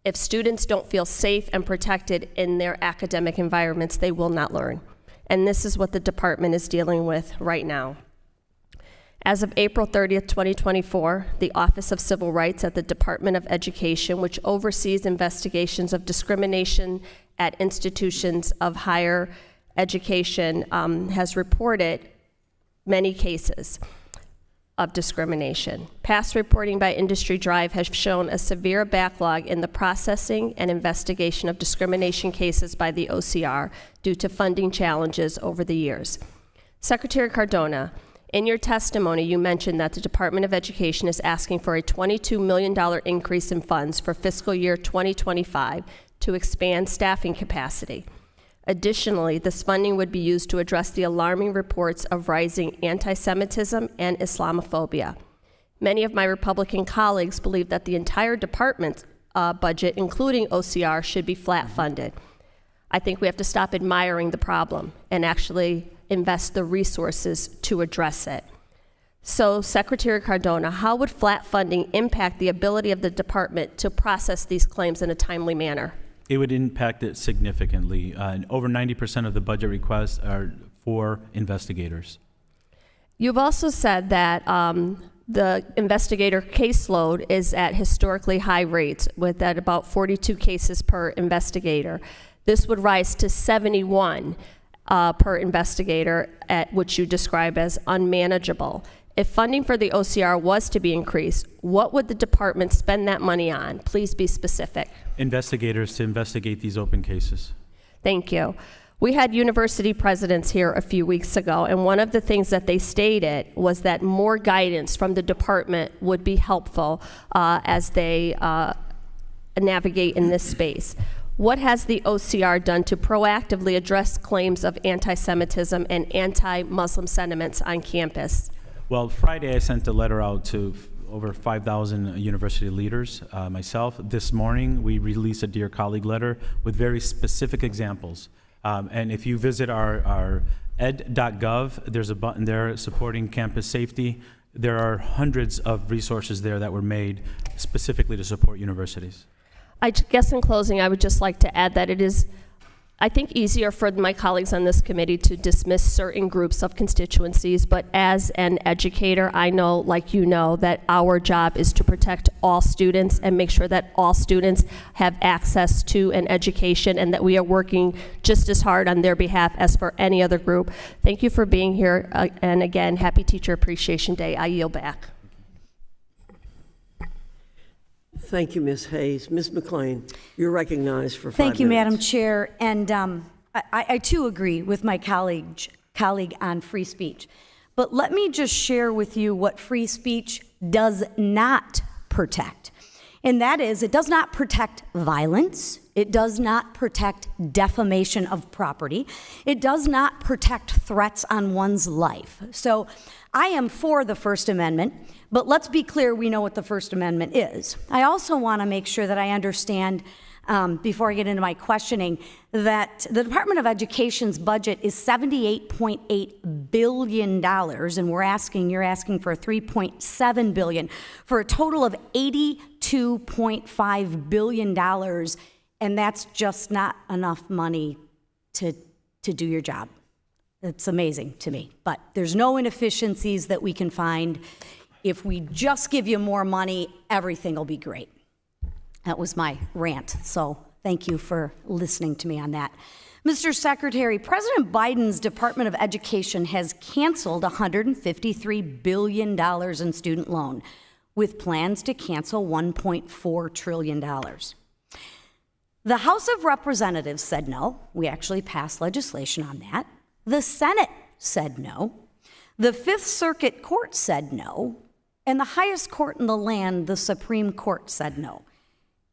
S21: If students don't feel safe and protected in their academic environments, they will not learn. And this is what the department is dealing with right now. As of April 30th, 2024, the Office of Civil Rights at the Department of Education, which oversees investigations of discrimination at institutions of higher education, has reported many cases. of discrimination. Past reporting by Industry Drive has shown a severe backlog in the processing and investigation of discrimination cases by the OCR due to funding challenges over the years. Secretary Cardona, in your testimony, you mentioned that the Department of Education is asking for a $22 million increase in funds for fiscal year 2025 to expand staffing capacity. Additionally, this funding would be used to address the alarming reports of rising anti-Semitism and Islamophobia. Many of my Republican colleagues believe that the entire department's budget, including OCR, should be flat funded. I think we have to stop admiring the problem and actually invest the resources to address it. So, Secretary Cardona, how would flat funding impact the ability of the department to process these claims in a timely manner?
S4: It would impact it significantly. Over 90% of the budget requests are for investigators.
S21: You've also said that the investigator caseload is at historically high rates, with at about 42 cases per investigator. This would rise to 71 per investigator, at which you describe as unmanageable. If funding for the OCR was to be increased, what would the department spend that money on? Please be specific.
S4: Investigators to investigate these open cases.
S21: Thank you. We had university presidents here a few weeks ago, and one of the things that they stated was that more guidance from the department would be helpful as they navigate in this space. What has the OCR done to proactively address claims of anti-Semitism and anti-Muslim sentiments on campus?
S4: Well, Friday I sent a letter out to over 5,000 university leaders, myself. This morning we released a Dear Colleague letter with very specific examples. And if you visit our ed.gov, there's a button there supporting campus safety. There are hundreds of resources there that were made specifically to support universities.
S21: I guess in closing, I would just like to add that it is, I think, easier for my colleagues on this committee to dismiss certain groups of constituencies, but as an educator, I know, like you know, that our job is to protect all students and make sure that all students have access to an education, and that we are working just as hard on their behalf as for any other group. Thank you for being here, and again, happy Teacher Appreciation Day. I yield back.
S2: Thank you, Ms. Hayes. Ms. McLean, you're recognized for 5 minutes.
S1: Thank you, Madam Chair. And I too agree with my colleague on free speech. But let me just share with you what free speech does not protect. And that is, it does not protect violence. It does not protect defamation of property. It does not protect threats on one's life. So I am for the First Amendment, but let's be clear, we know what the First Amendment is. I also want to make sure that I understand, before I get into my questioning, that the Department of Education's budget is $78.8 billion, and you're asking for $3.7 billion, for a total of $82.5 billion, and that's just not enough money to do your job. It's amazing to me, but there's no inefficiencies that we can find. If we just give you more money, everything will be great. That was my rant, so thank you for listening to me on that. Mr. Secretary, President Biden's Department of Education has canceled $153 billion in student loan, with plans to cancel $1.4 trillion. The House of Representatives said no. We actually passed legislation on that. The Senate said no. The Fifth Circuit Court said no. And the highest court in the land, the Supreme Court, said no.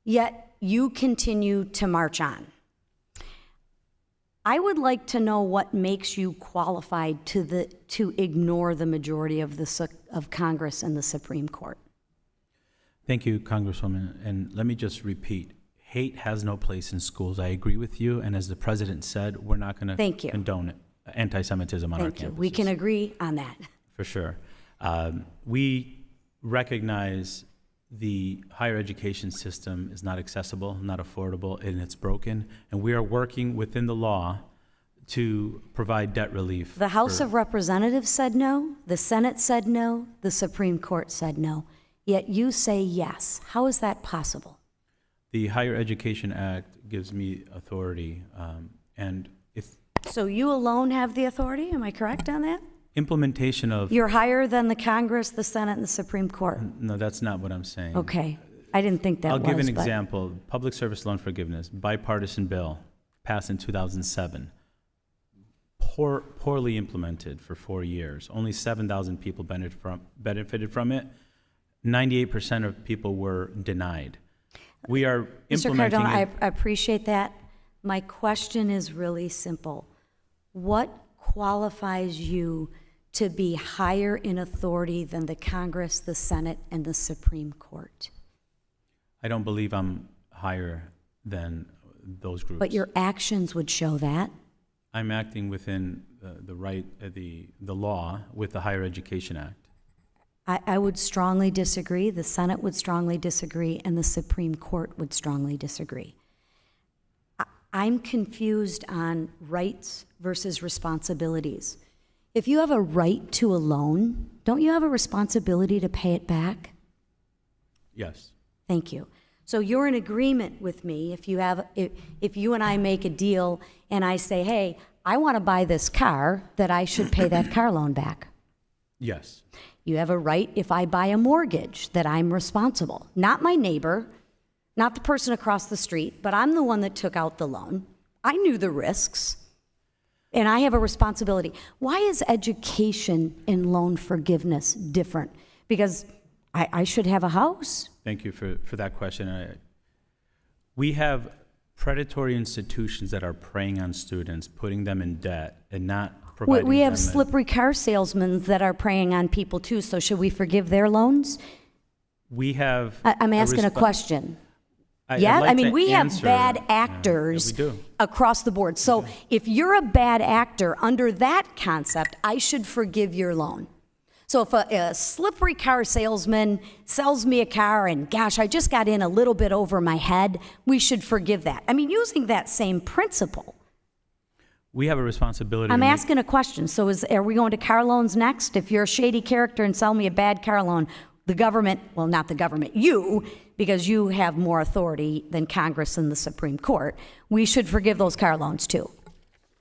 S1: Yet you continue to march on. I would like to know what makes you qualified to ignore the majority of Congress and the Supreme Court.
S4: Thank you, Congresswoman. And let me just repeat, hate has no place in schools. I agree with you. And as the president said, we're not going to condone it, anti-Semitism on our campuses.
S1: Thank you. We can agree on that.
S4: For sure. We recognize the higher education system is not accessible, not affordable, and it's broken. And we are working within the law to provide debt relief.
S1: The House of Representatives said no, the Senate said no, the Supreme Court said no, yet you say yes. How is that possible?
S4: The Higher Education Act gives me authority, and if...
S1: So you alone have the authority, am I correct on that?
S4: Implementation of,
S1: You're higher than the Congress, the Senate, and the Supreme Court.
S4: no, that's not what I'm saying.
S1: Okay. I didn't think that
S4: I'll
S1: was.
S4: give an
S1: but-
S4: example. Public service loan forgiveness, bipartisan bill, passed in 2007. Poorly implemented for 4 years. Only 7,000 people benefited from it. 98% of people were denied. We are
S1: Mr.
S4: implementing
S1: Cardona,
S4: it.
S1: I appreciate that. My question is really simple. What qualifies you to be higher in authority than the Congress, the Senate, and the Supreme Court?
S4: I don't believe I'm higher than those groups.
S1: But your actions would show that.
S4: I'm acting within the law with the Higher Education Act.
S1: I would strongly disagree, the Senate would strongly disagree, and the Supreme Court would strongly disagree. I'm confused on rights versus responsibilities. If you have a right to a loan, don't you have a responsibility to pay it back?
S4: Yes.
S1: Thank you. So you're in agreement with me if you and I make a deal and I say, hey, I want to buy this car, that I should pay that car loan back.
S4: Yes.
S1: You have a right if I buy a mortgage that I'm responsible. Not my neighbor, not the person across the street, but I'm the one that took out the loan. I knew the risks, and I have a responsibility. Why is education and loan forgiveness different? Because I should have a house.
S4: Thank you for that question. We have predatory institutions that are preying on students, putting them in debt, and not providing
S1: We have
S4: them
S1: slippery car salesmen that are preying on people too, so should we forgive their loans?
S4: We have.
S1: I'm asking a question.
S4: I'd
S1: Yeah,
S4: like
S1: I mean,
S4: to
S1: we have
S4: answer.
S1: bad
S4: Yeah,
S1: actors
S4: we do.
S1: across the board. So if you're a bad actor under that concept, I should forgive your loan. So if a slippery car salesman sells me a car and gosh, I just got in a little bit over my head, we should forgive that. I mean, using that same principle.
S4: We have a responsibility.
S1: I'm
S4: to make-
S1: asking a question. So are we going to car loans next? If you're a shady character and sell me a bad car loan, the government, well, not the government, you, because you have more authority than Congress and the Supreme Court, we should forgive those car loans too.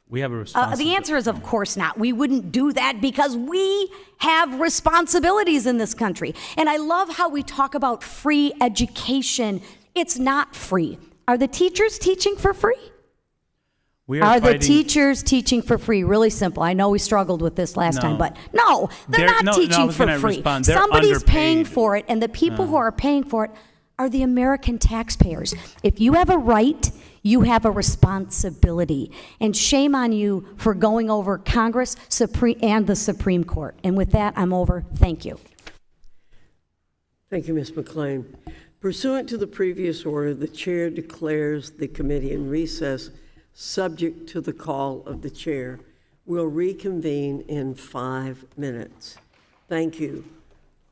S4: We have a responsibility.
S1: The answer is, of course not. We wouldn't do that because we have responsibilities in this country. And I love how we talk about free education. It's not free. Are the teachers teaching for free?
S4: We
S1: Are the
S4: fighting-
S1: teachers teaching for free? Really simple. I know we struggled with this last time, but no, they're not
S4: no, I
S1: teaching
S4: was
S1: for
S4: gonna
S1: free.
S4: respond. They're
S1: Somebody's paying
S4: underpaid.
S1: for it, and the people who are paying for it are the American taxpayers. If you have a right, you have a responsibility. And shame on you for going over Congress and the Supreme Court. And with that, I'm over. Thank you.
S2: Thank you, Ms. McLean. Pursuant to the previous order, the chair declares the committee in recess, subject to the call of the chair. We'll reconvene in 5 minutes. Thank you.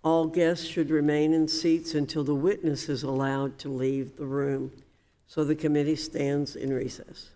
S2: All guests should remain in seats until the witness is allowed to leave the room. So the committee stands in recess.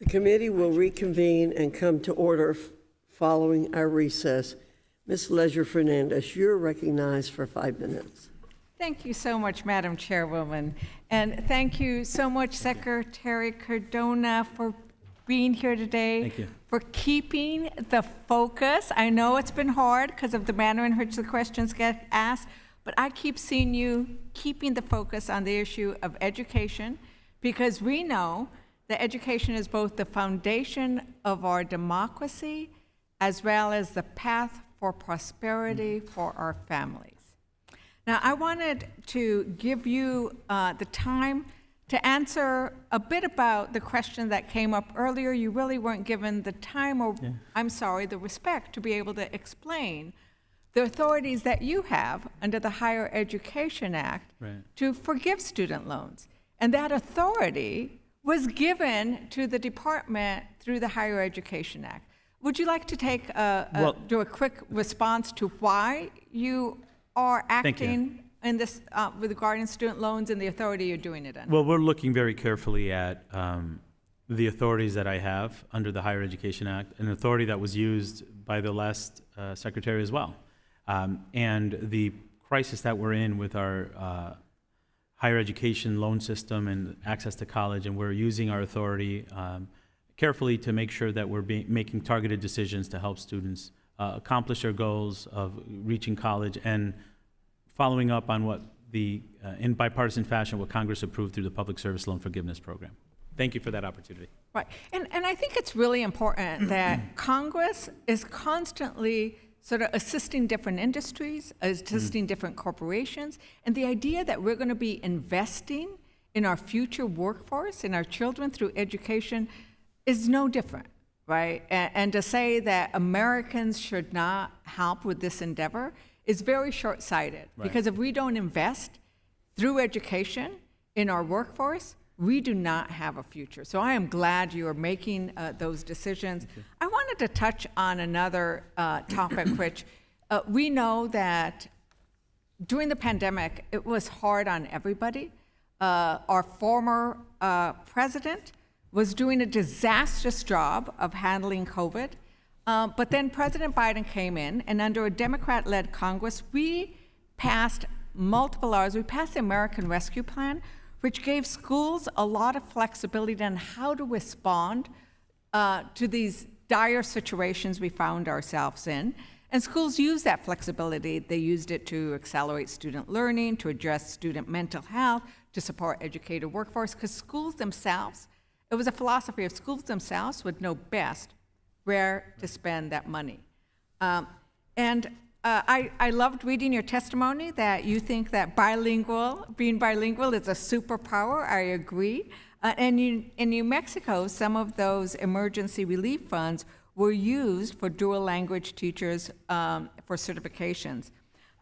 S2: The committee will reconvene and come to order following our recess. Ms. Leisure Fernandez, you're recognized for 5 minutes.
S5: Thank you so much, Madam Chairwoman. And thank you so much, Secretary Cardona, for being here today.
S4: Thank you.
S5: For keeping the focus. I know it's been hard because of the manner in which the questions get asked, but I keep seeing you keeping the focus on the issue of education, because we know that education is both the foundation of our democracy as well as the path for prosperity for our families. Now, I wanted to give you the time to answer a bit about the question that came up earlier. You really weren't given the time, or I'm sorry, the respect to be able to explain the authorities that you have under the Higher Education Act to forgive student loans. And that authority was given to the department through the Higher Education Act. Would you like to take do a quick response to why you are acting in this regarding student loans and the authority you're doing it under?
S4: Well, we're looking very carefully at the authorities that I have under the Higher Education Act, an authority that was used by the last secretary as well. And the crisis that we're in with our higher education loan system and access to college, and we're using our authority carefully to make sure that we're making targeted decisions to help students accomplish their goals of reaching college and following up on what in bipartisan fashion, what Congress approved through the Public Service Loan Forgiveness Program. Thank you for that opportunity.
S5: Right, and I think it's really important that Congress is constantly sort of assisting different industries, assisting different corporations, and the idea that we're going to be investing in our future workforce, in our children through education, is no different, right? And to say that Americans should not help with this endeavor is very short-sighted, because if we don't invest through education in our workforce, we do not have a future. So I am glad you are making those decisions. I wanted to touch on another topic, which we know that during the pandemic, it was hard on everybody. Our former president was doing a disastrous job of handling COVID. But then President Biden came in, and under a Democrat-led Congress, we passed multiple laws. We passed the American Rescue Plan, which gave schools a lot of flexibility on how to respond to these dire situations we found ourselves in. And schools used that flexibility. They used it to accelerate student learning, to address student mental health, to support educated workforce, because schools themselves, it was a philosophy of schools themselves would know best where to spend that money. I loved reading your testimony that you think that being bilingual is a superpower. I agree. And in New Mexico, some of those emergency relief funds were used for dual language teachers for certifications.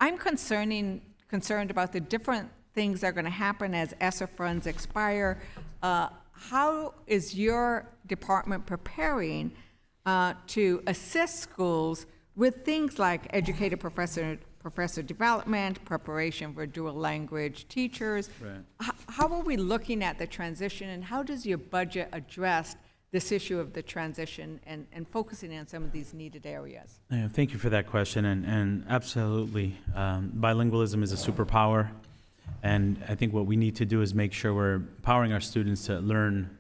S5: I'm concerned about the different things that are going to happen as ESSER funds expire. How is your department preparing to assist schools with things like educated professor development, preparation for dual language teachers? How are we looking at the transition, and how does your budget address this issue of the transition and focusing on some of these needed areas?
S4: Thank you for that question, and absolutely, bilingualism is a superpower, and I think what we need to do is make sure we're empowering our students to learn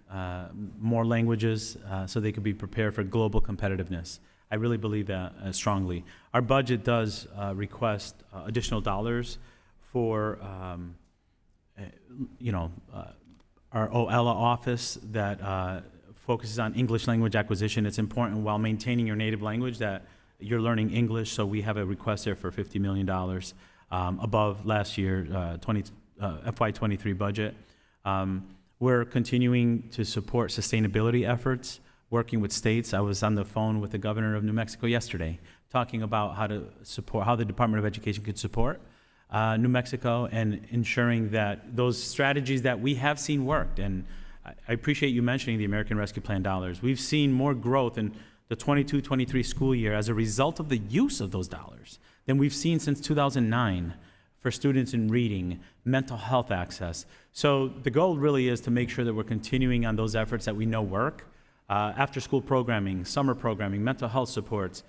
S4: more languages so they could be prepared for global competitiveness. I really believe that strongly. Our budget does request additional dollars for, our OELA office that focuses on English language acquisition. It's important while maintaining your native language that you're learning English, so we have a request there for $50 million above last year, FY23 budget. We're continuing to support sustainability efforts, working with states. I was on the phone with the governor of New Mexico yesterday, talking about how the Department of Education could support New Mexico and ensuring that those strategies that we have seen worked. And I appreciate you mentioning the American Rescue Plan dollars. We've seen more growth in the 22-23 school year as a result of the use of those dollars than we've seen since 2009 for students in reading, mental health access. So the goal really is to make sure that we're continuing on those efforts that we know work. after-school programming, summer programming, mental health supports.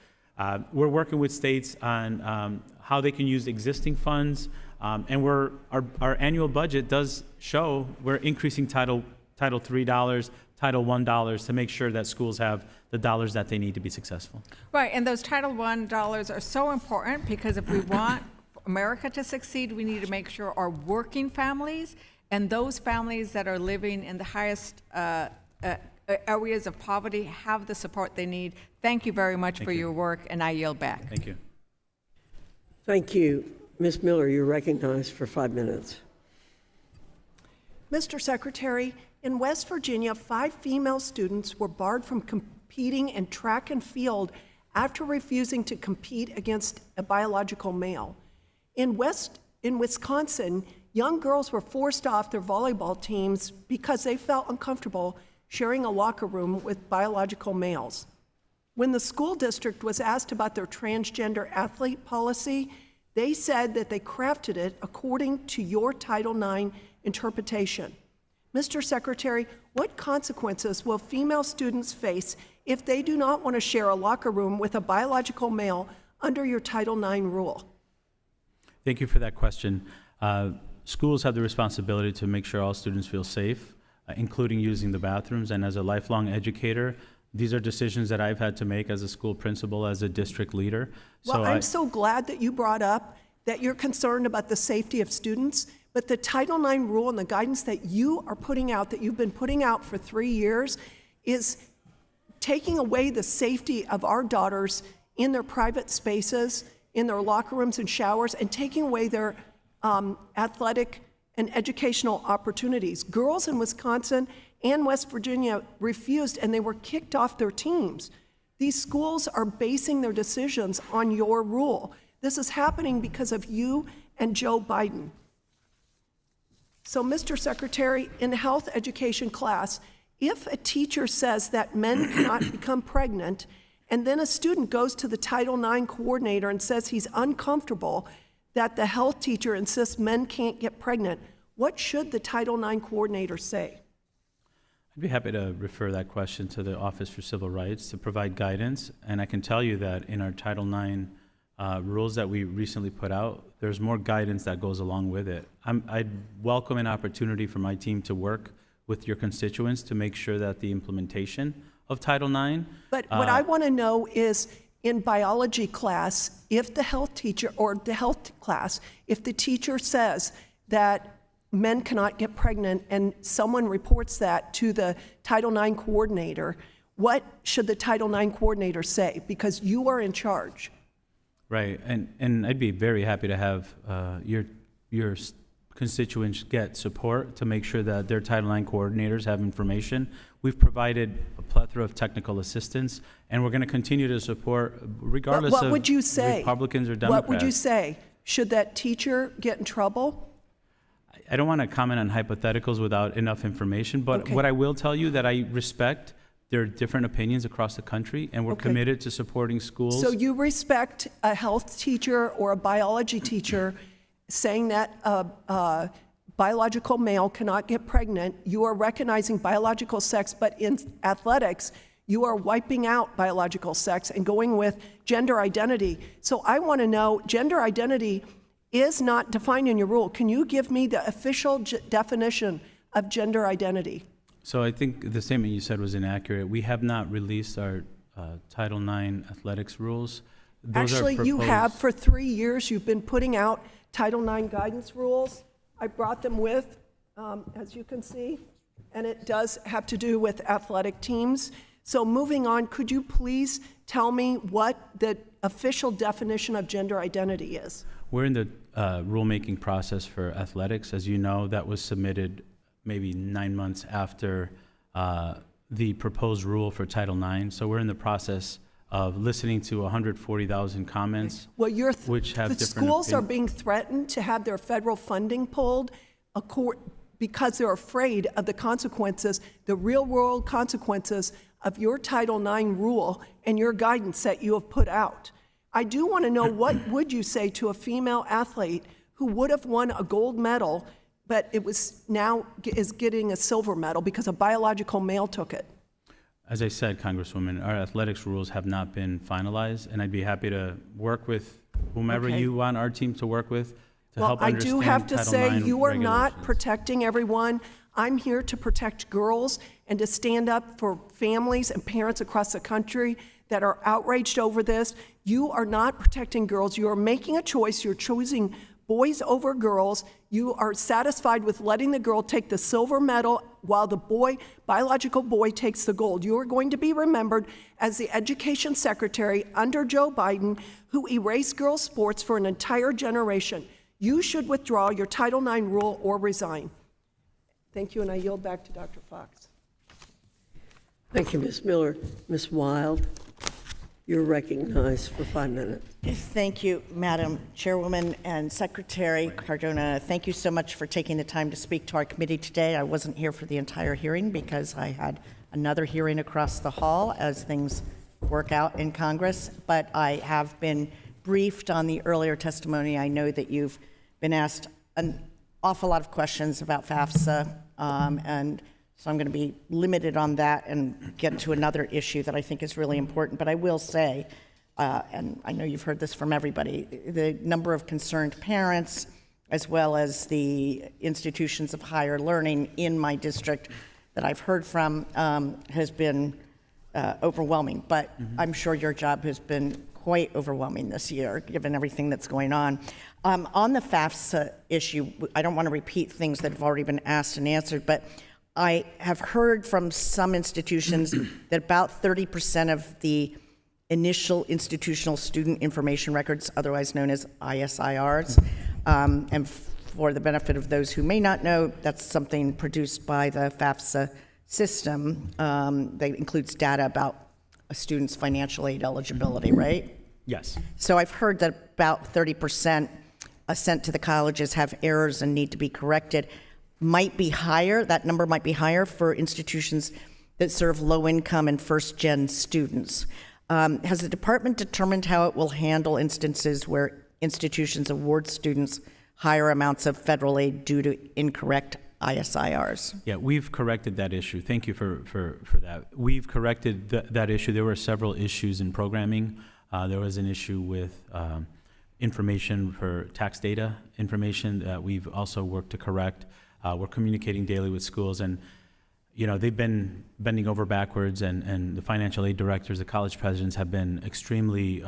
S4: We're working with states on how they can use existing funds, and our annual budget does show we're increasing Title III dollars, Title I dollars to make sure that schools have the dollars that they need to be successful.
S5: Right, and those Title I dollars are so important because if we want America to succeed, we need to make sure our working families and those families that are living in the highest areas of poverty have the support they need. Thank you very much for your work, and I yield back.
S4: Thank you.
S2: Thank you. Ms. Miller, you're recognized for 5 minutes.
S6: Mr. Secretary, in West Virginia, 5 female students were barred from competing in track and field after refusing to compete against a biological male. In Wisconsin, young girls were forced off their volleyball teams because they felt uncomfortable sharing a locker room with biological males. When the school district was asked about their transgender athlete policy, they said that they crafted it according to your Title IX interpretation. Mr. Secretary, what consequences will female students face if they do not want to share a locker room with a biological male under your Title IX rule?
S4: Thank you for that question. Schools have the responsibility to make sure all students feel safe, including using the bathrooms. And as a lifelong educator, these are decisions that I've had to make as a school principal, as a district leader.
S6: Well, I'm so glad that you brought up that you're concerned about the safety of students, but the Title IX rule and the guidance that you are putting out, that you've been putting out for 3 years, is taking away the safety of our daughters in their private spaces, in their locker rooms and showers, and taking away their athletic and educational opportunities. Girls in Wisconsin and West Virginia refused, and they were kicked off their teams. These schools are basing their decisions on your rule. This is happening because of you and Joe Biden. So, Mr. Secretary, in health education class, if a teacher says that men cannot become pregnant, and then a student goes to the Title IX coordinator and says he's uncomfortable that the health teacher insists men can't get pregnant, what should the Title IX coordinator say?
S4: I'd be happy to refer that question to the Office for Civil Rights to provide guidance. And I can tell you that in our Title IX rules that we recently put out, there's more guidance that goes along with it. I'd welcome an opportunity for my team to work with your constituents to make sure that the implementation of Title IX.
S6: But what I want to know is, in biology class, if the health teacher, or the health class, if the teacher says that men cannot get pregnant and someone reports that to the Title IX coordinator, what should the Title IX coordinator say? Because you are in charge.
S4: Right, and I'd be very happy to have your constituents get support to make sure that their Title IX coordinators have information. We've provided a plethora of technical assistance, and we're going to continue to support regardless
S6: what
S4: of
S6: would you say?
S4: Republicans or Democrats.
S6: What would you say? Should that teacher get in trouble?
S4: I don't want to comment on hypotheticals without enough information, but
S6: Okay.
S4: what I will tell you that I respect there are different opinions across the country, and we're
S6: Okay.
S4: committed to supporting schools.
S6: So you respect a health teacher or a biology teacher saying that a biological male cannot get pregnant. You are recognizing biological sex, but in athletics, you are wiping out biological sex and going with gender identity. So I want to know, gender identity is not defined in your rule. Can you give me the official definition of gender identity?
S4: So I think the statement you said was inaccurate. We have not released our Title IX athletics rules. Those
S6: Actually,
S4: are
S6: you
S4: proposed.
S6: have for 3 years. You've been putting out Title IX guidance rules. I brought them with, as you can see, and it does have to do with athletic teams. So moving on, could you please tell me what the official definition of gender identity is?
S4: We're in the rulemaking process for athletics. As you know, that was submitted maybe 9 months after the proposed rule for Title IX. So we're in the process of listening to 140,000 comments,
S6: Well,
S4: which have
S6: the
S4: different
S6: schools are
S4: opinions.
S6: being threatened to have their federal funding pulled because they're afraid of the consequences, the real-world consequences of your Title IX rule and your guidance that you have put out. I do want to know, what would you say to a female athlete who would have won a gold medal, but it was now is getting a silver medal because a biological male took it?
S4: As I said, Congresswoman, our athletics rules have not been finalized, and I'd be happy to work with whomever
S6: Okay.
S4: you want our team to work with to
S6: Well,
S4: help
S6: I
S4: understand
S6: do have to
S4: Title
S6: say,
S4: IX
S6: you are not
S4: regulations.
S6: protecting everyone. I'm here to protect girls and to stand up for families and parents across the country that are outraged over this. You are not protecting girls. You are making a choice. You're choosing boys over girls. You are satisfied with letting the girl take the silver medal while the boy, biological boy, takes the gold. You are going to be remembered as the education secretary under Joe Biden who erased girls' sports for an entire generation. You should withdraw your Title IX rule or resign. Thank you, and I yield back to Dr. Fox.
S2: Thank you, Ms. Miller. Ms. Wild, you're recognized for 5 minutes.
S7: Thank you, Madam Chairwoman and Secretary Cardona. Thank you so much for taking the time to speak to our committee today. I wasn't here for the entire hearing because I had another hearing across the hall as things work out in Congress, but I have been briefed on the earlier testimony. I know that you've been asked an awful lot of questions about FAFSA, and so I'm going to be limited on that and get to another issue that I think is really important. But I will say, and I know you've heard this from everybody, the number of concerned parents, as well as the institutions of higher learning in my district that I've heard from has been overwhelming. But I'm sure your job has been quite overwhelming this year, given everything that's going on. On the FAFSA issue, I don't want to repeat things that have already been asked and answered, but I have heard from some institutions that about 30% of the initial institutional student information records, otherwise known as ISIRs, and for the benefit of those who may not know, that's something produced by the FAFSA system that includes data about a student's financial aid eligibility, right?
S4: Yes.
S7: So I've heard that about 30% sent to the colleges have errors and need to be corrected. Might be higher, that number might be higher for institutions that serve low-income and first-gen students. Has the department determined how it will handle instances where institutions award students higher amounts of federal aid due to incorrect ISIRs?
S4: Yeah, we've corrected that issue. Thank you for that. We've corrected that issue. There were several issues in programming. There was an issue with information for tax data information that we've also worked to correct. We're communicating daily with schools, and you know, they've been bending over backwards, and the financial aid directors, the college presidents have been extremely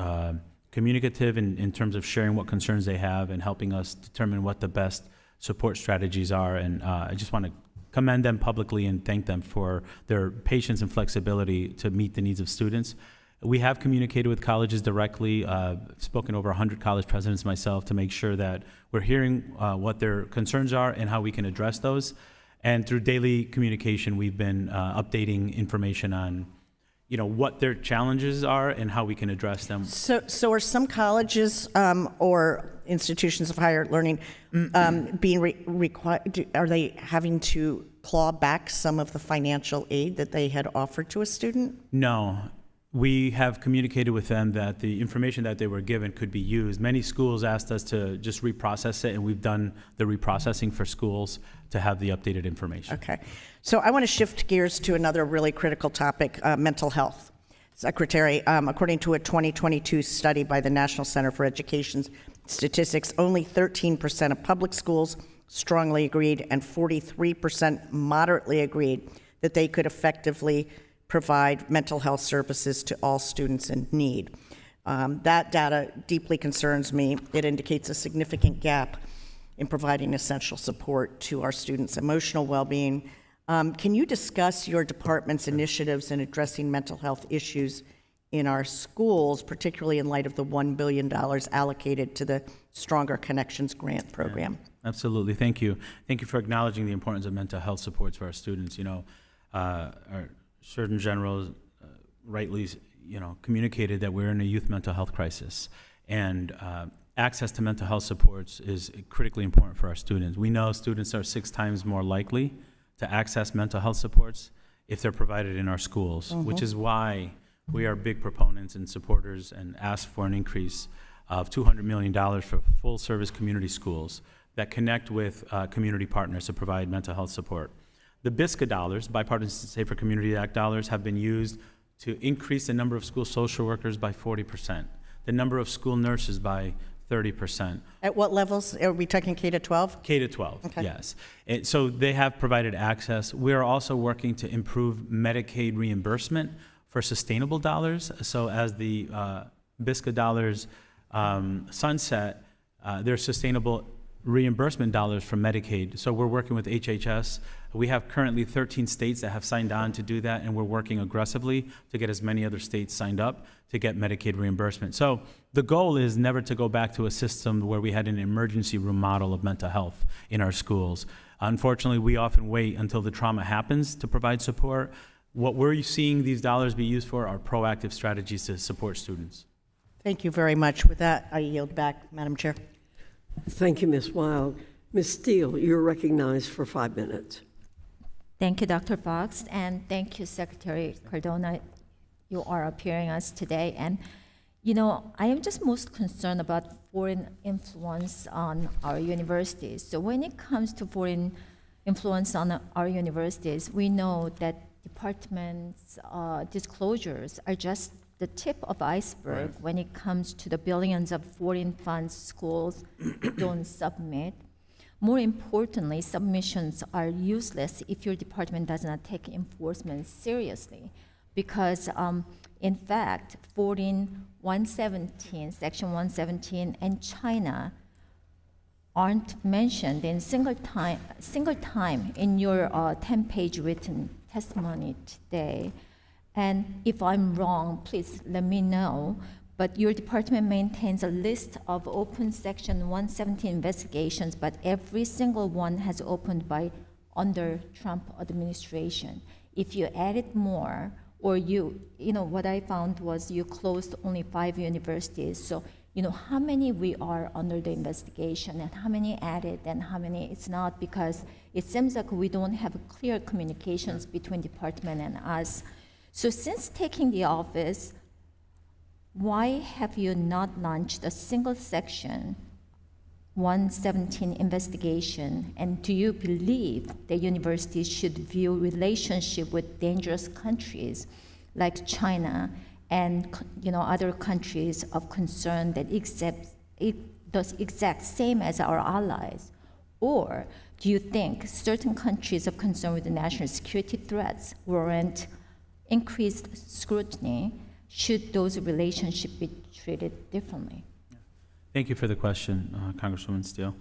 S4: communicative in terms of sharing what concerns they have and helping us determine what the best support strategies are. And I just want to commend them publicly and thank them for their patience and flexibility to meet the needs of students. We have communicated with colleges directly, spoken over 100 college presidents myself to make sure that we're hearing what their concerns are and how we can address those. And through daily communication, we've been updating information on, you know, what their challenges are and how we can address them.
S7: So are some colleges or institutions of higher learning being required, are they having to claw back some of the financial aid that they had offered to a student?
S4: No. We have communicated with them that the information that they were given could be used. Many schools asked us to just reprocess it, and we've done the reprocessing for schools to have the updated information.
S7: Okay. So I want to shift gears to another really critical topic, mental health. Secretary, according to a 2022 study by the National Center for Education Statistics, only 13% of public schools strongly agreed and 43% moderately agreed that they could effectively provide mental health services to all students in need. That data deeply concerns me. It indicates a significant gap in providing essential support to our students' emotional well-being. Can you discuss your department's initiatives in addressing mental health issues in our schools, particularly in light of the $1 billion allocated to the Stronger Connections grant program?
S4: Yeah, absolutely. Thank you. Thank you for acknowledging the importance of mental health supports for our students. You know, our Surgeon General rightly, you know, communicated that we're in a youth mental health crisis, and access to mental health supports is critically important for our students. We know students are 6 times more likely to access mental health supports if they're provided in our schools, which is why we are big proponents and supporters and ask for an increase of $200 million for full-service community schools that connect with community partners to provide mental health support. The BISCA dollars, Bipartisan Safer Community Act dollars, have been used to increase the number of school social workers by 40%, the number of school nurses by 30%.
S7: At what levels? Are we talking K to 12?
S4: K to 12,
S7: Okay.
S4: yes. And so they have provided access. We are also working to improve Medicaid reimbursement for sustainable dollars. So as the BISCA dollars sunset, there's sustainable reimbursement dollars from Medicaid. So we're working with HHS. We have currently 13 states that have signed on to do that, and we're working aggressively to get as many other states signed up to get Medicaid reimbursement. So the goal is never to go back to a system where we had an emergency room model of mental health in our schools. Unfortunately, we often wait until the trauma happens to provide support. What we're seeing these dollars be used for are proactive strategies to support students.
S7: Thank you very much. With that, I yield back, Madam Chair.
S2: Thank you, Ms. Wild. Ms. Steele, you're recognized for 5 minutes.
S8: Thank you, Dr. Fox, and thank you, Secretary Cardona. You are appearing us today. And, you know, I am just most concerned about foreign influence on our universities. So when it comes to foreign influence on our universities, we know that departments' disclosures are just the tip of iceberg when it comes to the billions of foreign funds schools don't submit. More importantly, submissions are useless if your department does not take enforcement seriously, because in fact, foreign 117, Section 117, and China aren't mentioned in single time in your 10-page written testimony today. And if I'm wrong, please let me know. But your department maintains a list of open Section 117 investigations, but every single one has opened by under Trump administration. If you added more, or you know, what I found was you closed only 5 universities. So, you know, how many we are under the investigation and how many added and how many it's not, because it seems like we don't have clear communications between department and us. So since taking the office, why have you not launched a single Section 117 investigation? And do you believe that universities should view relationship with dangerous countries like China and, you know, other countries of concern that does exact same as our allies? Or do you think certain countries of concern with the national security threats warrant increased scrutiny? Should those relationships be treated differently?
S4: Thank you for the question, Congresswoman Steele.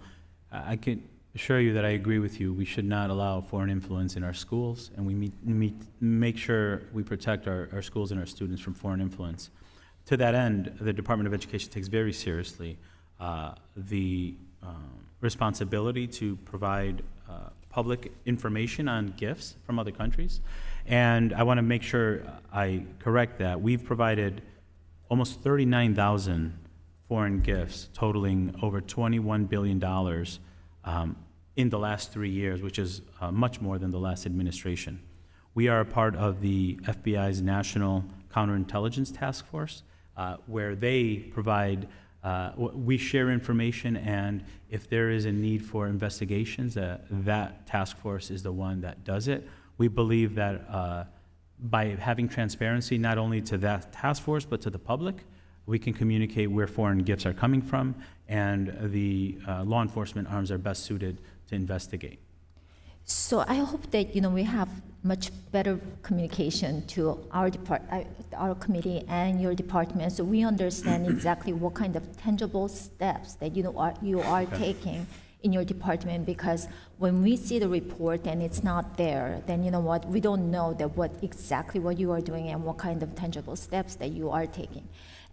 S4: I can assure you that I agree with you. We should not allow foreign influence in our schools, and we make sure we protect our schools and our students from foreign influence. To that end, the Department of Education takes very seriously the responsibility to provide public information on gifts from other countries. And I want to make sure I correct that. We've provided almost 39,000 foreign gifts totaling over $21 billion in the last 3 years, which is much more than the last administration. We are a part of the FBI's National Counterintelligence Task Force, where they provide, we share information, and if there is a need for investigations, that task force is the one that does it. We believe that by having transparency not only to that task force but to the public, we can communicate where foreign gifts are coming from, and the law enforcement arms are best suited to investigate.
S8: So I hope that, you know, we have much better communication to our our committee and your department, so we understand exactly what kind of tangible steps that you are taking in your department. Because when we see the report and it's not there, then you know what, we don't know that exactly what you are doing and what kind of tangible steps that you are taking.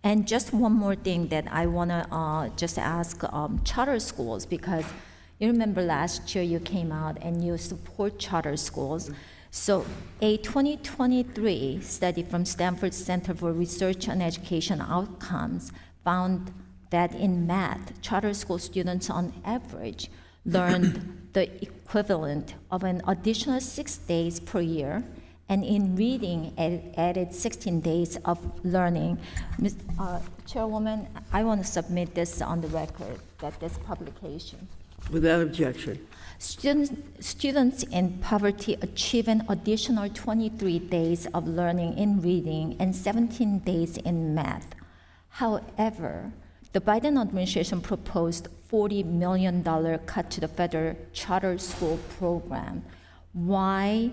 S8: And just one more thing that I want to just ask charter schools, because you remember last year you came out and you support charter schools. So a 2023 study from Stanford Center for Research on Education Outcomes found that in math, charter school students on average learned the equivalent of an additional 6 days per year, and in reading added 16 days of learning. Chairwoman, I want to submit this on the record, that this publication
S2: Without objection.
S8: Students in poverty achieve an additional 23 days of learning in reading and 17 days in math. However, the Biden administration proposed $40 million cut to the federal charter school program. Why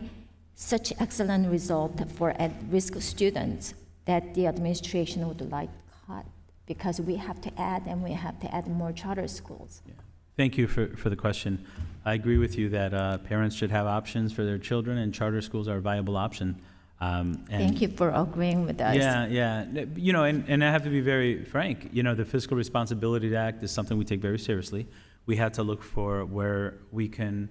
S8: such excellent result for at-risk students that the administration would like cut? Because we have to add more charter schools.
S4: Yeah. Thank you for the question. I agree with you that parents should have options for their children, and charter schools are a viable option.
S8: Thank you for agreeing with us.
S4: Yeah. You know, and I have to be very frank. You know, the Fiscal Responsibility Act is something we take very seriously. We had to look for where we can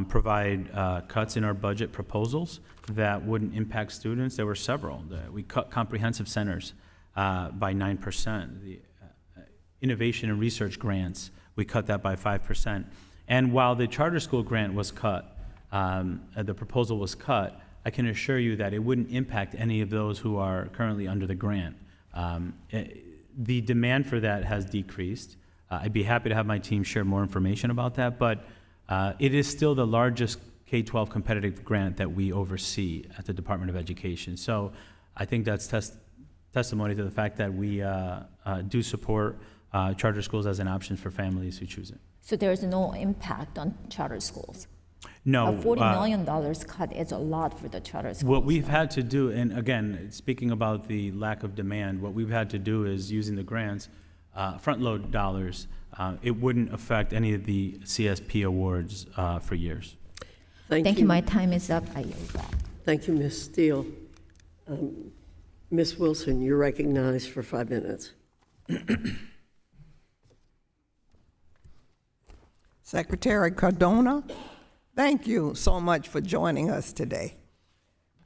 S4: provide cuts in our budget proposals that wouldn't impact students. There were several. We cut comprehensive centers by 9%. The innovation and research grants, we cut that by 5%. And while the charter school grant was cut, the proposal was cut, I can assure you that it wouldn't impact any of those who are currently under the grant. The demand for that has decreased. I'd be happy to have my team share more information about that, but it is still the largest K-12 competitive grant that we oversee at the Department of Education. So I think that's testimony to the fact that we do support charter schools as an option for families who choose it.
S8: So there's no impact on charter schools?
S4: No.
S8: A $40 million cut is a lot for the charter schools.
S4: What we've had to do, and again, speaking about the lack of demand, what we've had to do is using the grants, front load dollars. It wouldn't affect any of the CSP awards for years.
S8: Thank you. My time is up. I yield back.
S2: Thank you, Ms. Steele. Ms. Wilson, you're recognized for 5 minutes.
S9: Secretary Cardona, thank you so much for joining us today.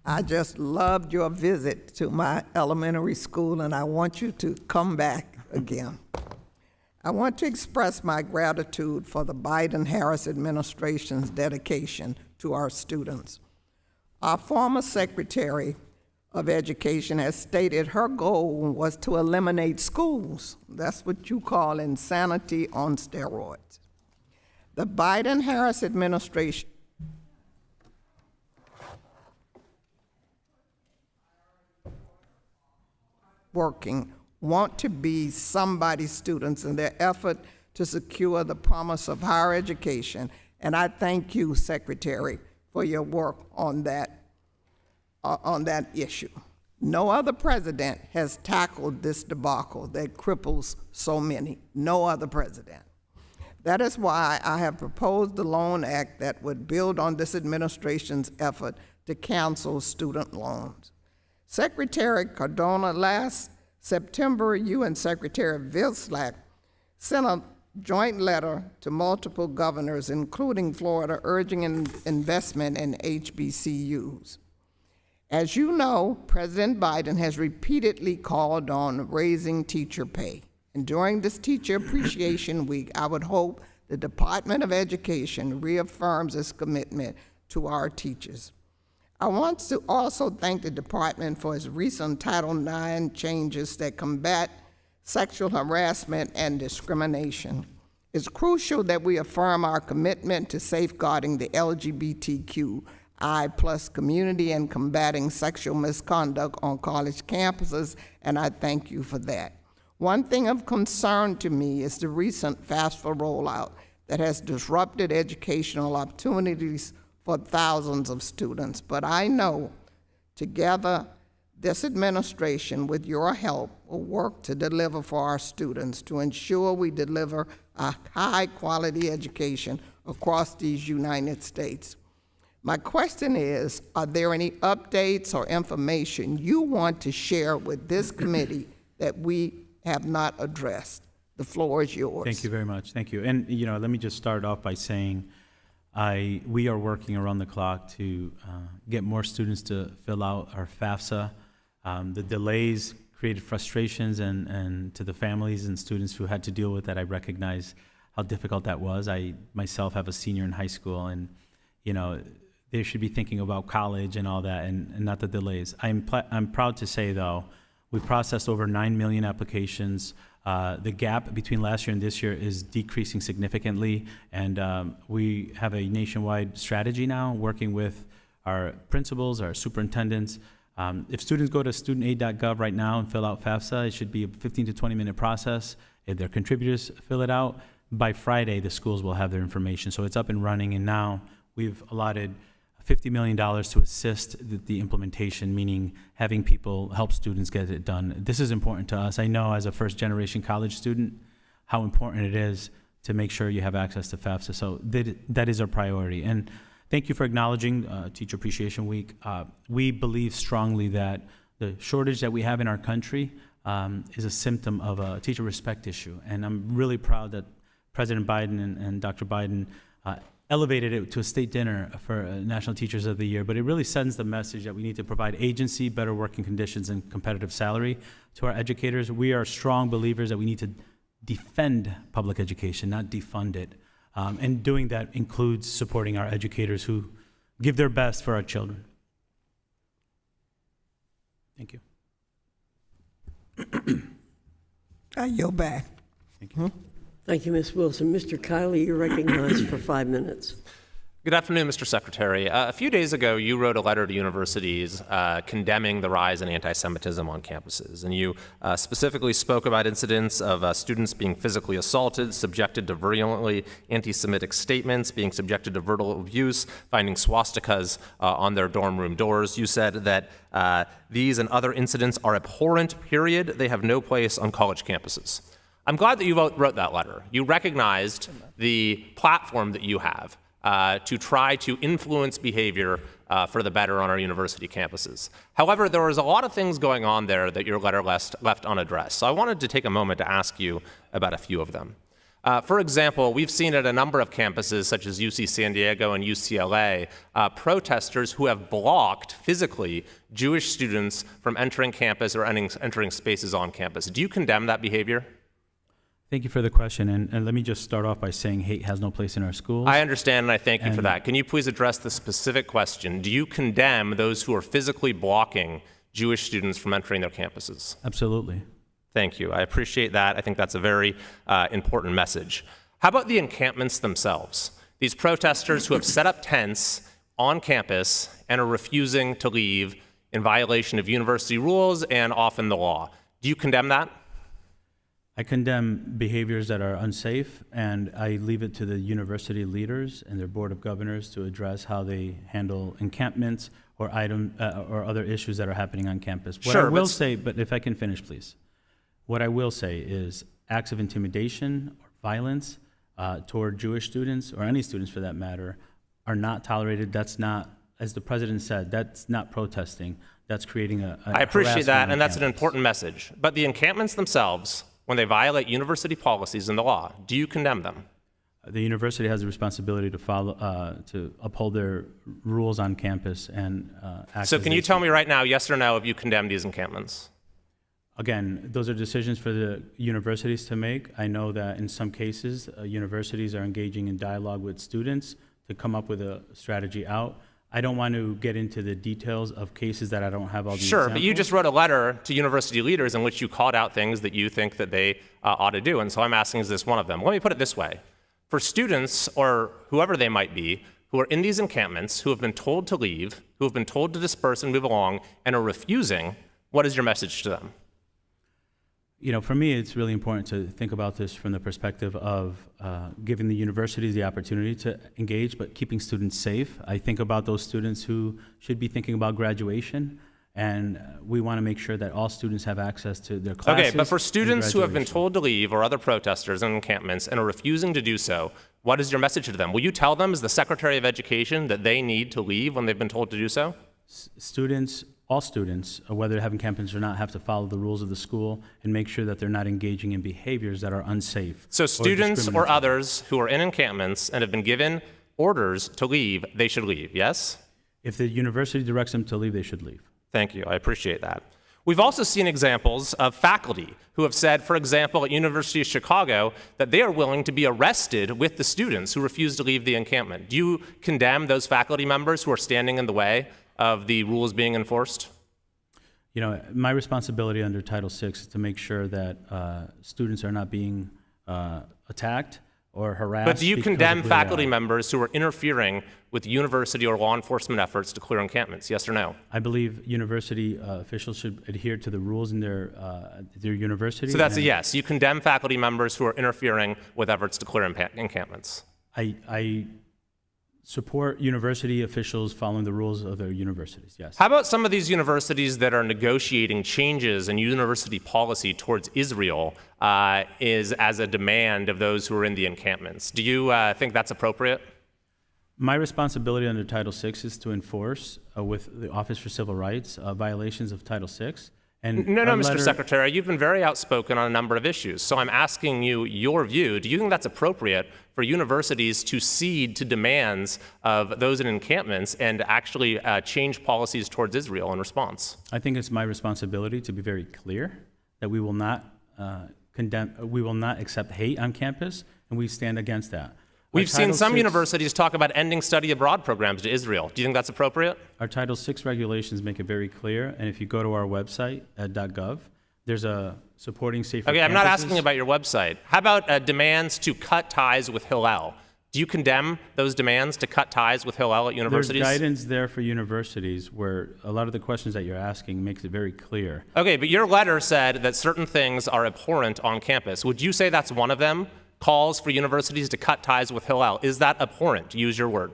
S9: I just loved your visit to my elementary school, and I want you to come back again. I want to express my gratitude for the Biden-Harris administration's dedication to our students. Our former Secretary of Education has stated her goal was to eliminate schools. That's what you call insanity on steroids. The Biden-Harris administration want to be somebody's students in their effort to secure the promise of higher education. And I thank you, Secretary, for your work on that issue. No other president has tackled this debacle that cripples so many. No other president. That is why I have proposed the Loan Act that would build on this administration's effort to cancel student loans. Secretary Cardona, last September, you and Secretary Vilsack sent a joint letter to multiple governors, including Florida, urging investment in HBCUs. As you know, President Biden has repeatedly called on raising teacher pay. And during this Teacher Appreciation Week, I would hope the Department of Education reaffirms its commitment to our teachers. I want to also thank the department for its recent Title IX changes that combat sexual harassment and discrimination. It's crucial that we affirm our commitment to safeguarding the LGBTQI+ community and combating sexual misconduct on college campuses, and I thank you for that. One thing of concern to me is the recent FAFSA rollout that has disrupted educational opportunities for thousands of students. But I know together this administration, with your help, will work to deliver for our students to ensure we deliver a high-quality education across these United States. My question is, are there any updates or information you want to share with this committee that we have not addressed? The floor is yours.
S4: Thank you very much. Thank you. And let me just start off by saying we are working around the clock to get more students to fill out our FAFSA. The delays created frustrations and to the families and students who had to deal with that. I recognize how difficult that was. I myself have a senior in high school, and they should be thinking about college and all that, and not the delays. I'm proud to say, though, we've processed over 9 million applications The gap between last year and this year is decreasing significantly, and we have a nationwide strategy now working with our principals, our superintendents. If students go to studentaid.gov right now and fill out FAFSA, it should be a 15 to 20-minute process. If their contributors fill it out, by Friday, the schools will have their information. So it's up and running, and now we've allotted $50 million to assist the implementation, meaning having people help students get it done. This is important to us. I know as a first-generation college student how important it is to make sure you have access to FAFSA. So that is our priority. And thank you for acknowledging Teacher Appreciation Week. We believe strongly that the shortage that we have in our country is a symptom of a teacher respect issue. And I'm really proud that President Biden and Dr. Biden elevated it to a state dinner for National Teachers of the Year, but it really sends the message that we need to provide agency, better working conditions, and competitive salary to our educators. We are strong believers that we need to defend public education, not defund it. And doing that includes supporting our educators who give their best for our children. Thank you.
S9: I yield back.
S4: Thank you.
S2: Thank you, Ms. Wilson. Mr. Kiley, you're recognized for 5 minutes.
S10: Good afternoon, Mr. Secretary. A few days ago, you wrote a letter to universities condemning the rise in anti-Semitism on campuses, and you specifically spoke about incidents of students being physically assaulted, subjected to virulently anti-Semitic statements, being subjected to verbal abuse, finding swastikas on their dorm room doors. You said that these and other incidents are abhorrent, period. They have no place on college campuses. I'm glad that you wrote that letter. You recognized the platform that you have to try to influence behavior for the better on our university campuses. However, there was a lot of things going on there that your letter left unaddressed. So I wanted to take a moment to ask you about a few of them. For example, we've seen at a number of campuses, such as UC San Diego and UCLA, protesters who have blocked physically Jewish students from entering campus or entering spaces on campus. Do you condemn that behavior?
S4: Thank you for the question, and let me just start off by saying hate has no place in our schools.
S10: I understand, and I thank you for that. Can you please address the specific question? Do you condemn those who are physically blocking Jewish students from entering their campuses?
S4: Absolutely.
S10: Thank you. I appreciate that. I think that's a very important message. How about the encampments themselves? These protesters who have set up tents on campus and are refusing to leave in violation of university rules and often the law. Do you condemn that?
S4: I condemn behaviors that are unsafe, and I leave it to the university leaders and their board of governors to address how they handle encampments or or other issues that are happening on campus. What I will say, but if I can finish, please. What I will say is acts of intimidation or violence toward Jewish students, or any students for that matter, are not tolerated. That's not, as the president said, that's not protesting. That's creating a
S10: I appreciate that, and that's
S4: campus.
S10: an important message. But the encampments themselves, when they violate university policies and the law, do you condemn them?
S4: The university has the responsibility to follow, to uphold their rules on campus and act.
S10: So
S4: as
S10: can
S4: they
S10: you tell
S4: see
S10: me right now, yes or no, if you condemn these encampments?
S4: Again, those are decisions for the universities to make. I know that in some cases, universities are engaging in dialogue with students to come up with a strategy out. I don't want to get into the details of cases that I don't have all the
S10: Sure,
S4: examples.
S10: but you just wrote a letter to university leaders in which you called out things that you think that they ought to do, and so I'm asking, is this one of them? Let me put it this way. For students, or whoever they might be, who are in these encampments, who have been told to leave, who have been told to disperse and move along, and are refusing, what is your message to them?
S4: You know, for me, it's really important to think about this from the perspective of giving the universities the opportunity to engage, but keeping students safe. I think about those students who should be thinking about graduation, and we want to make sure that all students have access to their classes.
S10: Okay, but for students who have been
S4: graduation.
S10: told to leave, or other protesters in encampments, and are refusing to do so, what is your message to them? Will you tell them, as the Secretary of Education, that they need to leave when they've been told to do so?
S4: Students, all students, whether they have encampments or not, have to follow the rules of the school and make sure that they're not engaging in behaviors that are unsafe.
S10: So students or
S4: discriminatory.
S10: others who are in encampments and have been given orders to leave, they should leave, yes?
S4: If the university directs them to leave, they should leave.
S10: Thank you, I appreciate that. We've also seen examples of faculty who have said, for example, at University of Chicago, that they are willing to be arrested with the students who refuse to leave the encampment. Do you condemn those faculty members who are standing in the way of the rules being enforced?
S4: my responsibility under Title VI is to make sure that students are not being attacked or harassed.
S10: But do you
S4: because of
S10: condemn
S4: who they
S10: faculty
S4: are.
S10: members who are interfering with university or law enforcement efforts to clear encampments? Yes or no?
S4: I believe university officials should adhere to the rules in their university.
S10: So that's a
S4: and
S10: yes. You condemn faculty members who are interfering with efforts to clear encampments.
S4: I support university officials following the rules of their universities, yes.
S10: How about some of these universities that are negotiating changes in university policy towards Israel is as a demand of those who are in the encampments? Do you think that's appropriate?
S4: My responsibility under Title VI is to enforce with the Office for Civil Rights violations of Title VI. And
S10: No,
S4: our
S10: Mr.
S4: letter-
S10: Secretary, you've been very outspoken on a number of issues. So I'm asking you your view. Do you think that's appropriate for universities to cede to demands of those in encampments and actually change policies towards Israel in response?
S4: I think it's my responsibility to be very clear that we will not we will not accept hate on campus, and we stand against that.
S10: We've seen some universities talk about ending study abroad programs to Israel. Do you think that's appropriate?
S4: Our Title VI regulations make it very clear, and if you go to our website at .gov, there's a supporting safer
S10: Okay, I'm not
S4: campuses.
S10: asking about your website. How about demands to cut ties with Hillel? Do you condemn those demands to cut ties with Hillel at universities?
S4: There's guidance there for universities where a lot of the questions that you're asking makes it very clear.
S10: Okay, but your letter said that certain things are abhorrent on campus. Would you say that's one of them? Calls for universities to cut ties with Hillel. Is that abhorrent, to use your word?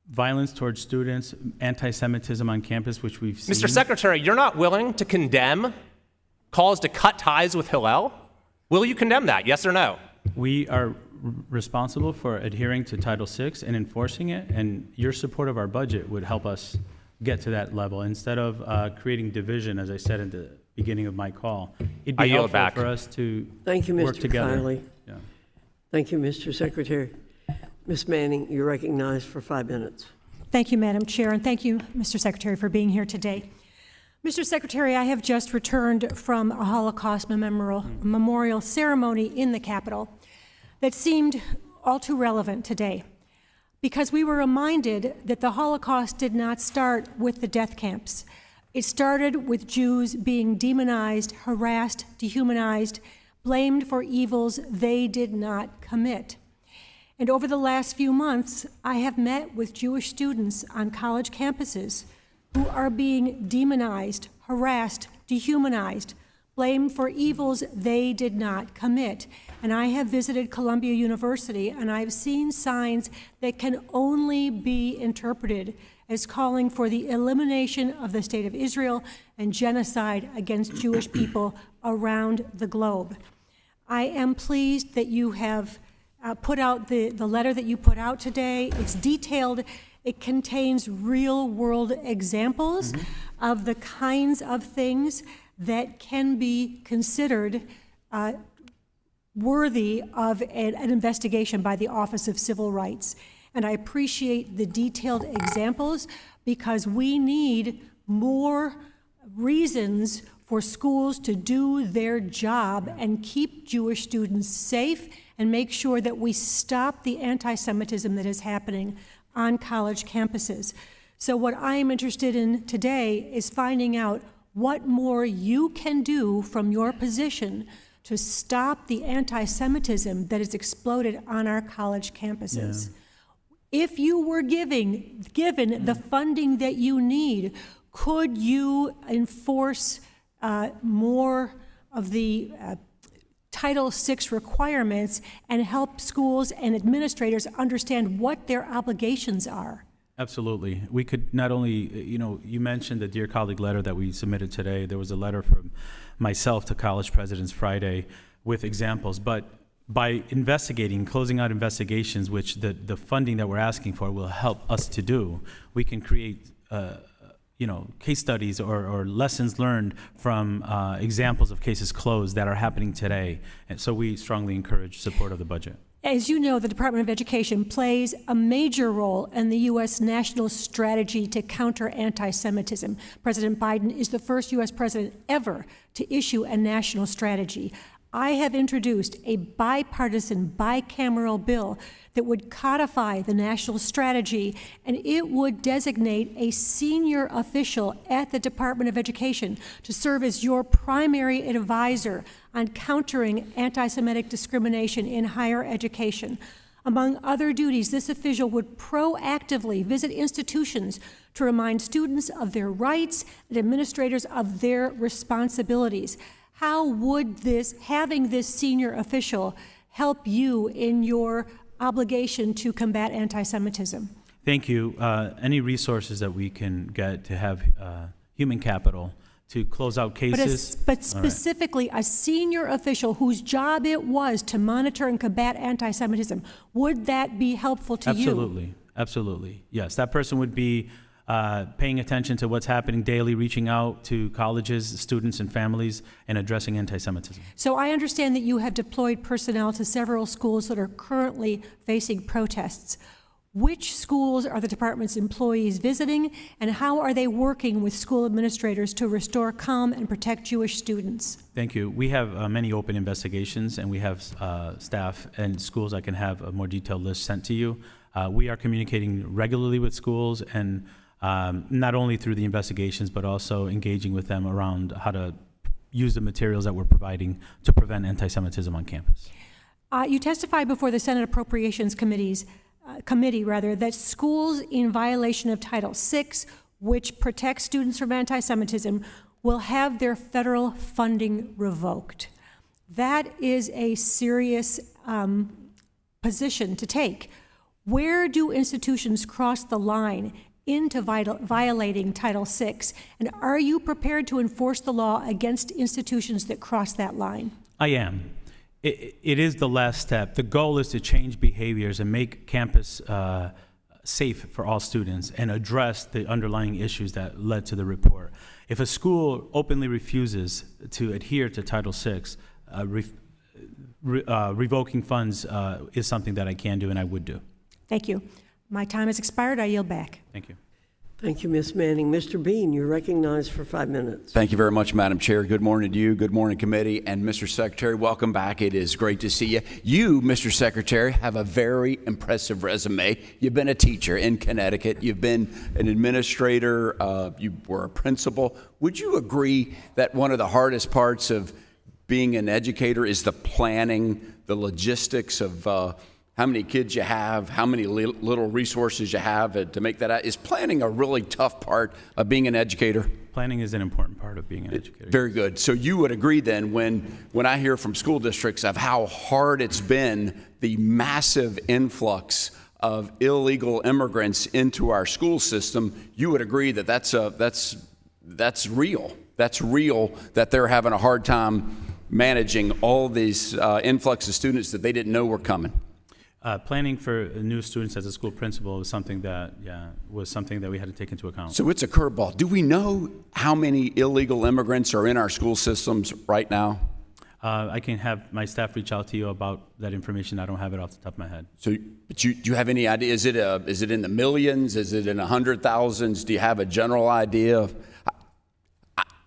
S4: Violence towards students, anti-Semitism on campus, which we've seen.
S10: Mr. Secretary, you're not willing to condemn calls to cut ties with Hillel? Will you condemn that, yes or no?
S4: We are responsible for adhering to Title VI and enforcing it, and your support of our budget would help us get to that level. Instead of creating division, as I said at the beginning of my call, it'd
S10: I
S4: be
S10: yield
S4: helpful
S10: back.
S4: for us to
S2: Thank you,
S4: work
S2: Mr.
S4: together.
S2: Kiley.
S4: Yeah.
S2: Thank you, Mr. Secretary. Ms. Manning, you're recognized for 5 minutes.
S11: Thank you, Madam Chair, and thank you, Mr. Secretary, for being here today. Mr. Secretary, I have just returned from a Holocaust memorial ceremony in the Capitol that seemed all too relevant today, because we were reminded that the Holocaust did not start with the death camps. It started with Jews being demonized, harassed, dehumanized, blamed for evils they did not commit. And over the last few months, I have met with Jewish students on college campuses who are being demonized, harassed, dehumanized, blamed for evils they did not commit. And I have visited Columbia University, and I've seen signs that can only be interpreted as calling for the elimination of the State of Israel and genocide against Jewish people around the globe. I am pleased that you have put out the letter that you put out today. It's detailed. It contains real-world examples of the kinds of things that can be considered worthy of an investigation by the Office of Civil Rights. And I appreciate the detailed examples because we need more reasons for schools to do their job and keep Jewish students safe and make sure that we stop the anti-Semitism that is happening on college campuses. So what I am interested in today is finding out what more you can do from your position to stop the anti-Semitism that has exploded on our college campuses. Yeah. If you were given the funding that you need, could you enforce more of the Title VI requirements and help schools and administrators understand what their obligations are?
S4: Absolutely. We could not only, you mentioned the Dear Colleague letter that we submitted today. There was a letter from myself to college presidents Friday with examples, but by investigating, closing out investigations, which the funding that we're asking for will help us to do, we can create case studies or lessons learned from examples of cases closed that are happening today. And so we strongly encourage support of the budget.
S11: As you know, the Department of Education plays a major role in the U.S. national strategy to counter anti-Semitism. President Biden is the first U.S. president ever to issue a national strategy. I have introduced a bipartisan, bicameral bill that would codify the national strategy, and it would designate a senior official at the Department of Education to serve as your primary advisor on countering anti-Semitic discrimination in higher education. Among other duties, this official would proactively visit institutions to remind students of their rights and administrators of their responsibilities. How would having this senior official help you in your obligation to combat anti-Semitism?
S4: Thank you. Any resources that we can get to have human capital to close out cases.
S11: But specifically, a senior official whose job it was to monitor and combat anti-Semitism, would that be helpful to you?
S4: Absolutely. Absolutely. Yes, that person would be paying attention to what's happening daily, reaching out to colleges, students, and families, and addressing anti-Semitism.
S11: So I understand that you have deployed personnel to several schools that are currently facing protests. Which schools are the department's employees visiting, and how are they working with school administrators to restore calm and protect Jewish students?
S4: Thank you. We have many open investigations, and we have staff and schools that can have a more detailed list sent to you. We are communicating regularly with schools, and not only through the investigations, but also engaging with them around how to use the materials that we're providing to prevent anti-Semitism on campus.
S11: You testified before the Senate Appropriations Committee that schools in violation of Title VI, which protects students from anti-Semitism, will have their federal funding revoked. That is a serious position to take. Where do institutions cross the line into violating Title VI, and are you prepared to enforce the law against institutions that cross that line?
S4: I am. It is the last step. The goal is to change behaviors and make campus safe for all students and address the underlying issues that led to the report. If a school openly refuses to adhere to Title VI, revoking funds is something that I can do and I would do.
S11: Thank you. My time has expired. I yield back.
S4: Thank you.
S2: Thank you, Ms. Manning. Mr. Bean, you're recognized for 5 minutes.
S12: Thank you very much, Madam Chair. Good morning to you. Good morning, committee. And Mr. Secretary, welcome back. It is great to see you. You, Mr. Secretary, have a very impressive resume. You've been a teacher in Connecticut. You've been an administrator. You were a principal. Would you agree that one of the hardest parts of being an educator is the planning, the logistics of how many kids you have, how many little resources you have to make that out? Is planning a really tough part of being an educator?
S4: Planning is an important part of being an educator.
S12: Very good. So you would agree then when I hear from school districts of how hard it's been, the massive influx of illegal immigrants into our school system, you would agree that that's real. That's real, that they're having a hard time managing all these influx of students that they didn't know were coming.
S4: Planning for new students as a school principal was something that, we had to take into account.
S12: So it's a curveball. Do we know how many illegal immigrants are in our school systems right now?
S4: I can have my staff reach out to you about that information. I don't have it off the top of my head.
S12: So, but do you have any idea? Is it in the millions? Is it in the 100,000s? Do you have a general idea?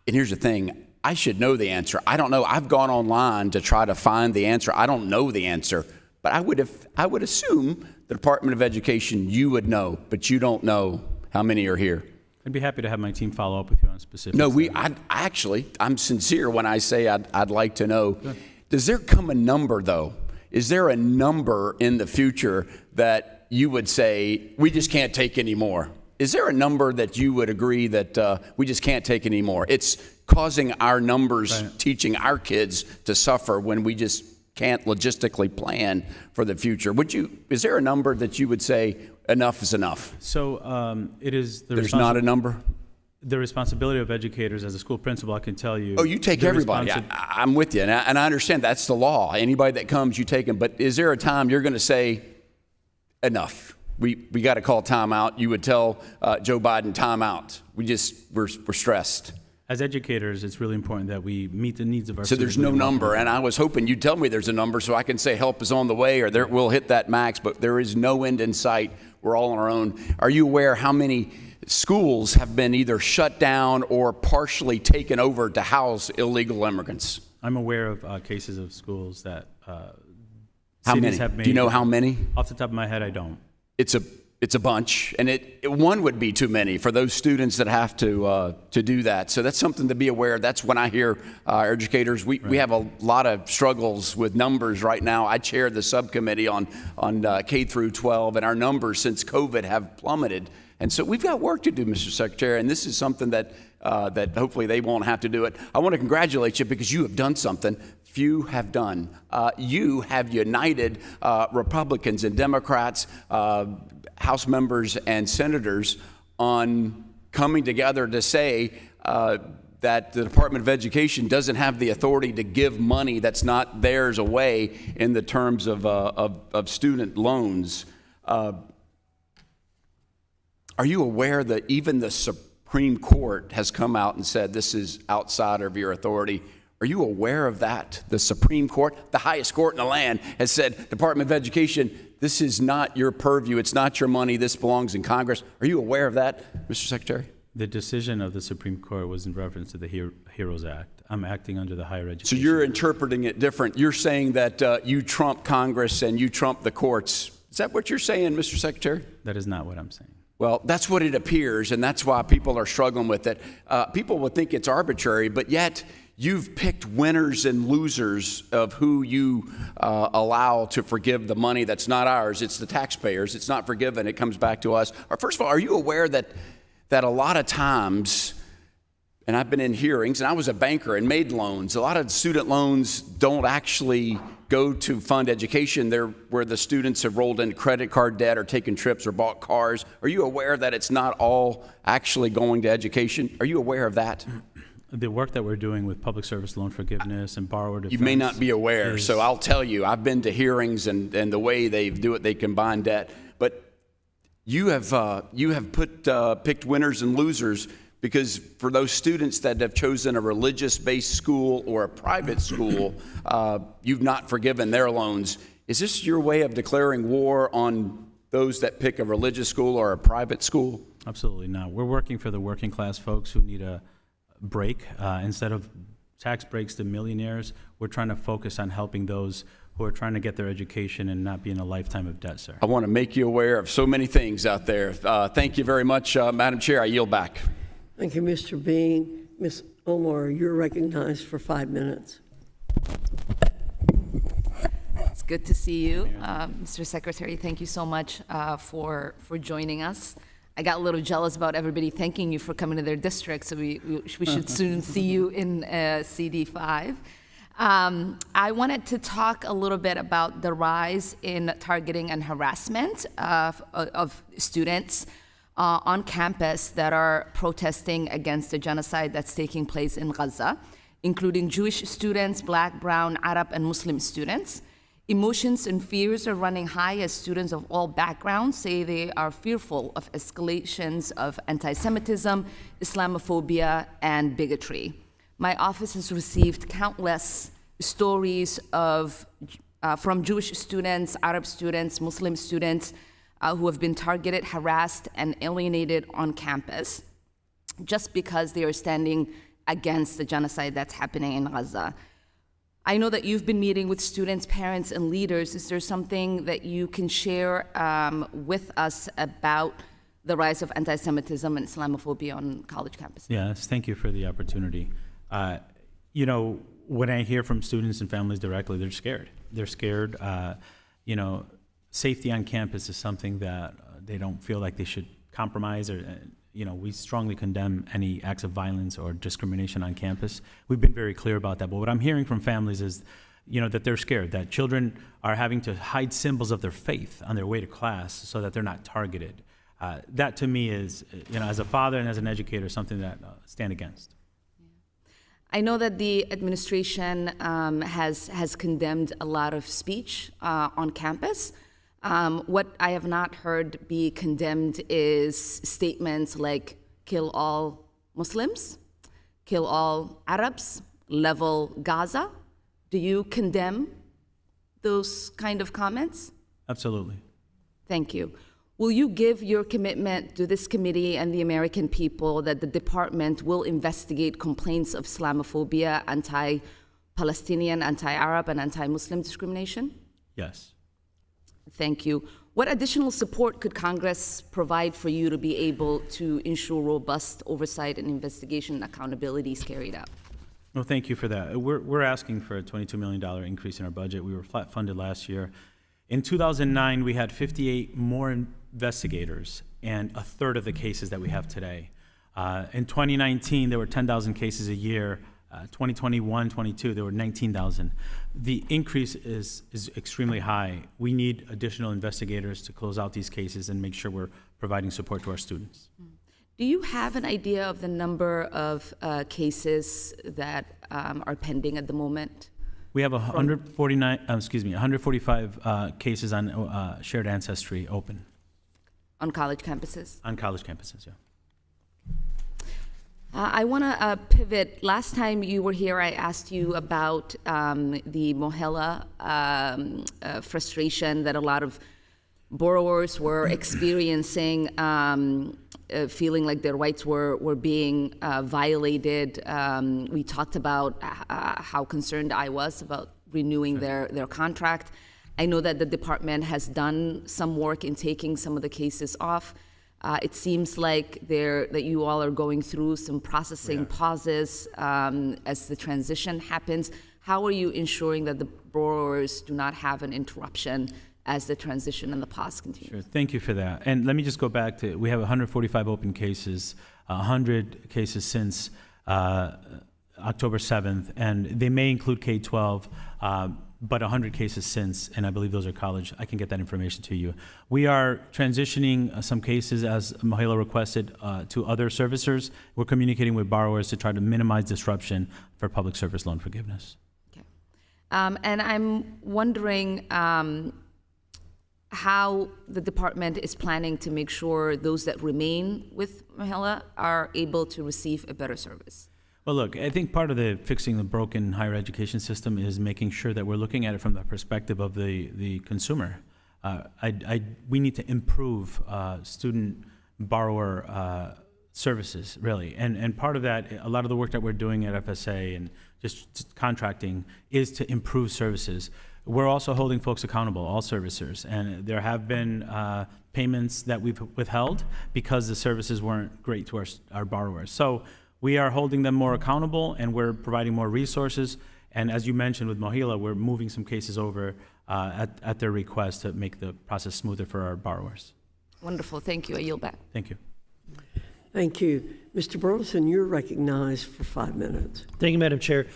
S12: And here's the thing. I should know the answer. I don't know. I've gone online to try to find the answer. I don't know the answer. But I would assume the Department of Education, you would know, but you don't know how many are here.
S4: I'd be happy to have my team follow up with you on specifics.
S12: No, I'm sincere when I say I'd like to know. Good. Does there come a number, though? Is there a number in the future that you would say, we just can't take any more? Is there a number that you would agree that we just can't take any more? It's causing our numbers, right, teaching our kids to suffer when we just can't logistically plan for the future. Is there a number that you would say enough is enough?
S4: So it is the
S12: There's not a number?
S4: The responsibility of educators as a school principal, I can tell you.
S12: Oh, you take everybody. I'm with you, and I understand that's the law. Anybody that comes, you take them. But is there a time you're going to say enough? We got to call time out. You would tell Joe Biden time out. We're stressed.
S4: As educators, it's really important that we meet the needs of our
S12: students. So there's no number, and I was hoping you'd tell me there's a number so I can say help is on the way or we'll hit that max, but there is no end in sight. We're all on our own. Are you aware how many schools have been either shut down or partially taken over to house illegal immigrants?
S4: I'm aware of cases of schools that
S12: How
S4: cities
S12: many?
S4: have made.
S12: Do you know how many?
S4: Off the top of my head, I don't.
S12: It's a bunch, and one would be too many for those students that have to do that. So that's something to be aware of. That's when I hear educators. We have a lot of struggles with numbers right now. I chair the subcommittee on K through 12, and our numbers since COVID have plummeted. And so we've got work to do, Mr. Secretary, and this is something that hopefully they won't have to do it. I want to congratulate you because you have done something few have done. You have united Republicans and Democrats, House members and senators on coming together to say that the Department of Education doesn't have the authority to give money that's not theirs away in the terms of student loans. Are you aware that even the Supreme Court has come out and said this is outside of your authority? Are you aware of that? The Supreme Court, the highest court in the land, has said, Department of Education, this is not your purview. It's not your money. This belongs in Congress. Are you aware of that, Mr. Secretary?
S4: The decision of the Supreme Court was in reference to the HEROES Act. I'm acting under the Higher Education.
S12: So you're interpreting it different. You're saying that you trump Congress and you trump the courts. Is that what you're saying, Mr. Secretary?
S4: That is not what I'm saying.
S12: Well, that's what it appears, and that's why people are struggling with it. People would think it's arbitrary, but yet you've picked winners and losers of who you allow to forgive the money that's not ours. It's the taxpayers. It's not forgiven. It comes back to us. First of all, are you aware that a lot of times, and I've been in hearings, and I was a banker and made loans, a lot of student loans don't actually go to fund education. They're where the students have rolled into credit card debt or taken trips or bought cars. Are you aware that it's not all actually going to education? Are you aware of that?
S4: The work that we're doing with public service loan forgiveness and borrower defense.
S12: You may not be aware, so I'll tell you. I've been to hearings and the way they do it, they combine debt. But you have picked winners and losers because for those students that have chosen a religious-based school or a private school, you've not forgiven their loans. Is this your way of declaring war on those that pick a religious school or a private school?
S4: Absolutely not. We're working for the working class folks who need a break. Instead of tax breaks to millionaires, we're trying to focus on helping those who are trying to get their education and not be in a lifetime of debt, sir.
S12: I want to make you aware of so many things out there. Thank you very much, Madam Chair. I yield back.
S2: Thank you, Mr. Bean. Ms. Omar, you're recognized for 5 minutes.
S15: It's good to see you, Mr. Secretary. Thank you so much for joining us. I got a little jealous about everybody thanking you for coming to their district, so we should soon see you in CD5. I wanted to talk a little bit about the rise in targeting and harassment of students on campus that are protesting against the genocide that's taking place in Gaza, including Jewish students, Black, Brown, Arab, and Muslim students. Emotions and fears are running high as students of all backgrounds say they are fearful of escalations of anti-Semitism, Islamophobia, and bigotry. My office has received countless stories from Jewish students, Arab students, Muslim students who have been targeted, harassed, and alienated on campus just because they are standing against the genocide that's happening in Gaza. I know that you've been meeting with students, parents, and leaders. Is there something that you can share with us about the rise of anti-Semitism and Islamophobia on college campuses?
S4: Yes, thank you for the opportunity. When I hear from students and families directly, they're scared. They're scared. Safety on campus is something that they don't feel like they should compromise or, we strongly condemn any acts of violence or discrimination on campus. We've been very clear about that. But what I'm hearing from families is, that they're scared, that children are having to hide symbols of their faith on their way to class so that they're not targeted. That to me is, as a father and as an educator, something that I stand against.
S15: I know that the administration has condemned a lot of speech on campus. What I have not heard be condemned is statements like kill all Muslims, kill all Arabs, level Gaza. Do you condemn those kind of comments?
S4: Absolutely.
S15: Thank you. Will you give your commitment to this committee and the American people that the department will investigate complaints of Islamophobia, Palestinian, anti-Arab, and anti-Muslim discrimination?
S4: Yes.
S15: Thank you. What additional support could Congress provide for you to be able to ensure robust oversight and investigation and accountability is carried out?
S4: No, thank you for that. We're asking for a $22 million increase in our budget. We were flat funded last year. In 2009, we had 58 more investigators and a third of the cases that we have today. In 2019, there were 10,000 cases a year. 2021, 22, there were 19,000. The increase is extremely high. We need additional investigators to close out these cases and make sure we're providing support to our students.
S15: Do you have an idea of the number of cases that are pending at the moment?
S4: We have 145 cases on shared ancestry open.
S15: On college campuses?
S4: On college campuses, yeah.
S15: I want to pivot. Last time you were here, I asked you about the Mohela frustration that a lot of borrowers were experiencing, feeling like their rights were being violated. We talked about how concerned I was about renewing their contract. I know that the department has done some work in taking some of the cases off. It seems like that you all are going through some processing pauses as the transition happens. How are you ensuring that the borrowers do not have an interruption as the transition and the pause continues?
S4: Sure, thank you for that. And let me just go back to, we have 145 open cases, 100 cases since October 7th, and they may include K-12, but 100 cases since, and I believe those are college. I can get that information to you. We are transitioning some cases, as Mohela requested, to other servicers. We're communicating with borrowers to try to minimize disruption for public service loan forgiveness.
S15: Okay. And I'm wondering how the department is planning to make sure those that remain with Mohela are able to receive a better service.
S4: Well, look, I think part of fixing the broken higher education system is making sure that we're looking at it from the perspective of the consumer. We need to improve student borrower services, really. And part of that, a lot of the work that we're doing at FSA and just contracting is to improve services. We're also holding folks accountable, all servicers. And there have been payments that we've withheld because the services weren't great to our borrowers. So we are holding them more accountable, and we're providing more resources. And as you mentioned with Mohela, we're moving some cases over at their request to make the process smoother for our borrowers.
S15: Wonderful. Thank you. I yield back.
S4: Thank you.
S2: Thank you. Mr. Burleson, you're recognized for 5 minutes.
S16: Thank you, Madam Chair.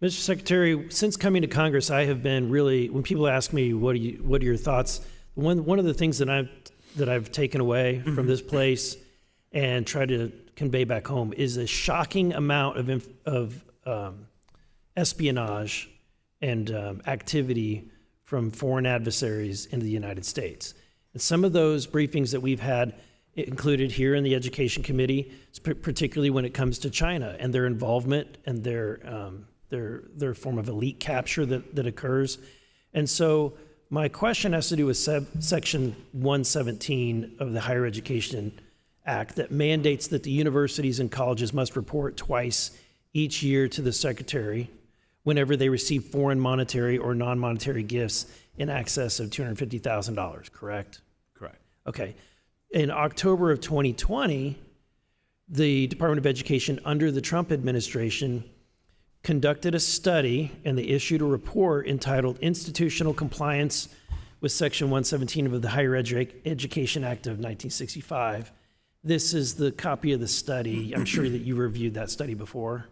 S16: Mr. Secretary, since coming to Congress, I have been really, when people ask me what are your thoughts, one of the things that I've taken away from this place and tried to convey back home is a shocking amount of espionage and activity from foreign adversaries into the United States. And some of those briefings that we've had included here in the Education Committee, particularly when it comes to China and their involvement and their form of elite capture that occurs. And so my question has to do with Section 117 of the Higher Education Act that mandates that the universities and colleges must report twice each year to the Secretary whenever they receive foreign monetary or non-monetary gifts in excess of $250,000, correct?
S4: Correct.
S16: Okay. In October of 2020, the Department of Education under the Trump administration conducted a study, and they issued a report entitled Institutional Compliance with Section 117 of the Higher Education Act of 1965. This is the copy of the study. I'm sure that you reviewed that study before.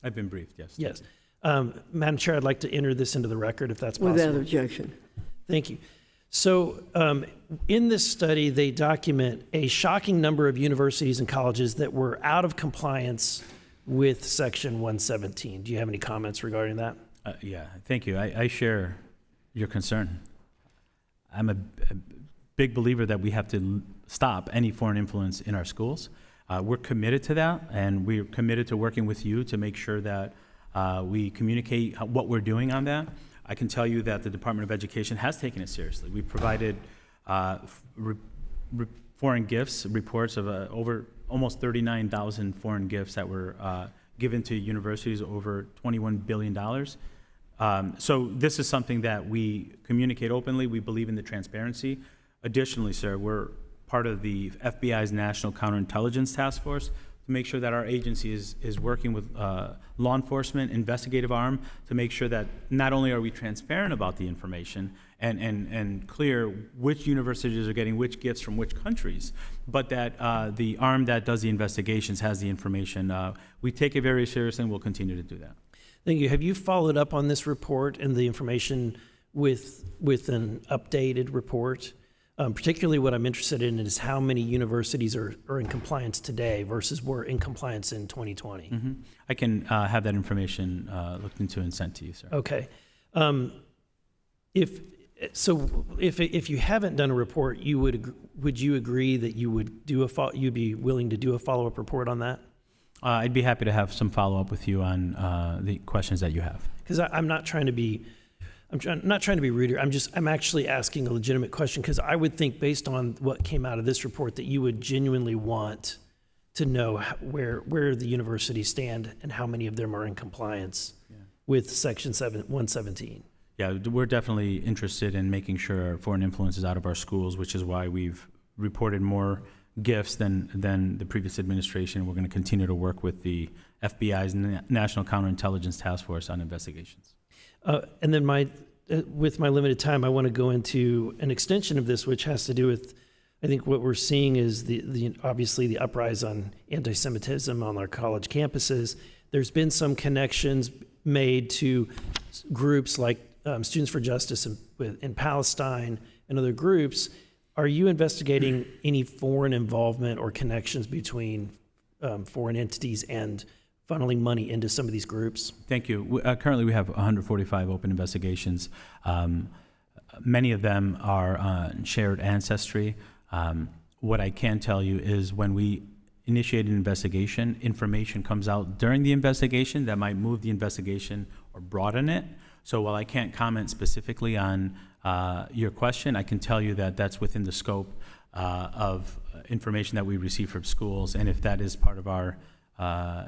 S4: I've been briefed, yes.
S16: Yes. Madam Chair, I'd like to enter this into the record if that's possible.
S2: Without objection.
S16: Thank you. So in this study, they document a shocking number of universities and colleges that were out of compliance with Section 117. Do you have any comments regarding that?
S4: Yeah, thank you. I share your concern. I'm a big believer that we have to stop any foreign influence in our schools. We're committed to that, and we're committed to working with you to make sure that we communicate what we're doing on that. I can tell you that the Department of Education has taken it seriously. We provided foreign gifts, reports of over almost 39,000 foreign gifts that were given to universities, over $21 billion. So this is something that we communicate openly. We believe in the transparency. Additionally, sir, we're part of the FBI's National Counterintelligence Task Force to make sure that our agency is working with law enforcement, investigative arm, to make sure that not only are we transparent about the information and clear which universities are getting which gifts from which countries, but that the arm that does the investigations has the information. We take it very seriously, and we'll continue to do that.
S16: Thank you. Have you followed up on this report and the information with an updated report? Particularly what I'm interested in is how many universities are in compliance today versus were in compliance in 2020.
S4: Mm-hmm. I can have that information looked into and sent to you, sir.
S16: Okay. If you haven't done a report, would you agree that you would you'd be willing to do a follow-up report on that?
S4: I'd be happy to have some follow-up with you on the questions that you have.
S16: Because I'm not trying to be not trying to be rude here. I'm actually asking a legitimate question, because I would think, based on what came out of this report, that you would genuinely want to know where the universities stand and how many of them are in compliance with Section 117.
S4: Yeah, we're definitely interested in making sure foreign influence is out of our schools, which is why we've reported more gifts than the previous administration. We're going to continue to work with the FBI's National Counterintelligence Task Force on investigations.
S16: And then with my limited time, I want to go into an extension of this, which has to do with, I think what we're seeing is obviously the uprise on anti-Semitism on our college campuses. There's been some connections made to groups like Students for Justice in Palestine and other groups. Are you investigating any foreign involvement or connections between foreign entities and funneling money into some of these groups?
S4: Thank you. Currently, we have 145 open investigations. Many of them are shared ancestry. What I can tell you is when we initiate an investigation, information comes out during the investigation that might move the investigation or broaden it. So while I can't comment specifically on your question, I can tell you that that's within the scope of information that we receive from schools, and if that is part of our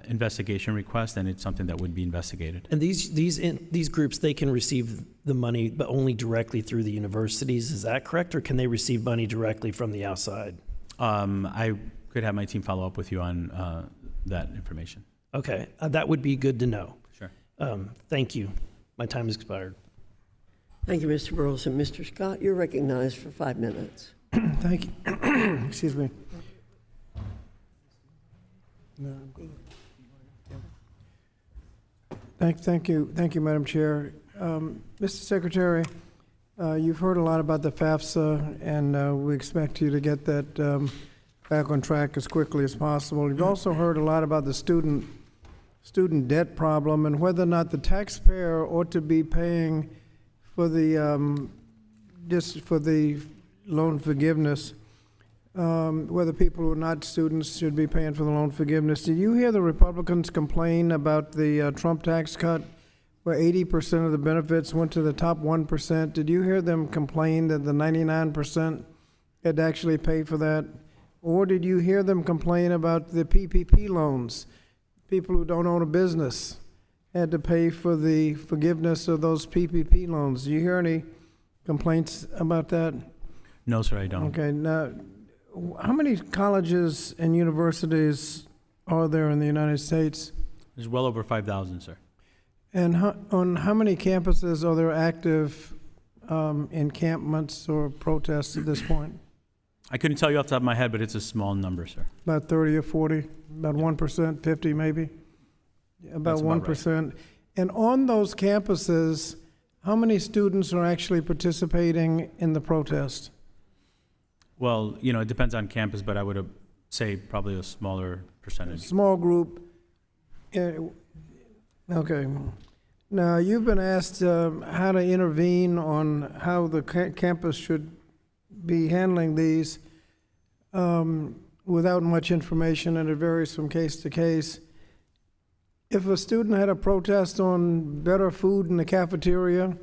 S4: investigation request, then it's something that would be investigated.
S16: And these groups, they can receive the money, but only directly through the universities. Is that correct, or can they receive money directly from the outside?
S4: I could have my team follow up with you on that information.
S16: Okay, that would be good to know.
S4: Sure.
S16: Thank you. My time has expired.
S2: Thank you, Mr. Burleson. Mr. Scott, you're recognized for 5 minutes.
S3: Thank you. Excuse me. Thank you, Madam Chair. Mr. Secretary, you've heard a lot about the FAFSA, and we expect you to get that back on track as quickly as possible. You've also heard a lot about the student debt problem and whether or not the taxpayer ought to be paying for the just for the loan forgiveness. Whether people who are not students should be paying for the loan forgiveness. Did you hear the Republicans complain about the Trump tax cut, where 80% of the benefits went to the top 1%? Did you hear them complain that the 99% had to actually pay for that? Or did you hear them complain about the PPP loans? People who don't own a business had to pay for the forgiveness of those PPP loans. Do you hear any complaints about that?
S4: No, sir, I don't.
S3: Okay, now, how many colleges and universities are there in the United States?
S4: There's well over 5,000, sir.
S3: And on how many campuses are there active encampments or protests at this point?
S4: I couldn't tell you off the top of my head, but it's a small number, sir.
S3: About 30 or 40? About 1%, 50 maybe? About 1%. And on those campuses, how many students are actually participating in the protest?
S4: Well, it depends on campus, but I would say probably a smaller percentage.
S3: Small group. Okay. Now, you've been asked how to intervene on how the campus should be handling these without much information, and it varies from case to case. If a student had a protest on better food in the cafeteria,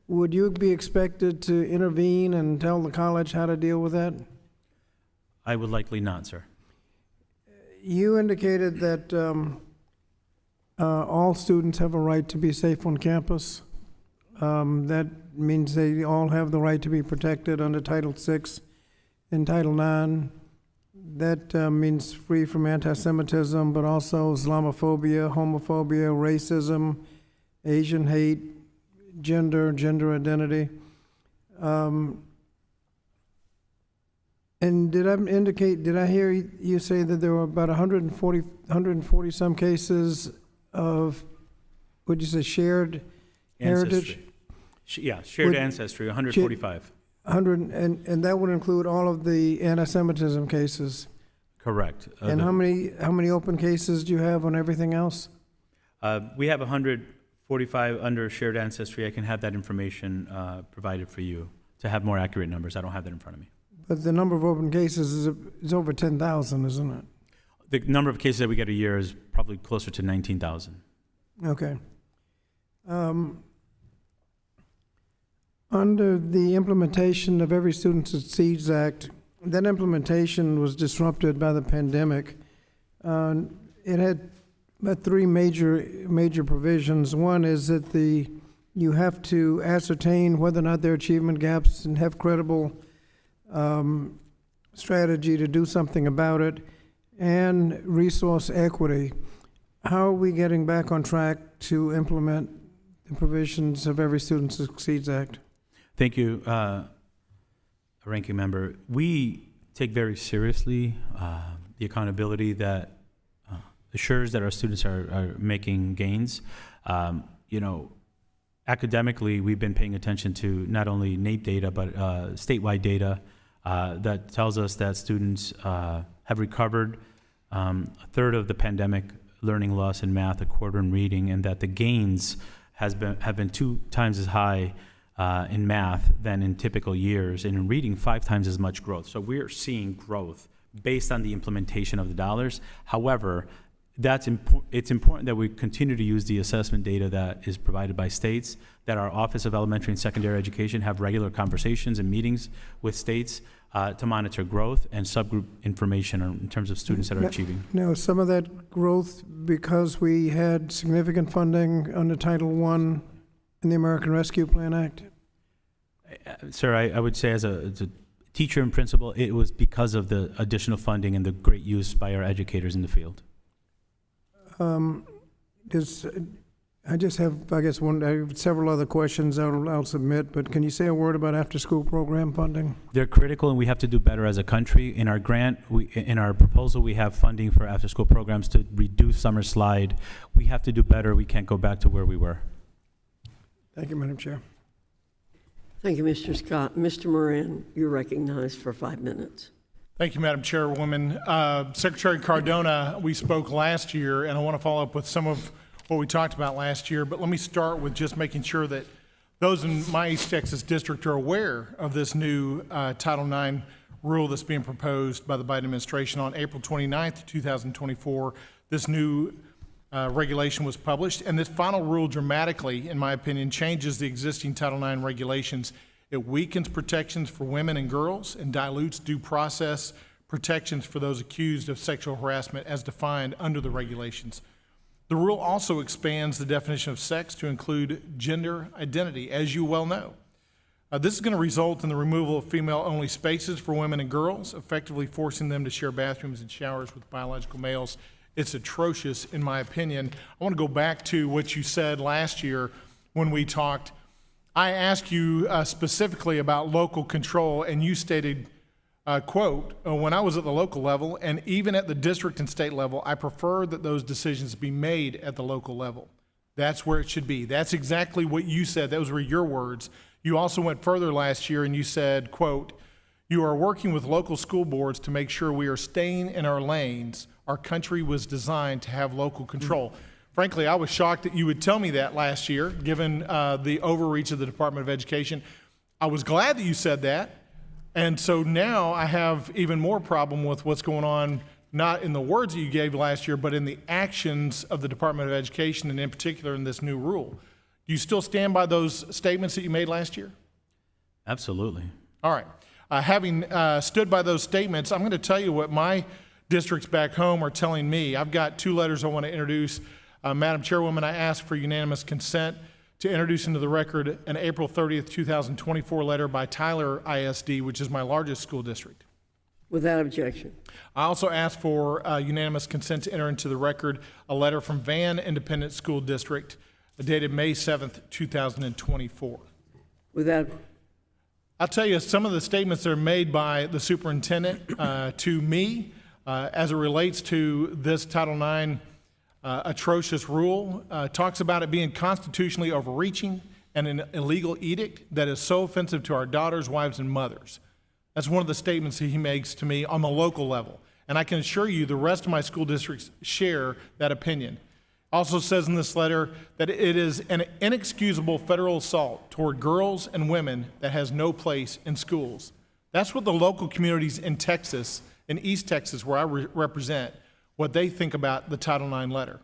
S3: would you be expected to intervene and tell the college how to deal with that?
S4: I would likely not, sir.
S3: You indicated that all students have a right to be safe on campus. That means they all have the right to be protected under Title VI and Title IX. That means free from anti-Semitism, but also Islamophobia, homophobia, racism, Asian hate, gender identity. And did I hear you say that there were about 140 some cases of, would you say, shared heritage?
S4: Yeah, shared ancestry, 145.
S3: And that would include all of the anti-Semitism cases.
S4: Correct.
S3: And how many open cases do you have on everything else?
S4: We have 145 under shared ancestry. I can have that information provided for you to have more accurate numbers. I don't have that in front of me.
S3: But the number of open cases is over 10,000, isn't it?
S4: The number of cases that we get a year is probably closer to 19,000.
S3: Okay. Under the implementation of Every Student Succeeds Act, that implementation was disrupted by the pandemic. It had three major provisions. One is that you have to ascertain whether or not there are achievement gaps and have credible strategy to do something about it, and resource equity. How are we getting back on track to implement the provisions of Every Student Succeeds Act?
S4: Thank you, Ranking Member. We take very seriously the accountability that assures that our students are making gains. Academically, we've been paying attention to not only NAEP data, but statewide data that tells us that students have recovered a third of the pandemic learning loss in math, a quarter in reading, and that the gains have been 2 times as high in math than in typical years, and in reading 5 times as much growth. So we're seeing growth based on the implementation of the dollars. However, it's important that we continue to use the assessment data that is provided by states, that our Office of Elementary and Secondary Education have regular conversations and meetings with states to monitor growth and subgroup information in terms of students that are achieving.
S3: Now, some of that growth because we had significant funding under Title I in the American Rescue Plan Act?
S4: Sir, I would say as a teacher and principal, it was because of the additional funding and the great use by our educators in the field.
S3: I just have, I guess, I have several other questions I'll submit, but can you say a word about after-school program funding?
S4: They're critical, and we have to do better as a country. In our grant, in our proposal, we have funding for after-school programs to reduce summer slide. We have to do better. We can't go back to where we were.
S3: Thank you, Madam Chair.
S2: Thank you, Mr. Scott. Mr. Moran, you're recognized for 5 minutes.
S17: Thank you, Madam Chairwoman. Secretary Cardona, we spoke last year, and I want to follow up with some of what we talked about last year, but let me start with just making sure that those in my East Texas district are aware of this new Title IX rule that's being proposed by the Biden administration. On April 29th, 2024, this new regulation was published, and this final rule dramatically, in my opinion, changes the existing Title IX regulations. It weakens protections for women and girls and dilutes due process protections for those accused of sexual harassment as defined under the regulations. The rule also expands the definition of sex to include gender identity, as you well know. This is going to result in the removal of female-only spaces for women and girls, effectively forcing them to share bathrooms and showers with biological males. It's atrocious, in my opinion. I want to go back to what you said last year when we talked. I asked you specifically about local control, and you stated, quote, when I was at the local level and even at the district and state level, I prefer that those decisions be made at the local level. That's where it should be. That's exactly what you said. Those were your words. You also went further last year and you said, quote, you are working with local school boards to make sure we are staying in our lanes. Our country was designed to have local control. Frankly, I was shocked that you would tell me that last year, given the overreach of the Department of Education. I was glad that you said that. And so now I have even more problem with what's going on, not in the words that you gave last year, but in the actions of the Department of Education, and in particular in this new rule. Do you still stand by those statements that you made last year?
S4: Absolutely.
S17: All right. Having stood by those statements, I'm going to tell you what my districts back home are telling me. I've got 2 letters I want to introduce Madam Chairwoman, I ask for unanimous consent to introduce into the record an April 30th, 2024 letter by Tyler ISD, which is my largest school district.
S2: Without objection.
S17: I also ask for unanimous consent to enter into the record a letter from Van Independent School District dated May 7th, 2024.
S2: Without.
S17: I'll tell you some of the statements that are made by the superintendent to me as it relates to this Title IX atrocious rule. Talks about it being constitutionally overreaching and an illegal edict that is so offensive to our daughters, wives, and mothers. That's one of the statements that he makes to me on the local level. And I can assure you the rest of my school districts share that opinion. Also says in this letter that it is an inexcusable federal assault toward girls and women that has no place in schools. That's what the local communities in Texas, in East Texas, where I represent, what they think about the Title IX letter.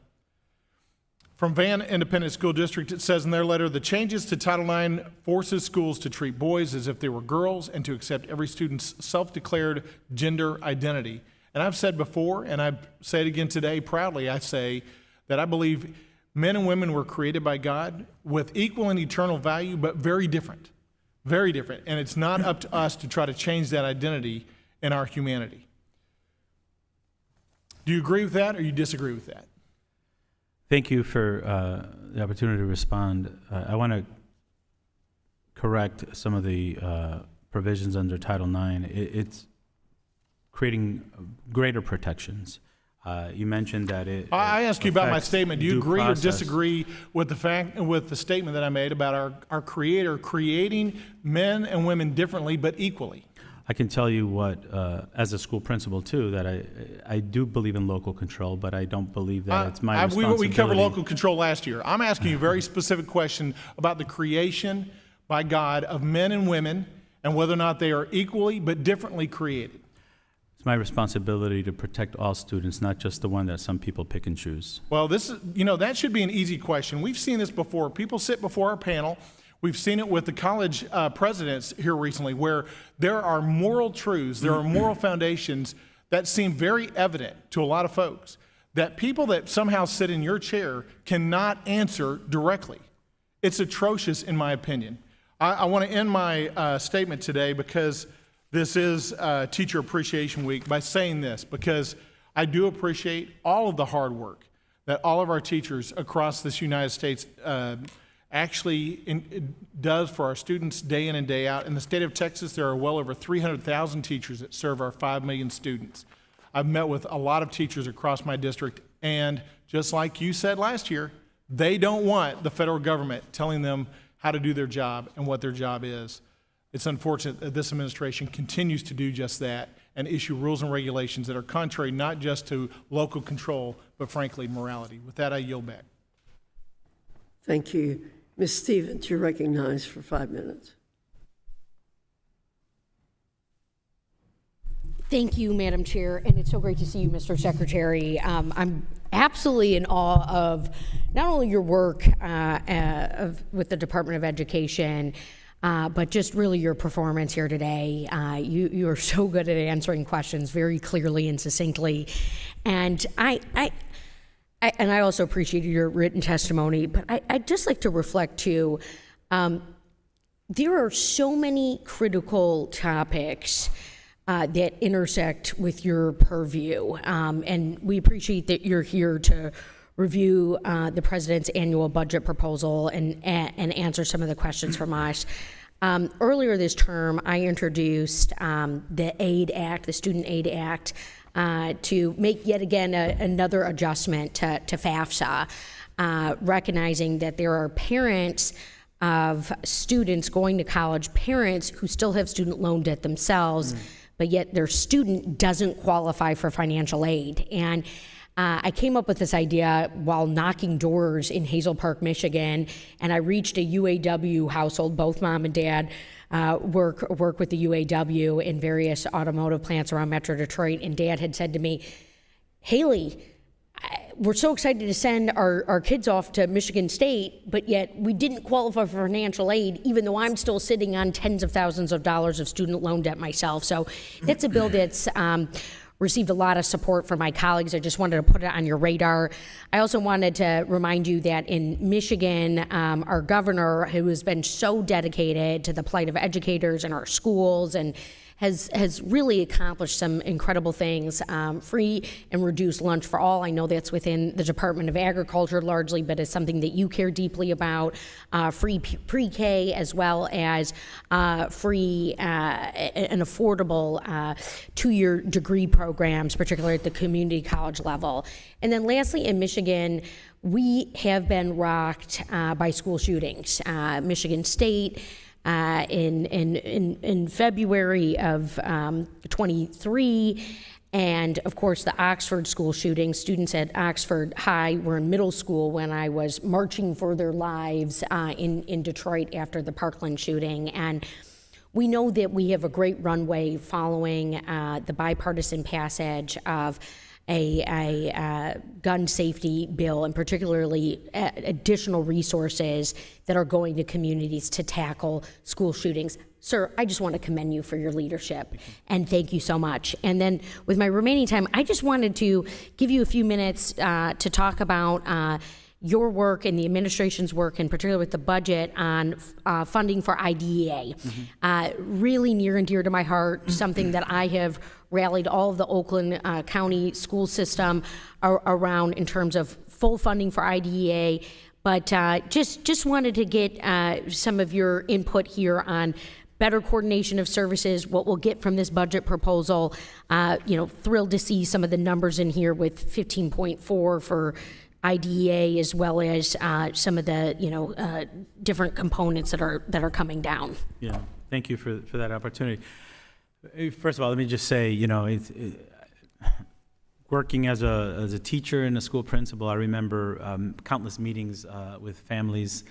S17: From Van Independent School District, it says in their letter, the changes to Title IX forces schools to treat boys as if they were girls and to accept every student's self-declared gender identity. And I've said before, and I say it again today proudly, I say that I believe men and women were created by God with equal and eternal value, but very different. Very different. And it's not up to us to try to change that identity in our humanity. Do you agree with that or you disagree with that?
S4: Thank you for the opportunity to respond. I want to correct some of the provisions under Title IX. It's creating greater protections. You mentioned that it.
S17: I asked you about my
S4: affects
S17: statement. Do you
S4: due
S17: agree
S4: process.
S17: or disagree with the statement that I made about our Creator creating men and women differently but equally?
S4: I can tell you what, as a school principal too, that I do believe in local control, but I don't believe that it's my responsibility.
S17: We covered local control last year. I'm asking you a very specific question about the creation by God of men and women and whether or not they are equally but differently created.
S4: It's my responsibility to protect all students, not just the one that some people pick and choose.
S17: Well, that should be an easy question. We've seen this before. People sit before our panel. We've seen it with the college presidents here recently, where there are moral truths, there are moral foundations that seem very evident to a lot of folks, that people that somehow sit in your chair cannot answer directly. It's atrocious, in my opinion. I want to end my statement today, because this is Teacher Appreciation Week, by saying this, because I do appreciate all of the hard work that all of our teachers across this United States actually does for our students day in and day out. In the state of Texas, there are well over 300,000 teachers that serve our 5 million students. I've met with a lot of teachers across my district, and just like you said last year, they don't want the federal government telling them how to do their job and what their job is. It's unfortunate that this administration continues to do just that and issue rules and regulations that are contrary not just to local control, but frankly, morality. With that, I yield back.
S2: Thank you. Ms. Stevens, you're recognized for 5 minutes.
S18: Thank you, Madam Chair, and it's so great to see you, Mr. Secretary. I'm absolutely in awe of not only your work with the Department of Education, but just really your performance here today. You are so good at answering questions very clearly and succinctly, and I also appreciated your written testimony, but I'd just like to reflect too, there are so many critical topics that intersect with your purview, and we appreciate that you're here to review the President's annual budget proposal and answer some of the questions from us. Earlier this term, I introduced the AID Act, the Student Aid Act, to make yet again another adjustment to FAFSA, recognizing that there are parents of students going to college, parents who still have student loan debt themselves, but yet their student doesn't qualify for financial aid. And I came up with this idea while knocking doors in Hazel Park, Michigan, and I reached a UAW household. Both mom and dad work with the UAW in various automotive plants around Metro Detroit, and Dad had said to me, Haley, we're so excited to send our kids off to Michigan State, but yet we didn't qualify for financial aid, even though I'm still sitting on tens of thousands of dollars of student loan debt myself. So it's a bill that's received a lot of support from my colleagues. I just wanted to put it on your radar. I also wanted to remind you that in Michigan, our governor, who has been so dedicated to the plight of educators in our schools and has really accomplished some incredible things. Free and reduced lunch for all. I know that's within the Department of Agriculture largely, but it's something that you care deeply about. Free pre-K as well as free and affordable two-year degree programs, particularly at the community college level. And then lastly, in Michigan, we have been rocked by school shootings. Michigan State, in February of 23, and of course the Oxford school shooting. Students at Oxford High were in middle school when I was marching for their lives in Detroit after the Parkland shooting. And we know that we have a great runway following the bipartisan passage of a gun safety bill, and particularly additional resources that are going to communities to tackle school shootings. Sir, I just want to commend you for your leadership, and thank you so much. And then with my remaining time, I just wanted to give you a few minutes to talk about your work and the administration's work, and particularly with the budget on funding for IDEA. Really near and dear to my heart, something that I have rallied all of the Oakland County school system around in terms of full funding for IDEA. But just wanted to get some of your input here on better coordination of services, what we'll get from this budget proposal. Thrilled to see some of the numbers in here with 15.4 for IDEA, as well as some of the different components that are coming down.
S4: Yeah, thank you for that opportunity. First of all, let me just say, working as a teacher and a school principal, I remember countless meetings with families,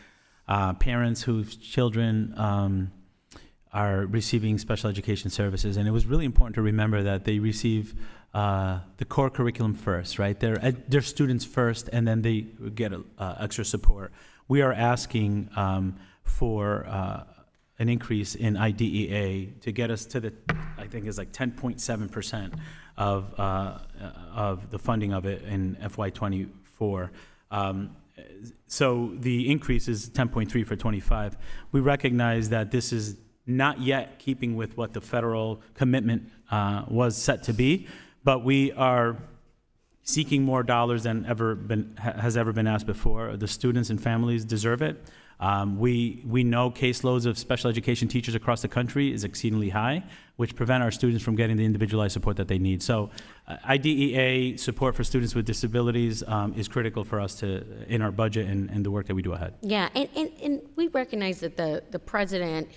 S4: parents whose children are receiving special education services, and it was really important to remember that they receive the core curriculum first, right? They're students first, and then they get extra support. We are asking for an increase in IDEA to get us to I think it's like 10.7% of the funding of it in FY24. So the increase is 10.3 for 25. We recognize that this is not yet keeping with what the federal commitment was set to be, but we are seeking more dollars than has ever been asked before. The students and families deserve it. We know caseloads of special education teachers across the country is exceedingly high, which prevent our students from getting the individualized support that they need. So IDEA support for students with disabilities is critical for us in our budget and the work that we do ahead.
S18: Yeah, and we recognize that the president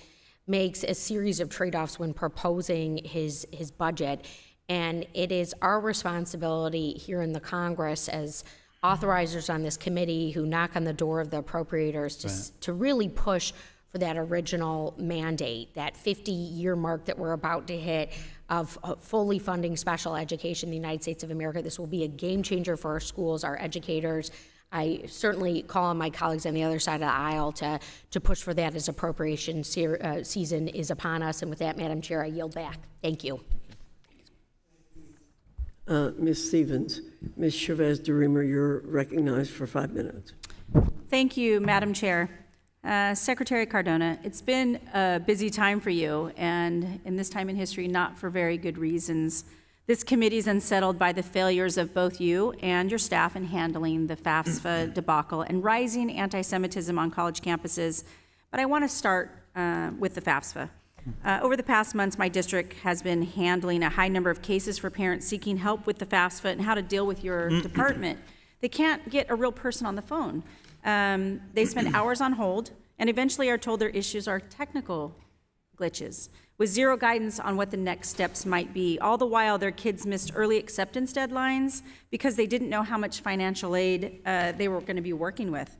S18: makes a series of trade-offs when proposing his budget, and it is our responsibility here in the Congress as authorizers on this committee who knock on the door of the appropriators to really push for that original mandate, that 50-year mark that we're about to hit of fully funding special education in the United States of America. This will be a game changer for our schools, our educators. I certainly call on my colleagues on the other side of the aisle to push for that as appropriation season is upon us. And with that, Madam Chair, I yield back. Thank you.
S2: Ms. Stevens. Ms. Chavez-DeRemer, you're recognized for 5 minutes.
S14: Thank you, Madam Chair. Secretary Cardona, it's been a busy time for you, and in this time in history, not for very good reasons. This committee is unsettled by the failures of both you and your staff in handling the FAFSA debacle and rising anti-Semitism on college campuses. But I want to start with the FAFSA. Over the past months, my district has been handling a high number of cases for parents seeking help with the FAFSA and how to deal with your department. They can't get a real person on the phone. They spend hours on hold and eventually are told their issues are technical glitches with zero guidance on what the next steps might be. All the while, their kids missed early acceptance deadlines because they didn't know how much financial aid they were going to be working with.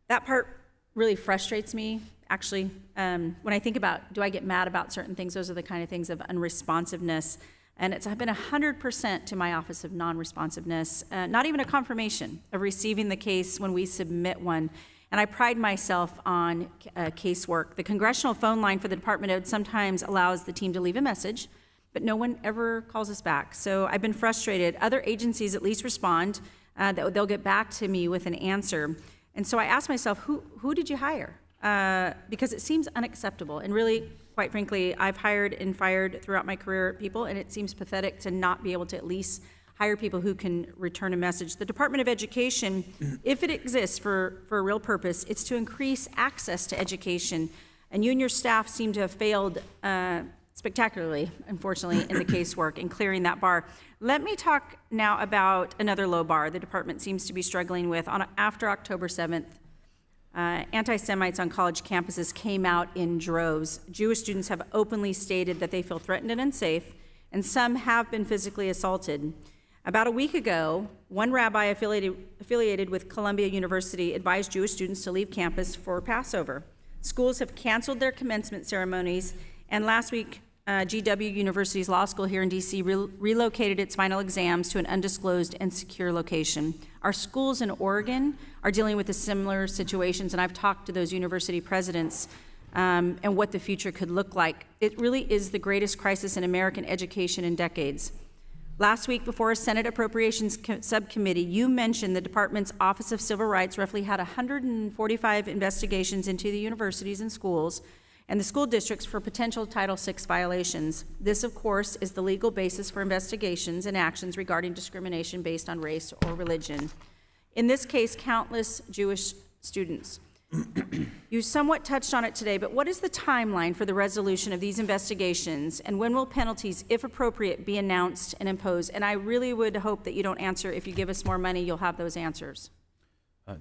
S14: That part really frustrates me. Actually, when I think about, do I get mad about certain things? Those are the kind of things of unresponsiveness. And it's been 100% to my Office of Non-Responsiveness, not even a confirmation of receiving the case when we submit one. And I pride myself on casework. The congressional phone line for the Department of Ed sometimes allows the team to leave a message, but no one ever calls us back. So I've been frustrated. Other agencies at least respond, that they'll get back to me with an answer. And so I asked myself, who did you hire? Because it seems unacceptable. And really, quite frankly, I've hired and fired throughout my career people, and it seems pathetic to not be able to at least hire people who can return a message. The Department of Education, if it exists for a real purpose, it's to increase access to education. And you and your staff seem to have failed spectacularly, unfortunately, in the casework in clearing that bar. Let me talk now about another low bar the department seems to be struggling with. After October 7th, anti-Semites on college campuses came out in droves. Jewish students have openly stated that they feel threatened and unsafe, and some have been physically assaulted. About a week ago, one rabbi affiliated with Columbia University advised Jewish students to leave campus for Passover. Schools have canceled their commencement ceremonies, and last week, GW University's law school here in DC relocated its final exams to an undisclosed and secure location. Our schools in Oregon are dealing with similar situations, and I've talked to those university presidents and what the future could look like. It really is the greatest crisis in American education in decades. Last week, before a Senate Appropriations Subcommittee, you mentioned the department's Office of Civil Rights roughly had 145 investigations into the universities and schools and the school districts for potential Title VI violations. This, of course, is the legal basis for investigations and actions regarding discrimination based on race or religion. In this case, countless Jewish students. You somewhat touched on it today, but what is the timeline for the resolution of these investigations, and when will penalties, if appropriate, be announced and imposed? And I really would hope that you don't answer, if you give us more money, you'll have those answers.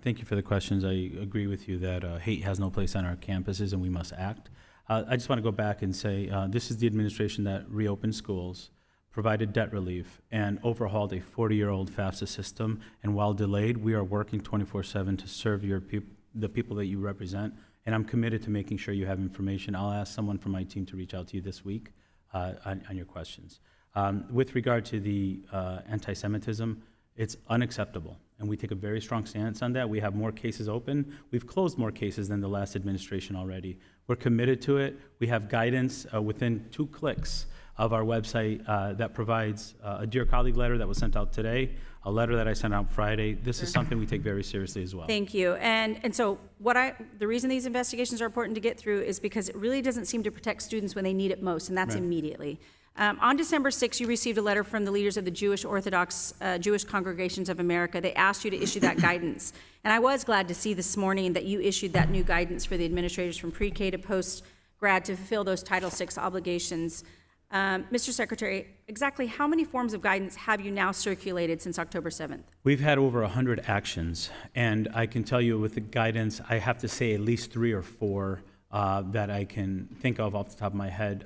S4: Thank you for the questions. I agree with you that hate has no place on our campuses and we must act. I just want to go back and say this is the administration that reopened schools, provided debt relief, and overhauled a 40-year-old FAFSA system. And while delayed, we are working 24/7 to serve the people that you represent. And I'm committed to making sure you have information. I'll ask someone from my team to reach out to you this week on your questions. With regard to the anti-Semitism, it's unacceptable. And we take a very strong stance on that. We have more cases open. We've closed more cases than the last administration already. We're committed to it. We have guidance within 2 clicks of our website that provides a Dear Colleague letter that was sent out today, a letter that I sent out Friday. This is something we take very seriously as well.
S14: Thank you. And so the reason these investigations are important to get through is because it really doesn't seem to protect students when they need it most, and that's immediately. On December 6th, you received a letter from the leaders of the Jewish Orthodox Jewish Congregations of America. They asked you to issue that guidance. And I was glad to see this morning that you issued that new guidance for the administrators from pre-K to post-grad to fulfill those Title VI obligations. Mr. Secretary, exactly how many forms of guidance have you now circulated since October 7th? We've
S4: had over 100 actions, and I can tell you with the guidance, I have to say at least 3 or 4 that I can think of off the top of my head.